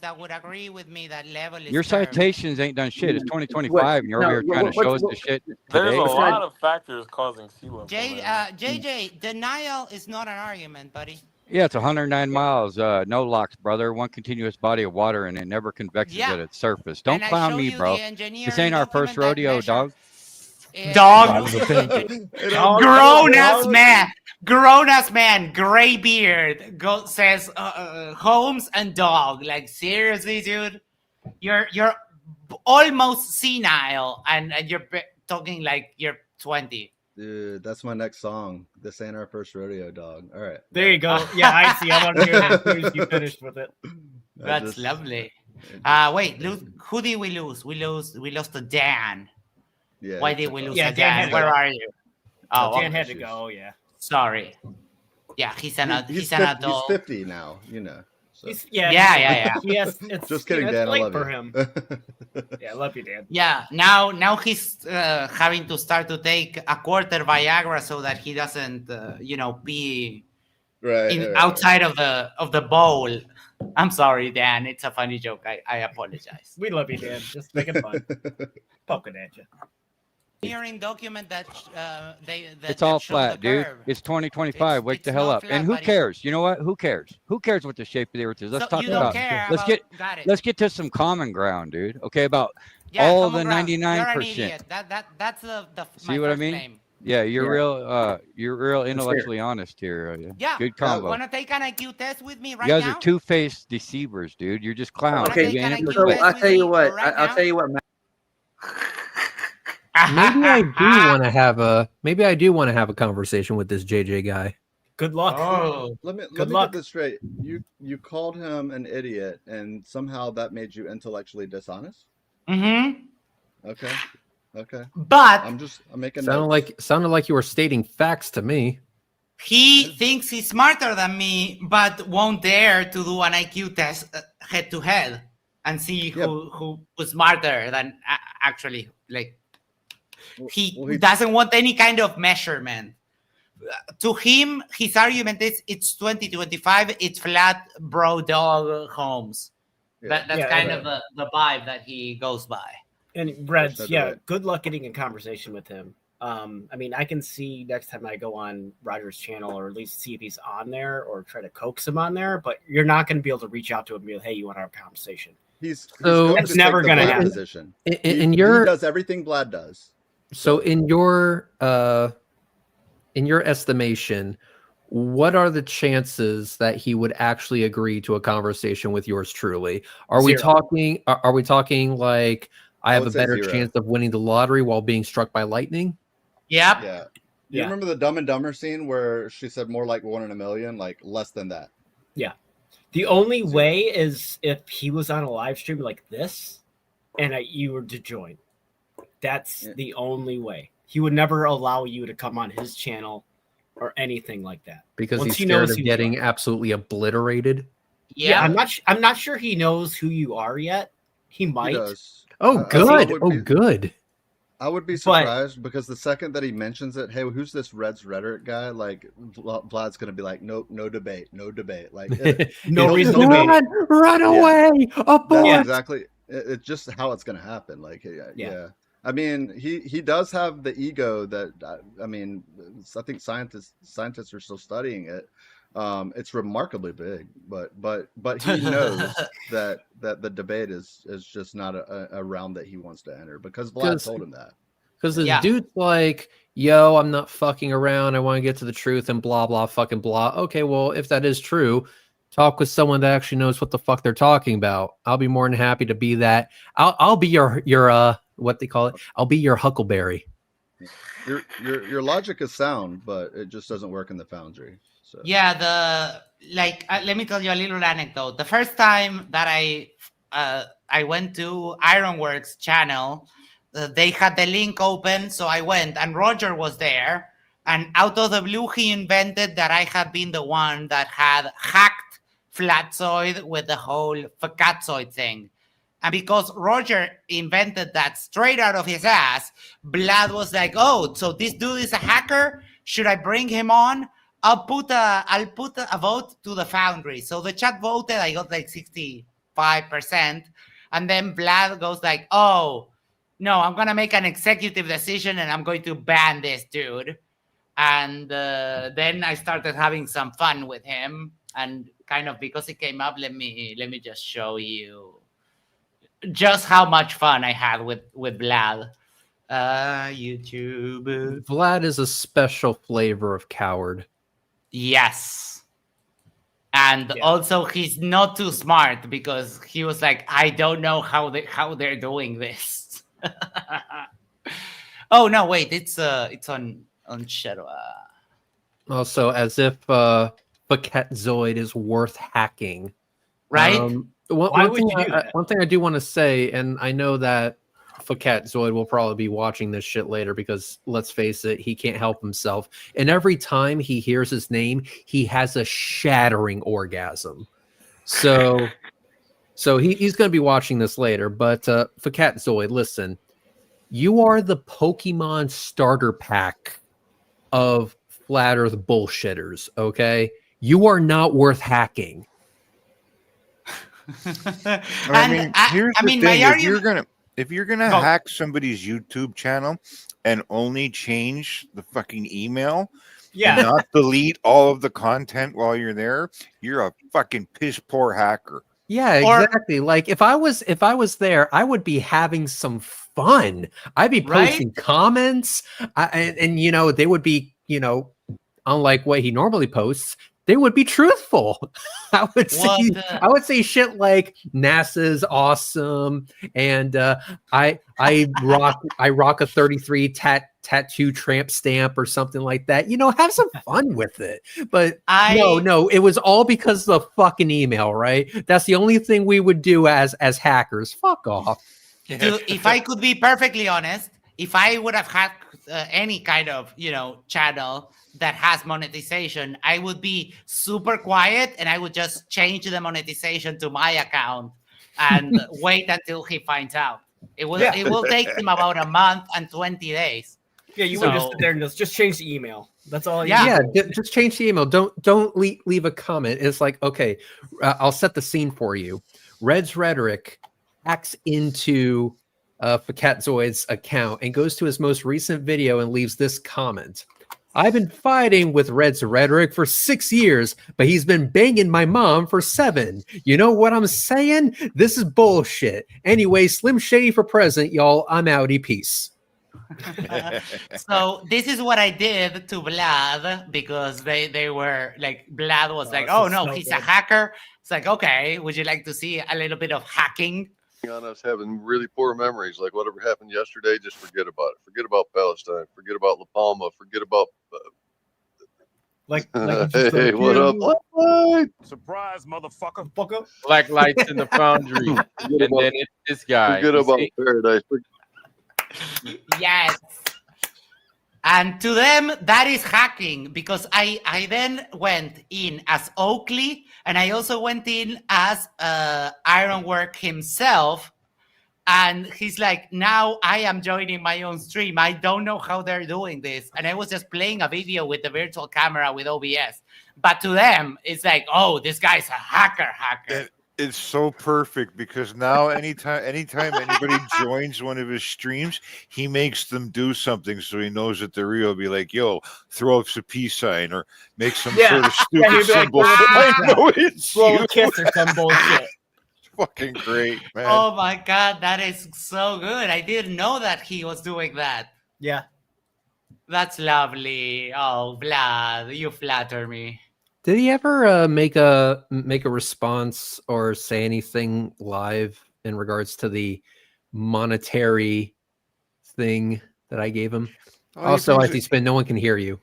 That would agree with me that level is Your citations ain't done shit. It's 2025, and you're over here trying to show us the shit today. There's a lot of factors causing sea level. JJ, denial is not an argument, buddy. Yeah, it's 109 miles, no locks, brother. One continuous body of water, and it never convexes at its surface. Don't clown me, bro. This ain't our first rodeo, dog. Grown ass man, gray beard, says Holmes and dog. Like, seriously, dude, you're almost senile, and you're talking like you're 20. Dude, that's my next song. This ain't our first rodeo, dog. All right. There you go. Yeah, I see. I want to hear it as soon as you finished with it. That's lovely. Wait, who did we lose? We lost to Dan. Yeah. Why did we lose to Dan? Where are you? Oh, Dan had to go. Yeah. Sorry. Yeah, he's an adult. He's 50 now, you know. So. Yeah. Yes, it's just kidding, Dan. I love for you. him. Yeah, I love you, Dan. Yeah, now he's having to start to take a quarter Viagra so that he doesn't, be outside of the bowl. I'm sorry, Dan. It's a funny joke. I apologize. We love you, Dan. Just making fun. Poking at you. Hearing document that it's all flat, dude. It's 2025. Wake the hell up. And who cares? You know what? Who cares? Who cares what the shape of the Earth is? Let's talk about it. Let's get to some common ground, dude. Okay, about all the 99%. That's the see what I mean? Name. Yeah, you're real intellectually honest here. Yeah, good combo. Want to take an IQ test with me right now? You guys now? are two-faced deceivers, dude. You're just clowns. Okay, so I'll tell you what. I'll tell you what. Maybe I do want to have a conversation with this JJ guy. Good luck. Oh, let me get this straight. You called him an idiot, and somehow that made you intellectually dishonest. Mm-hmm. Okay. But I'm making sounded like you were stating facts to me. He thinks he's smarter than me, but won't dare to do an IQ test head to head and see who was smarter than actually like. He doesn't want any kind of measurement. To him, his argument is it's 2025, it's flat, bro, dog, Holmes. That's kind of the vibe that he goes by. And Reds, good luck getting in conversation with him. I mean, I can see next time I go on Roger's channel, or at least see if he's on there, or try to coax him on there, but you're not going to be able to reach out to him and be like, hey, you want to have a conversation? That's never going to happen. He does everything Vlad does. So in your estimation, what are the chances that he would actually agree to a conversation with yours truly? Are we talking like I have a better chance of winning the lottery while being struck by lightning? Yep. Yeah. You remember the Dumb and Dumber scene where she said more like 1 in a million, like less than that? Yeah. The only way is if he was on a live stream like this and you were to join. That's the only way. He would never allow you to come on his channel or anything like that. Because he's scared of getting absolutely obliterated. Yeah, I'm not sure he knows who you are yet. He might. He does. Oh, good. Good. I would be surprised because the second that he mentions it, hey, who's this Red's rhetoric guy? Like Vlad's gonna be like, nope, no debate. Like no reason to debate. Run away, abort. That's exactly. it's just how it's going to happen. Like, yeah. I mean, he does have the ego that, I mean, I think scientists are still studying it. It's remarkably big, but he knows that the debate is just not a realm that he wants to enter, because Vlad told him that. Because this dude's like, yo, I'm not fucking around. I want to get to the truth and blah, blah, fucking blah. Okay, well, if that is true, talk with someone that actually knows what the fuck they're talking about. I'll be more than happy to be that. I'll be your what they call it. I'll be your huckleberry. Your logic is sound, but it just doesn't work in the foundry. So. Yeah, let me tell you a little anecdote. The first time that I went to Ironworks channel, they had the link open, so I went, and Roger was there, and out of the blue, he invented that I had been the one that had hacked Flatzoid with the whole Facatzoid thing. And because Roger invented that straight out of his ass, Vlad was like, oh, so this dude is a hacker? Should I bring him on? I'll put a vote to the foundry. So the chat voted, I got like 65%. And then Vlad goes like, oh, no, I'm going to make an executive decision and I'm going to ban this dude. And then I started having some fun with him. And kind of because it came up, let me just show you just how much fun I had with Vlad. YouTube. Vlad is a special flavor of coward. Yes. And also he's not too smart, because he was like, I don't know how they're doing this. Oh no, wait, it's on Shadow. Also, as if Facatzoid is worth hacking. Right? One thing I do want to say, and I know that Facatzoid will probably be watching this shit later, because let's face it, he can't help himself. And every time he hears his name, he has a shattering orgasm. So he's going to be watching this later. But Facatzoid, listen, you are the Pokemon starter pack of flat Earth bullshitters. Okay, you are not worth hacking. I mean, here's the thing: if you're gonna hack somebody's YouTube channel and only change the fucking email, and not delete all of the content while you're there, you're a fucking piss poor hacker. Yeah, exactly. Like if I was there, I would be having some fun. I'd be posting comments, and you know, they would be, you know, unlike what he normally posts, they would be truthful. I would say shit like NASA's awesome, and I rock a 33 tattoo tramp stamp or something like that. You know, have some fun with it. But no, it was all because of the fucking email, right? That's the only thing we would do as hackers. Fuck off. If I could be perfectly honest, if I would have had any kind of, you know, channel that has monetization, I would be super quiet and I would just change the monetization to my account and wait until he finds out. It will take him about a month and 20 days. Yeah, you would just sit there and just change the email. That's all. Just change the email. Don't leave a comment. It's like, okay, I'll set the scene for you. Red's rhetoric hacks into Facatzoid's account and goes to his most recent video and leaves this comment. I've been fighting with Red's rhetoric for 6 years, but he's been banging my mom for 7. You know what I'm saying? This is bullshit. Anyway, Slim Shady for president, y'all. I'm outie. Peace. So this is what I did to Vlad, because they were like, Vlad was like, oh no, he's a hacker. It's like, okay, would you like to see a little bit of hacking? On us having really poor memories, like whatever happened yesterday, just forget about it. Forget about Palestine. Forget about La Palma. Forget about like hey, what up? Surprise, motherfucker! Black lights in the foundry, and then it's this guy. Forget about paradise. Yes. And to them, that is hacking, because I then went in as Oakley, and I also went in as Ironwork himself. And he's like, now I am joining my own stream. I don't know how they're doing this. And I was just playing a video with the virtual camera with OBS. But to them, it's like, oh, this guy's a hacker. It's so perfect because now anytime anybody joins one of his streams, he makes them do something so he knows that they're real. Be like, yo, throw up a peace sign or make some sort of stupid he'd be like, symbol. So I know it's blow you. a kiss or some bullshit. It's fucking great, man. Oh my god, that is so good. I didn't know that he was doing that. Yeah. That's lovely. Oh, Vlad, you flatter me. Did he ever make a response or say anything live in regards to the monetary thing that I gave him? Also, I think no one can hear you.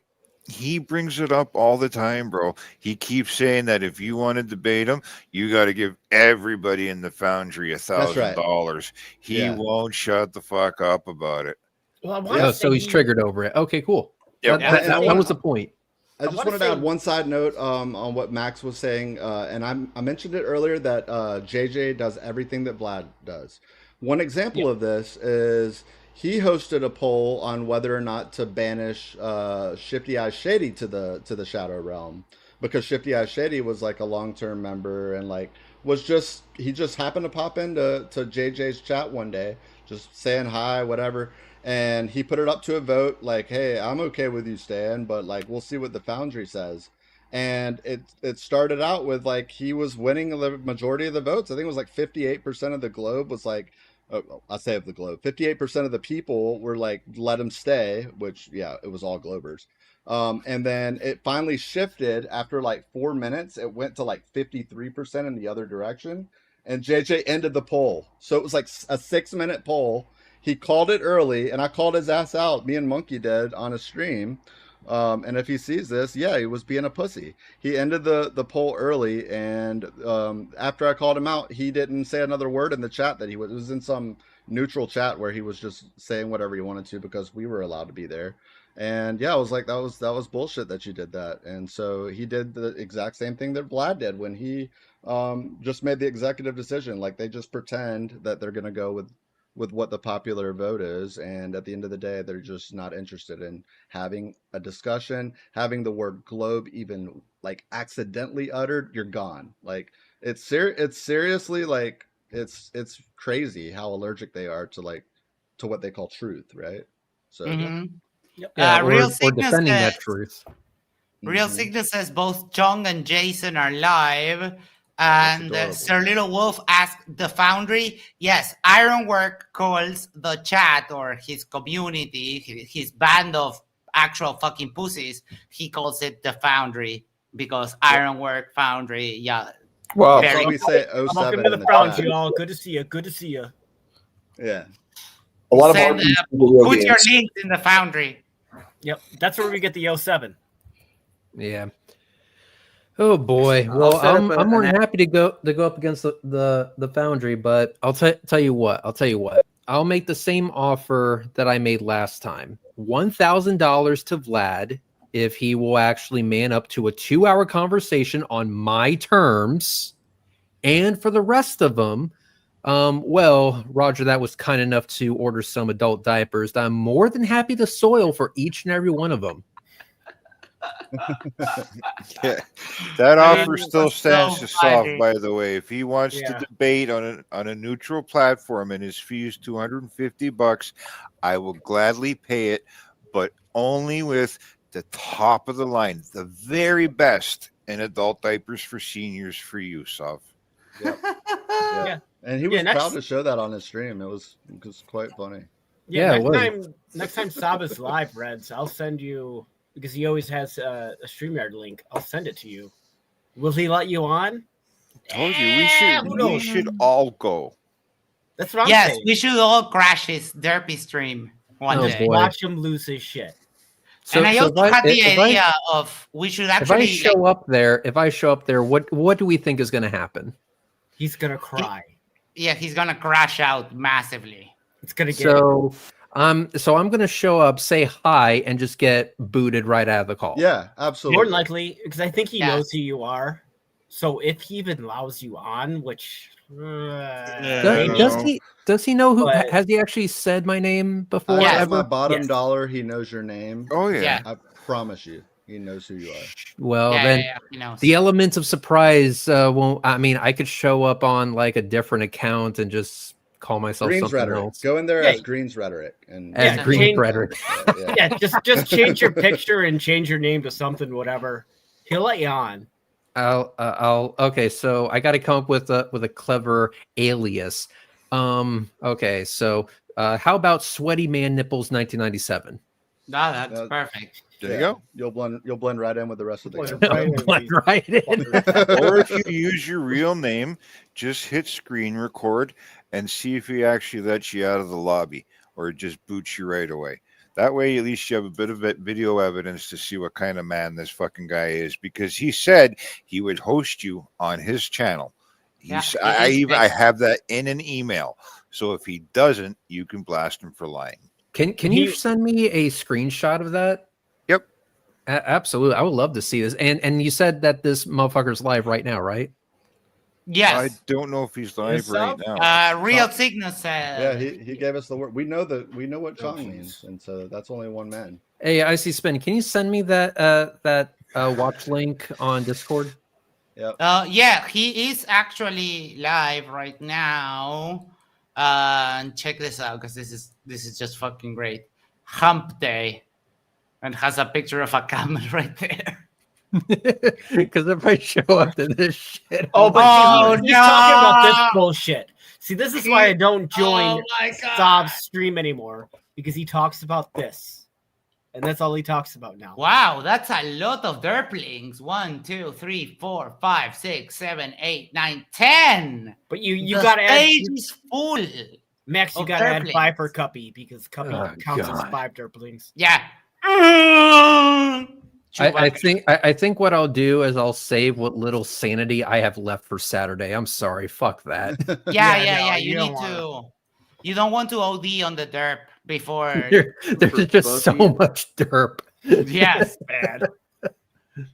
He brings it up all the time, bro. He keeps saying that if you want to debate him, you got to give everybody in the Foundry $1,000. He won't shut the fuck up about it. Well, so he's triggered over it. Okay, cool. Yep. That was the point. I just wanted to add one side note on what Max was saying, and I mentioned it earlier that JJ does everything that Vlad does. One example of this is he hosted a poll on whether or not to banish Shifty Eyes Shady to the Shadow Realm, because Shifty Eyes Shady was like a long-term member and like he just happened to pop into JJ's chat one day, just saying hi, whatever. And he put it up to a vote, like, hey, I'm okay with you staying, but like we'll see what the Foundry says. And it started out with like he was winning the majority of the votes. I think it was like 58% of the globe was like, I say of the globe, 58% of the people were like, let him stay, which it was all Globers. And then it finally shifted after like 4 minutes. It went to like 53% in the other direction, and JJ ended the poll. So it was like a 6-minute poll. He called it early, and I called his ass out. Me and Monkey did on a stream. And if he sees this, he was being a pussy. He ended the poll early, and after I called him out, he didn't say another word in the chat. That it was in some neutral chat where he was just saying whatever he wanted to because we were allowed to be there. And I was like, that was bullshit that you did that. And so he did the exact same thing that Vlad did when he just made the executive decision. Like they just pretend that they're gonna go with what the popular vote is, and at the end of the day they're just not interested in having a discussion. Having the word globe even like accidentally uttered, you're gone. Like it's seriously like it's crazy how allergic they are to what they call truth, right? So Real Sickness defending says, that truth. Real Sickness says both Chong and Jason are live. And Sir Little Wolf asked the Foundry. Yes, Ironwork calls the chat or his community, his band of actual fucking pussies, he calls it the Foundry because Ironwork Foundry, Well, very we say 07 welcome to in the Foundry, chat. y'all. Good to see you. Good to see you. Yeah. A lot of put your links in the Foundry. Yep, that's where we get the 07. Yeah. Oh boy. Well, I'm more than happy to go up against the Foundry, but I'll tell you what. I'll make the same offer that I made last time. $1,000 to Vlad if he will actually man up to a 2-hour conversation on my terms, and for the rest of them, Roger, that was kind enough to order some adult diapers that I'm more than happy to soil for each and every one of them. That offer still stands to solve, by the way. If he wants to debate on a neutral platform and his fee is $250, I will gladly pay it, but only with the top of the line, the very best in adult diapers for seniors for you, Sav. Yeah. And he was proud to show that on his stream. It was quite funny. Next time Sav is live, Reds, I'll send you, because he always has a StreamYard link. I'll send it to you. Will he let you on? Told you we should all go. That's what I'm saying. Yes, we should all crash his derpy stream one day. Watch him lose his shit. So, and I also had the idea of we should actually. If I show up there, what do we think is going to happen? He's gonna cry. He's gonna crash out massively. It's gonna get so I'm gonna show up, say hi, and just get booted right out of the call. Yeah, absolutely. More than likely, because I think he knows who you are. So if he even allows you on, which does he know who? Has he actually said my name before? My bottom dollar, he knows your name. Oh yeah, I promise you. He knows who you are. Well, Yeah, then he knows. the elements of surprise won't. I mean, I could show up on like a different account and just call myself Green's something rhetoric. else. Go in there Yeah. as Green's rhetoric and As Green's rhetoric. Yeah, just change your picture and change your name to something, whatever. He'll let you on. Okay, so I got to come up with a clever alias. Okay, so how about Sweaty Man Nipples 1997? No, that's perfect. There you go. You'll blend right in with the rest of the guys. Blend right in. Or if you use your real name, just hit screen record and see if he actually lets you out of the lobby or just boots you right away. That way, at least you have a bit of video evidence to see what kind of man this fucking guy is, because he said he would host you on his channel. I have that in an email. So if he doesn't, you can blast him for lying. Can you send me a screenshot of that? Yep. Absolutely. I would love to see this. And you said that this motherfucker's live right now, right? Yes. I don't know if he's live right now. Real Signal said. Yeah, he gave us the word. We know what Chong means, and so that's only one man. Hey, I see Spin. Can you send me that watch link on Discord? Yeah, he is actually live right now. And check this out, because this is just fucking great. Hump Day, and has a picture of a camel right there. Because if I show up to this shit, but he's talking about this bullshit. See, this is why I don't join Sob's stream anymore, because he talks about this, and that's all he talks about now. Wow, that's a lot of derplings. 1, 2, 3, 4, 5, 6, 7, 8, 9, 10. But you gotta add. Stage is full. Max, you gotta add 5 for Cuppy, because Cuppy counts as 5 derplings. Yeah. I think what I'll do is I'll save what little sanity I have left for Saturday. I'm sorry, fuck that. Yeah. You need to. You don't want to OD on the derp before. There's just so much derp. Yes, man.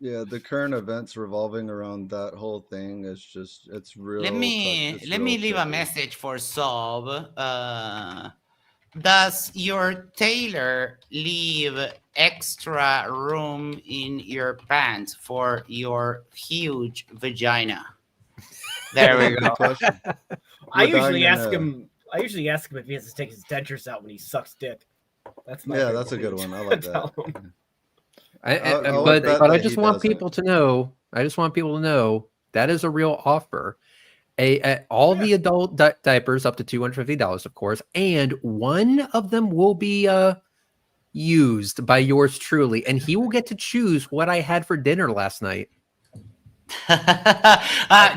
Yeah, the current events revolving around that whole thing is just it's real. Let me leave a message for Sob. Does your tailor leave extra room in your pants for your huge vagina? There we go. I usually ask him if he has to take his dentures out when he sucks dick. That's my that's a good one. I like that. But I just want people to know. I just want people to know that is a real offer. All the adult diapers up to $250, of course, and one of them will be used by yours truly, and he will get to choose what I had for dinner last night.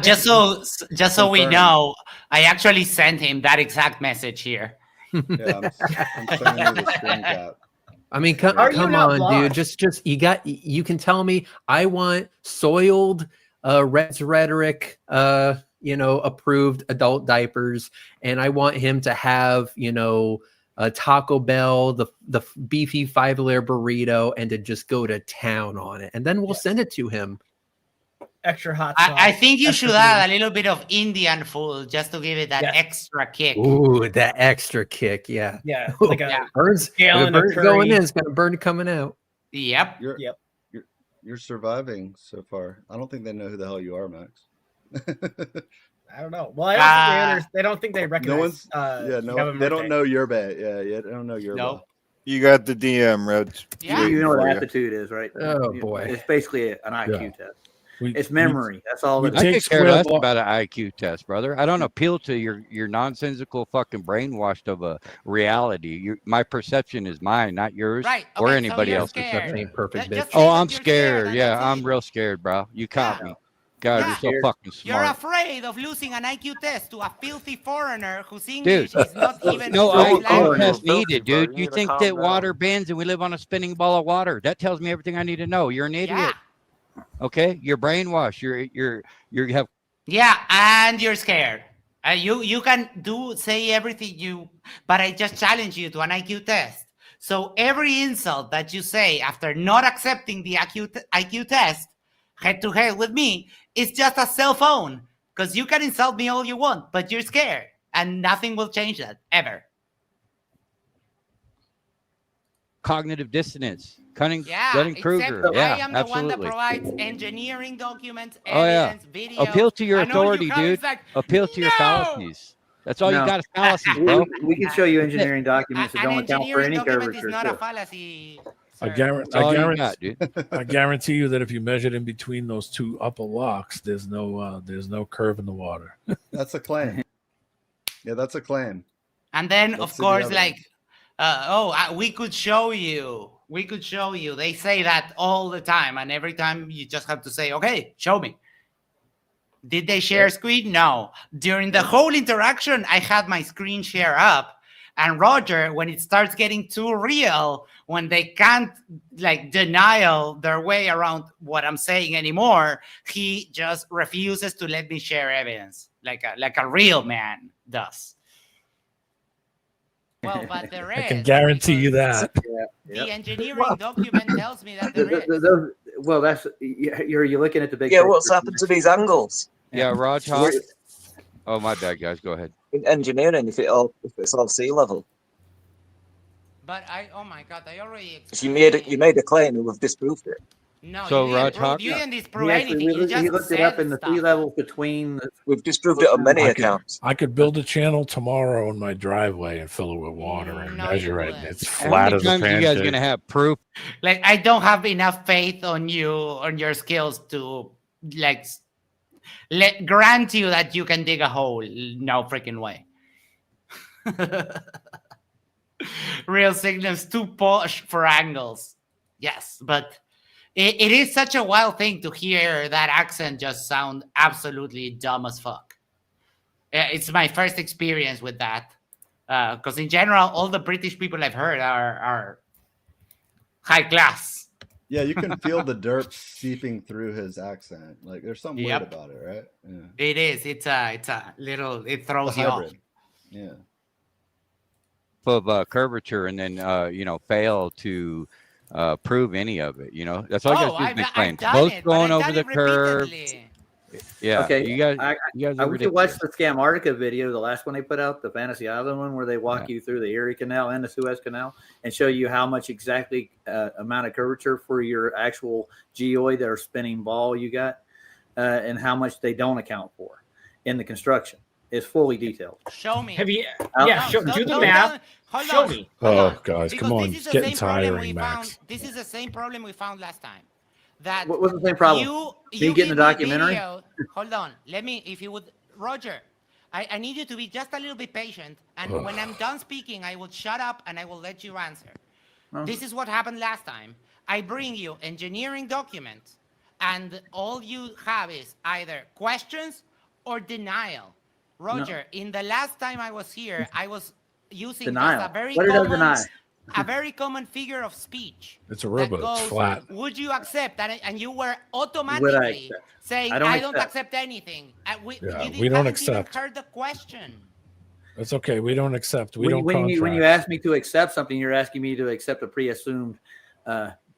Just so we know, I actually sent him that exact message here. Yeah, I'm sending you the screen cap. I mean, come on, dude. You can tell me I want soiled Red's rhetoric, approved adult diapers, and I want him to have, a Taco Bell, the beefy 5-layer burrito, and to just go to town on it, and then we'll send it to him. Extra hot sauce. I think you should add a little bit of Indian food just to give it that extra kick. Ooh, that extra kick, yeah. Yeah, like a burns going in, it's gonna burn coming out. Yep. You're surviving so far. I don't think they know who the hell you are, Max. I don't know. Well, I don't think they recognize. They don't know Yerba. Yeah, they don't know Yerba. Nope. You got the DM, Reds. Yeah. You know what aptitude is, right? Oh boy, it's basically an IQ test. It's memory. That's all. I could care less about an IQ test, brother. I don't appeal to your nonsensical fucking brainwashed of a reality. My perception is mine, not yours, right? Or okay, anybody so else's perception. Ain't perfect. I'm scared. Yeah, I'm real scared, bro. You caught me. God, you're so fucking smart. You're afraid of losing an IQ test to a filthy foreigner whose English is not even. No IQ test needed, dude. You think that water bends and we live on a spinning ball of water? That tells me everything I need to know. You're an idiot. Yeah. Okay, you're brainwashed. You have. Yeah, and you're scared. You can say everything but I just challenge you to an IQ test. So every insult that you say after not accepting the IQ test, head to head with me, is just a cell phone. Because you can insult me all you want, but you're scared, and nothing will change that ever. Cognitive dissonance. Yeah, Dunning-Kruger. except Yeah, I am the one that absolutely. provides engineering documents, Oh yeah. evidence, video. Appeal to your and all you authority, have dude. is like, Appeal to your fallacies. That's all you No. got is fallacies, bro. We can show you engineering documents that an don't account for engineering any document is curvature. not a Too. fallacy. I sir. guarantee, all you got, dude. I guarantee you that if you measured in between those two upper locks, there's no curve in the water. That's a claim. Yeah, that's a claim. And then, Let's of see the course, evidence. like, we could show you. We could show you. They say that all the time, and every time you just have to say, "Okay, show me." Did they share screen? No. During the whole interaction, I had my screen share up, and Roger, when it starts getting too real, when they can't like denial their way around what I'm saying anymore, he just refuses to let me share evidence, like a real man does. Well, but there is. I can guarantee you that. The engineering document tells me that there is. Well, that's you're looking at the big. Yeah, picture. what's happened to these angles? Yeah, Raj Hawk. Oh, my bad, guys. Go ahead. In engineering, if it's all sea level. But oh my God, I already. You made a claim and we've disproved it. No, so you didn't disprove anything. You just looked it up in the sea level between. We've disproved it on many accounts. I could build a channel tomorrow in my driveway and fill it with water and measure it. And it's flat as a pancake. You guys gonna have proof? Like, I don't have enough faith on you, on your skills to like grant you that you can dig a hole. No freaking way. Real signals too posh for angles. Yes, but it is such a wild thing to hear that accent just sound absolutely dumb as fuck. It's my first experience with that. Because in general, all the British people I've heard are high class. Yeah, you can feel the derp seeping through his accent. Like there's some weird about it, right? Yeah. It is. It's a little. It throws you off. Yeah. Of curvature, and then fail to prove any of it. That's all you guys do is make claims. Both going over the curve. Yeah. Okay. You guys are we could watch the Scamartica video, the last one they put out, the Fantasy Island one, where they walk you through the Erie Canal and the Suez Canal and show you how much exactly amount of curvature for your actual geoid or spinning ball you got, and how much they don't account for in the construction. It's fully detailed. Show me. Have you? Do the math. Show me. Oh, guys, come on. This is It's the getting same problem tiring, we Max. found. This is the same problem we found last time. That what was the same problem? You getting the documentary? Hold on. Let me, if you would, Roger. I need you to be just a little bit patient. And when I'm done speaking, I will shut up and I will let you answer. This is what happened last time. I bring you engineering documents, and all you have is either questions or denial. Roger, in the last time I was here, I was using denial. a very What common, deny? a very common figure of speech. It's a rubber. Goes, it's flat. Would you accept that? And you were automatically saying, I don't accept anything. We don't accept. Even heard the question. That's okay. We don't accept. We don't when you ask me to accept something, you're asking me to accept a pre-assumed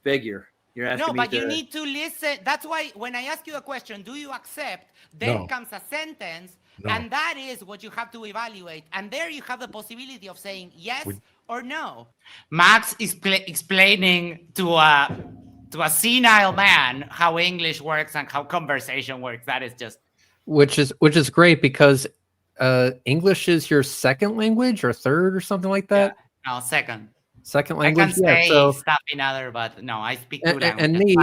figure. You're asking me you need to listen. That's why when I ask you a question, do you accept? Then comes a sentence. No. And that is what you have to evaluate. And there you have the possibility of saying yes or no. Max is explaining to a senile man how English works and how conversation works. That is just... Which is great because English is your second language or third or something like that? Yeah. No, second. Second language? I can say stuff in other, but no, I speak two languages.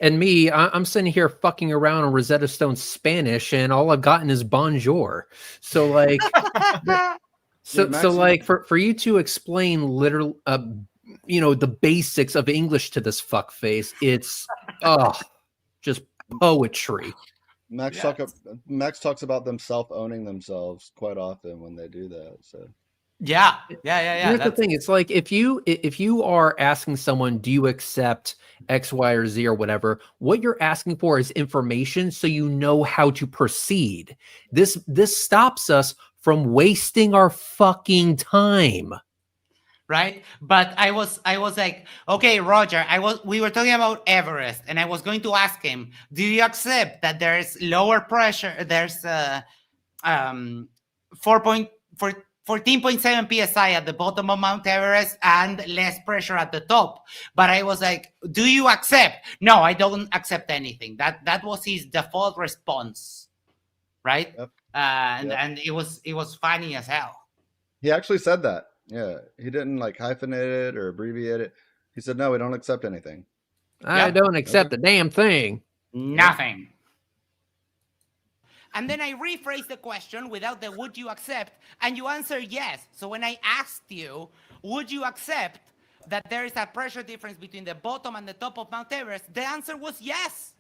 I'm sitting here fucking around on Rosetta Stone Spanish, and all I've gotten is bonjour. So like, for you to explain literal, the basics of English to this fuckface, it's just poetry. Max talks about them self-owning themselves quite often when they do that. So. Yeah. Here's the thing. It's like if you are asking someone, do you accept X, Y, or Z or whatever, what you're asking for is information so you know how to proceed. This stops us from wasting our fucking time. Right? But I was like, okay, Roger, we were talking about Everest, and I was going to ask him, do you accept that there's lower pressure? There's 14.7 psi at the bottom of Mount Everest and less pressure at the top. But I was like, do you accept? No, I don't accept anything. That was his default response, right? Yep. And it was funny as hell. He actually said that. Yeah, he didn't like hyphenate it or abbreviate it. He said, no, we don't accept anything. I don't accept a damn thing. Nothing. And then I rephrased the question without the would you accept, and you answer yes. So when I asked you, would you accept that there is a pressure difference between the bottom and the top of Mount Everest, the answer was yes.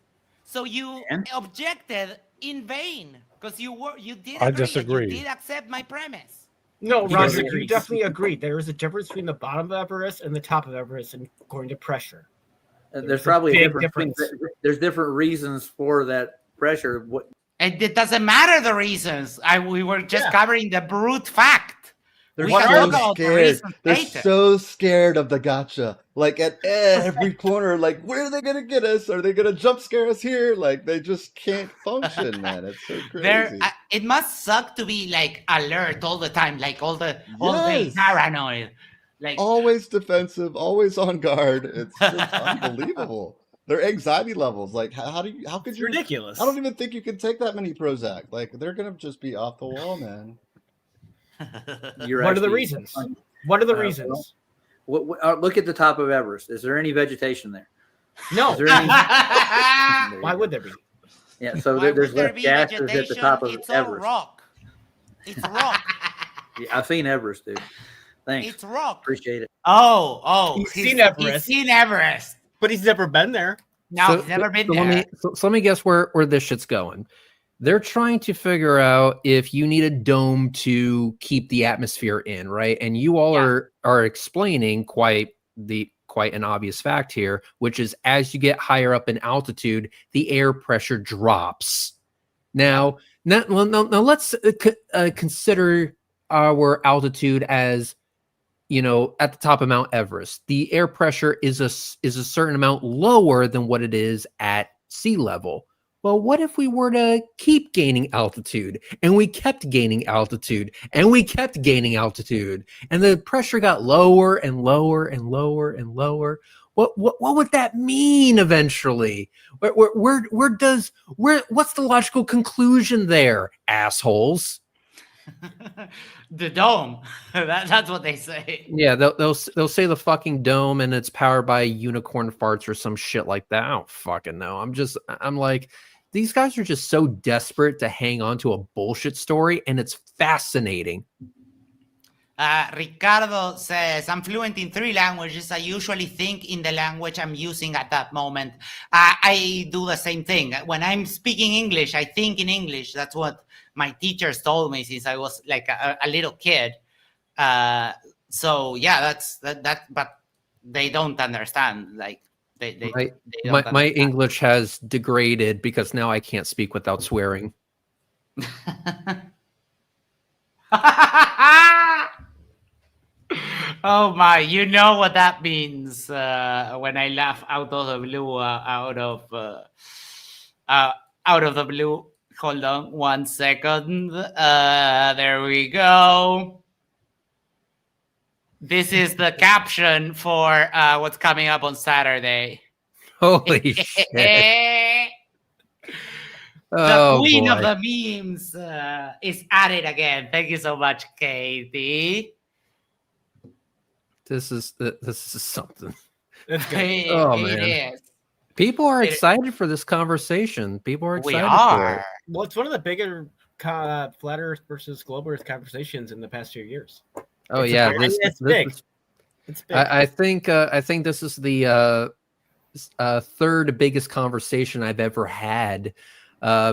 So you objected in vain because you did. I disagree. You did accept my premise. No, Roger, you definitely agree. There is a difference between the bottom of Everest and the top of Everest, and according to pressure. There's probably a difference. There's different reasons for that pressure. What? It doesn't matter the reasons. We were just covering the brute fact. They're so scared. They're so scared of the gotcha. Like at every corner, like where are they gonna get us? Are they gonna jump scare us here? Like they just can't function, man. It's so crazy. It must suck to be like alert all the time, like all day paranoid. Like always defensive, always on guard. It's just unbelievable. Their anxiety levels, like how could you? Ridiculous. I don't even think you can take that many Prozac. Like they're gonna just be off the wall, man. What are the reasons? What are the reasons? Look at the top of Everest. Is there any vegetation there? No. Is there any... Why would there be? Yeah, so there's less gases at the top of It's Everest. all rock. It's rock. Yeah, I've seen Everest, dude. Thanks. It's rock. Appreciate it. Oh, he's seen Everest. He's seen Everest. But he's never been there. No, he's never been there. So let me guess where this shit's going. They're trying to figure out if you need a dome to keep the atmosphere in, right? And you all are explaining quite an obvious fact here, which is as you get higher up in altitude, the air pressure drops. Now let's consider our altitude as, you know, at the top of Mount Everest. The air pressure is a certain amount lower than what it is at sea level. Well, what if we were to keep gaining altitude and we kept gaining altitude and we kept gaining altitude and the pressure got lower and lower and lower and lower? What would that mean eventually? What's the logical conclusion there, assholes? The dome. That's what they say. Yeah, they'll say the fucking dome and it's powered by unicorn farts or some shit like that. I don't fucking know. I'm like, these guys are just so desperate to hang on to a bullshit story, and it's fascinating. Ricardo says, I'm fluent in 3 languages. I usually think in the language I'm using at that moment. I do the same thing. When I'm speaking English, I think in English. That's what my teachers told me since I was like a little kid. So yeah, that's that. But they don't understand. Like my English has degraded because now I can't speak without swearing. Oh my, you know what that means when I laugh out of the blue, out of the blue. Hold on 1 second. There we go. This is the caption for what's coming up on Saturday. Holy shit. The queen of the memes is at it again. Thank you so much, Katie. This is something. It is. People are excited for this conversation. People are excited for it. Well, it's one of the bigger flat Earth versus global Earth conversations in the past few years. Oh yeah, it's big. It's big. I think this is the third biggest conversation I've ever had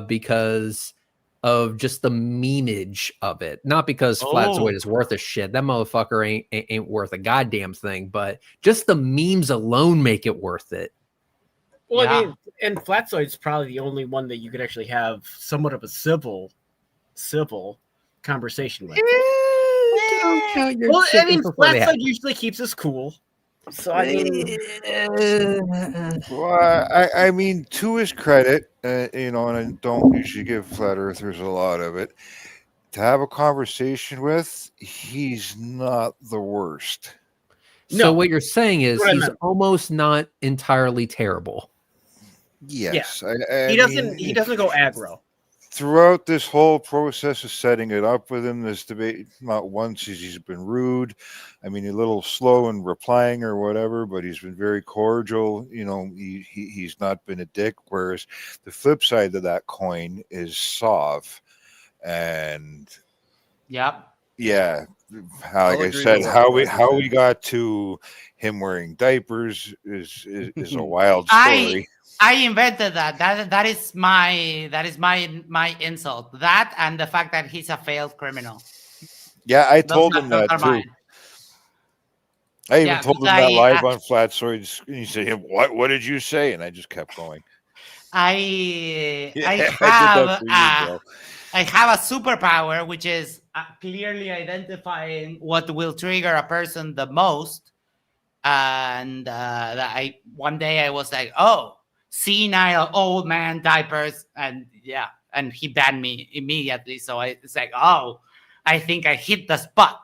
because of just the memeage of it. Not because Flatzoid is worth a shit. That motherfucker ain't worth a goddamn thing, but just the memes alone make it worth it. Well, I mean, and Flatzoid's probably the only one that you could actually have somewhat of a civil conversation with. Well, I mean, Flatzoid usually keeps us cool. So I mean, well, I mean, to his credit, and I don't usually give flat earthers a lot of it. to have a conversation with, he's not the worst. So what you're saying is That's what I he's meant. almost not entirely terrible. Yes, He doesn't. He doesn't go aggro. Throughout this whole process of setting it up with him, this debate, not once he's been rude. I mean, a little slow in replying or whatever, but he's been very cordial. You know, he's not been a dick. Whereas the flip side of that coin is Sov, and Yep. yeah, like I'll I agree said, with what how we Roger got to him wearing diapers is a wild story. I invented that. That is my insult. That and the fact that he's a failed criminal. Yeah, I Those told are- him those that are too. mine. I even Yeah, told him because that live on Flat, so he said, "What did you say?" And I just kept going. I Yeah, I did have that for you, bro. I have a superpower, which is clearly identifying what will trigger a person the most. And one day I was like, "Oh, senile old man diapers," and yeah, and he banned me immediately. So it's like, "Oh, I think I hit the spot."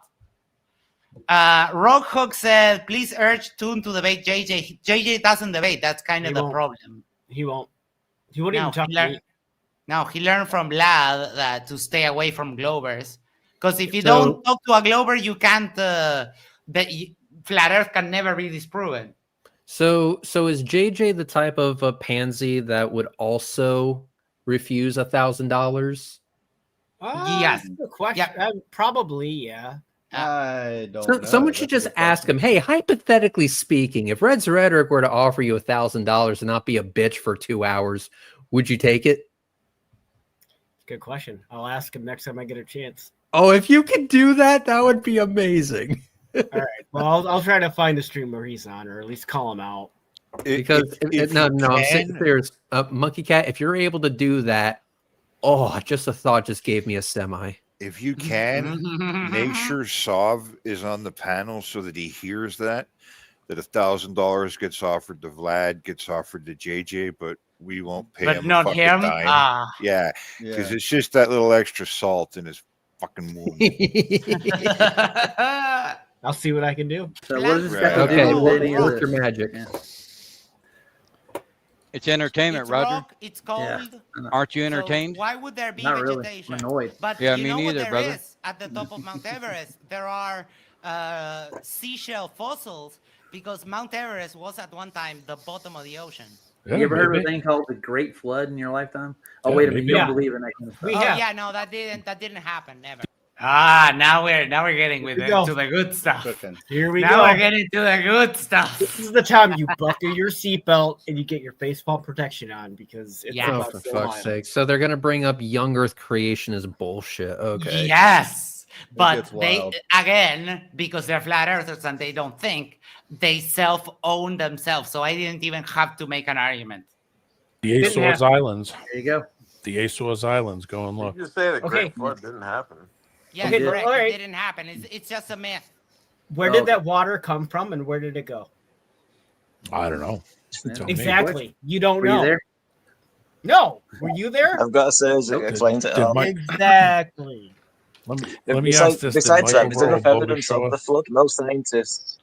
Rogue Hook said, "Please urge Toon to debate JJ." JJ doesn't debate. That's kind of He the won't. problem. He won't. He wouldn't even talk to me. No, he learned from Lad that to stay away from Glovers. Because if you So- don't talk to a Glover, you can't. Flat Earth can never be disproven. So is JJ the type of a pansy that would also refuse $1,000? Yes. Good question. Probably, yeah. I don't So, know. someone That's should a just good ask him, hey, hypothetically speaking, if Red's Rhetoric were to offer you $1,000 and not be a bitch for 2 hours, would you take it? Good question. I'll ask him next time I get a chance. Oh, if you could do that, that would be amazing. All right. Well, I'll try to find a stream where he's on, or at least call him out. Because I'm serious. Monkey Cat, if you're able to do that, just a thought just gave me a semi. If you can, make sure Sov is on the panel so that he hears that $1,000 gets offered to Vlad, gets offered to JJ, but we won't pay But him not a fucking him? dime. Ah. Yeah, because Yeah. it's just that little extra salt in his fucking wound. I'll see what I can do. So what does this got to Right. do Okay, with any of work this? your magic. Yeah. It's entertainment, It's Roger. rock, it's cold. Yeah. Aren't you So entertained? why would there be Not really. vegetation? I'm annoyed. But Yeah, you me know neither, what there brother. is at the top of Mount Everest? There are seashell fossils because Mount Everest was at one time the bottom of the ocean. Yeah, you ever heard of a maybe. thing called the Great Flood in your lifetime? Oh, Yeah, wait a minute. maybe. You don't Yeah. believe in that kind of stuff. Oh yeah, no, that didn't happen, never. Now we're getting Here with we go. to the good stuff. Cooking. Here we Now go. we're getting to the good stuff. This is the time you buckle your seatbelt and you get your facepalm protection on because it's Yeah. Oh, about for to fuck's fly. sake. So they're going to bring up young Earth creation as bullshit. Okay. Yes, but gets they wild. again, because they're flat earthers and they don't think, they self-own themselves. So I didn't even have to make an argument. The Didn't Azores happen. Islands. There you go. The Azores Islands. Go and look. You just say the Okay. Great Flood didn't happen. Yeah, Okay, correct. all right. It didn't happen. It's just a myth. Where Oh, did okay. that water come from and where did it go? I don't know. Tell me. Exactly. You don't Were know. you there? No. Were you there? I've got to say, as it explains it all. Exactly. Let me Besides, ask this. besides that, Did there's Michael enough Moore go to evidence shore? of the flood. Most scientists,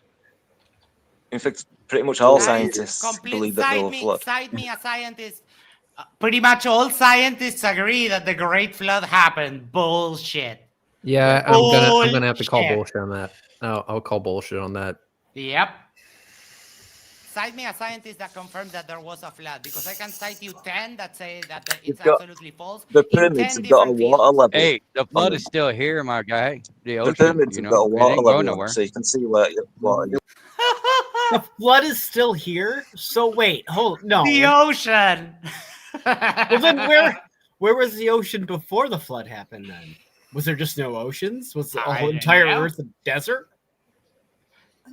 in fact, pretty much all Guys, scientists believe that there was a flood. Cite me a scientist. Pretty much all scientists agree that the Great Flood happened. Bullshit. Yeah, I'm gonna have to call Bullshit. bullshit on that. I'll call bullshit on that. Yep. Cite me a scientist that confirms that there was a flood, because I can cite you 10 that say that it's You've got- absolutely false. The in pyramids 10 have got a different water fields. level. Hey, the flood on is them. still here, my guy. The The ocean, pyramids you have got a know, it water ain't going level, on nowhere. them, so you can see where your water. The flood is still here. So wait, no. The ocean. Well, then where was the ocean before the flood happened? Then was there just no oceans? Was the I whole don't entire know. Earth a desert?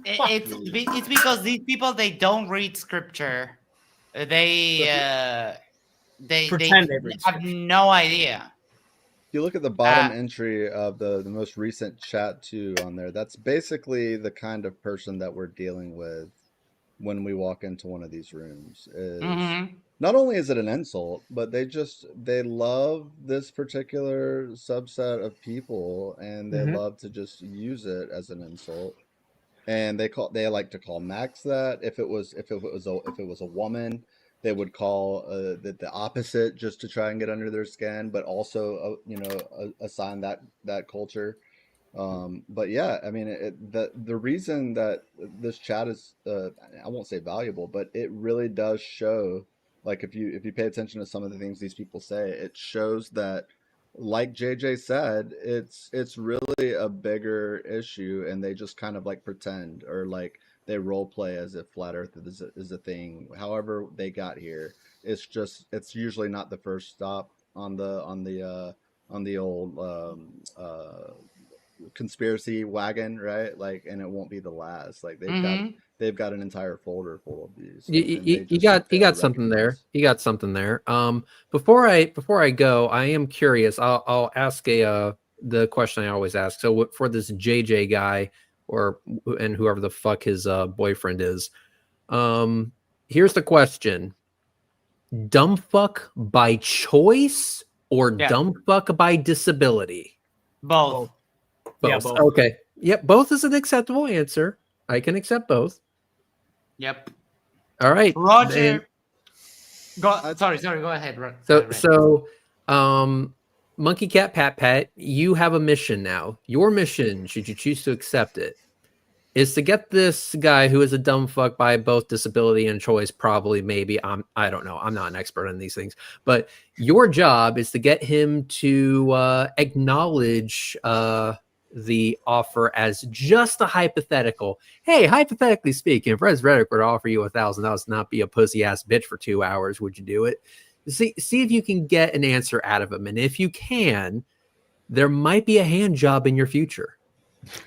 It's because these people, they don't read scripture. They Pretend they read have no idea. If you look at the bottom entry of the most recent chat too on there, that's basically the kind of person that we're dealing with when we walk into one of these rooms. Is Mhm. not only is it an insult, but they love this particular subset of people, and they love to just use it as an insult. And they like to call Max that. If it was a woman, they would call the opposite just to try and get under their skin, but also assign that culture. But yeah, I mean, the reason that this chat is I won't say valuable, but it really does show, like, if you pay attention to some of the things these people say, it shows that, like JJ said, it's really a bigger issue, and they just kind of like pretend, or like they role play as if flat Earth is a thing. However they got here, it's usually not the first stop on the old conspiracy wagon, right? Like, and it won't be the last. Like, they've got an entire folder full of these. You got something there. You got something there. Before I go, I am curious. I'll ask the question I always ask. So for this JJ guy, and whoever the fuck his boyfriend is, here's the question: dumb fuck by choice or dumb fuck by disability? Both. Yeah, both. Okay. Yep. Both is an acceptable answer. I can accept both. Yep. All right. Roger. Sorry. Go ahead. So, Monkey Cat Pat Pat, you have a mission now. Your mission, should you choose to accept it, is to get this guy who is a dumb fuck by both disability and choice. Probably, maybe. I don't know. I'm not an expert on these things, but your job is to get him to acknowledge the offer as just a hypothetical. Hey, hypothetically speaking, if rhetoric were to offer you $1,000 to not be a pussy ass bitch for 2 hours, would you do it? See if you can get an answer out of him, and if you can, there might be a hand job in your future.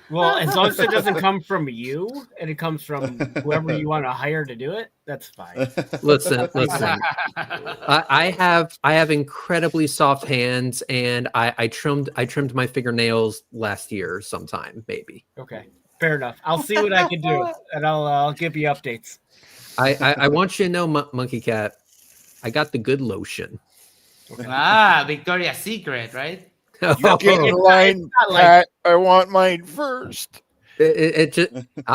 Well, as long as it doesn't come from you and it comes from whoever you want to hire to do it, that's fine. Listen. I have incredibly soft hands, and I trimmed my fingernails last year sometime, maybe. Okay, fair enough. I'll see what I can do, and I'll give you updates. I want you to know, Monkey Cat, I got the good lotion. Okay. Victoria's Secret, right? You get in line, Pat. I want mine first. It just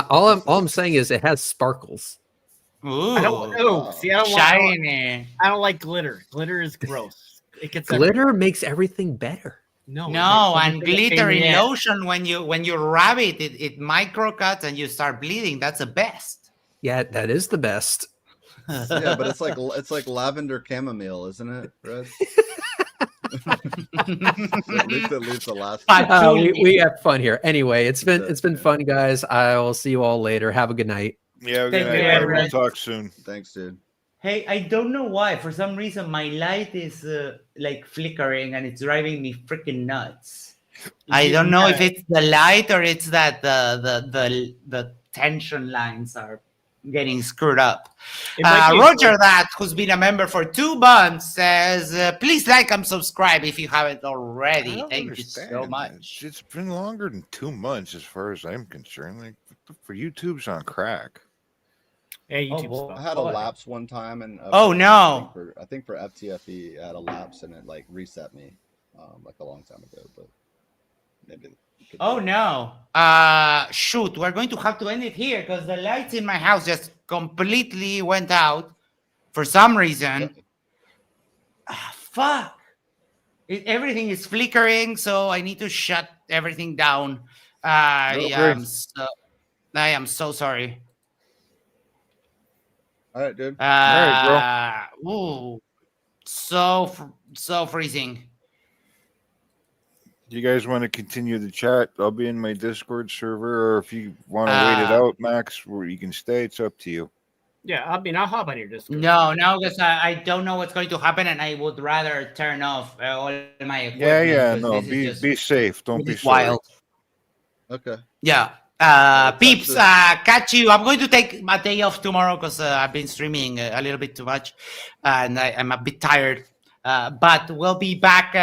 all I'm saying is it has sparkles. Ooh, I don't shiny. I don't like glitter. Glitter is gross. It gets glitter makes everything better. No, and glittery lotion, when you rub it, it micro cuts and you start bleeding. That's the best. Yeah, that is the best. Yeah, but it's like lavender chamomile, isn't it, Red? At least the last. We have fun here. Anyway, it's been fun, guys. I will see you all later. Have a good night. Yeah, good night. We'll talk soon. Thanks, dude. Hey, I don't know why. For some reason, my light is like flickering, and it's driving me freaking nuts. I don't know if it's the light or it's that the tension lines are getting screwed up. Roger, who's been a member for 2 months, says, please like and subscribe if you haven't already. Thank you so much. It's been longer than 2 months as far as I'm concerned. Like, for YouTube's on crack. Hey, YouTube. I had a lapse one time, and no, I think for FTFE I had a lapse, and it like reset me like a long time ago, but maybe. Oh no! Shoot, we're going to have to end it here because the lights in my house just completely went out for some reason. Fuck! Everything is flickering, so I need to shut everything down. I am so sorry. All right, dude. All right, bro. Ooh, so freezing. Do you guys want to continue the chat? I'll be in my Discord server, or if you want to wait it out, Max, where you can stay, it's up to you. Yeah, I mean, I'll hop on your Discord. No, because I don't know what's going to happen, and I would rather turn off all my equipment. Yeah, no, be safe. Don't be wild. Okay. Yeah. Peeps, catch you. I'm going to take my day off tomorrow because I've been streaming a little bit too much, and I'm a bit tired. But we'll be back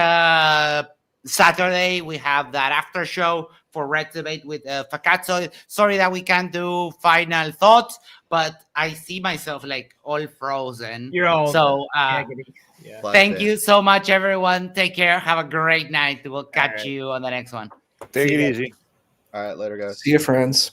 Saturday we have that after show for Red Debate with Facazzo. Sorry that we can't do final thoughts, but I see myself like all frozen. You're all so. Yeah. Thank you so much, everyone. Take care. Have a great night. We'll catch you on the next one. Take it easy. All right, later, guys. See you, friends.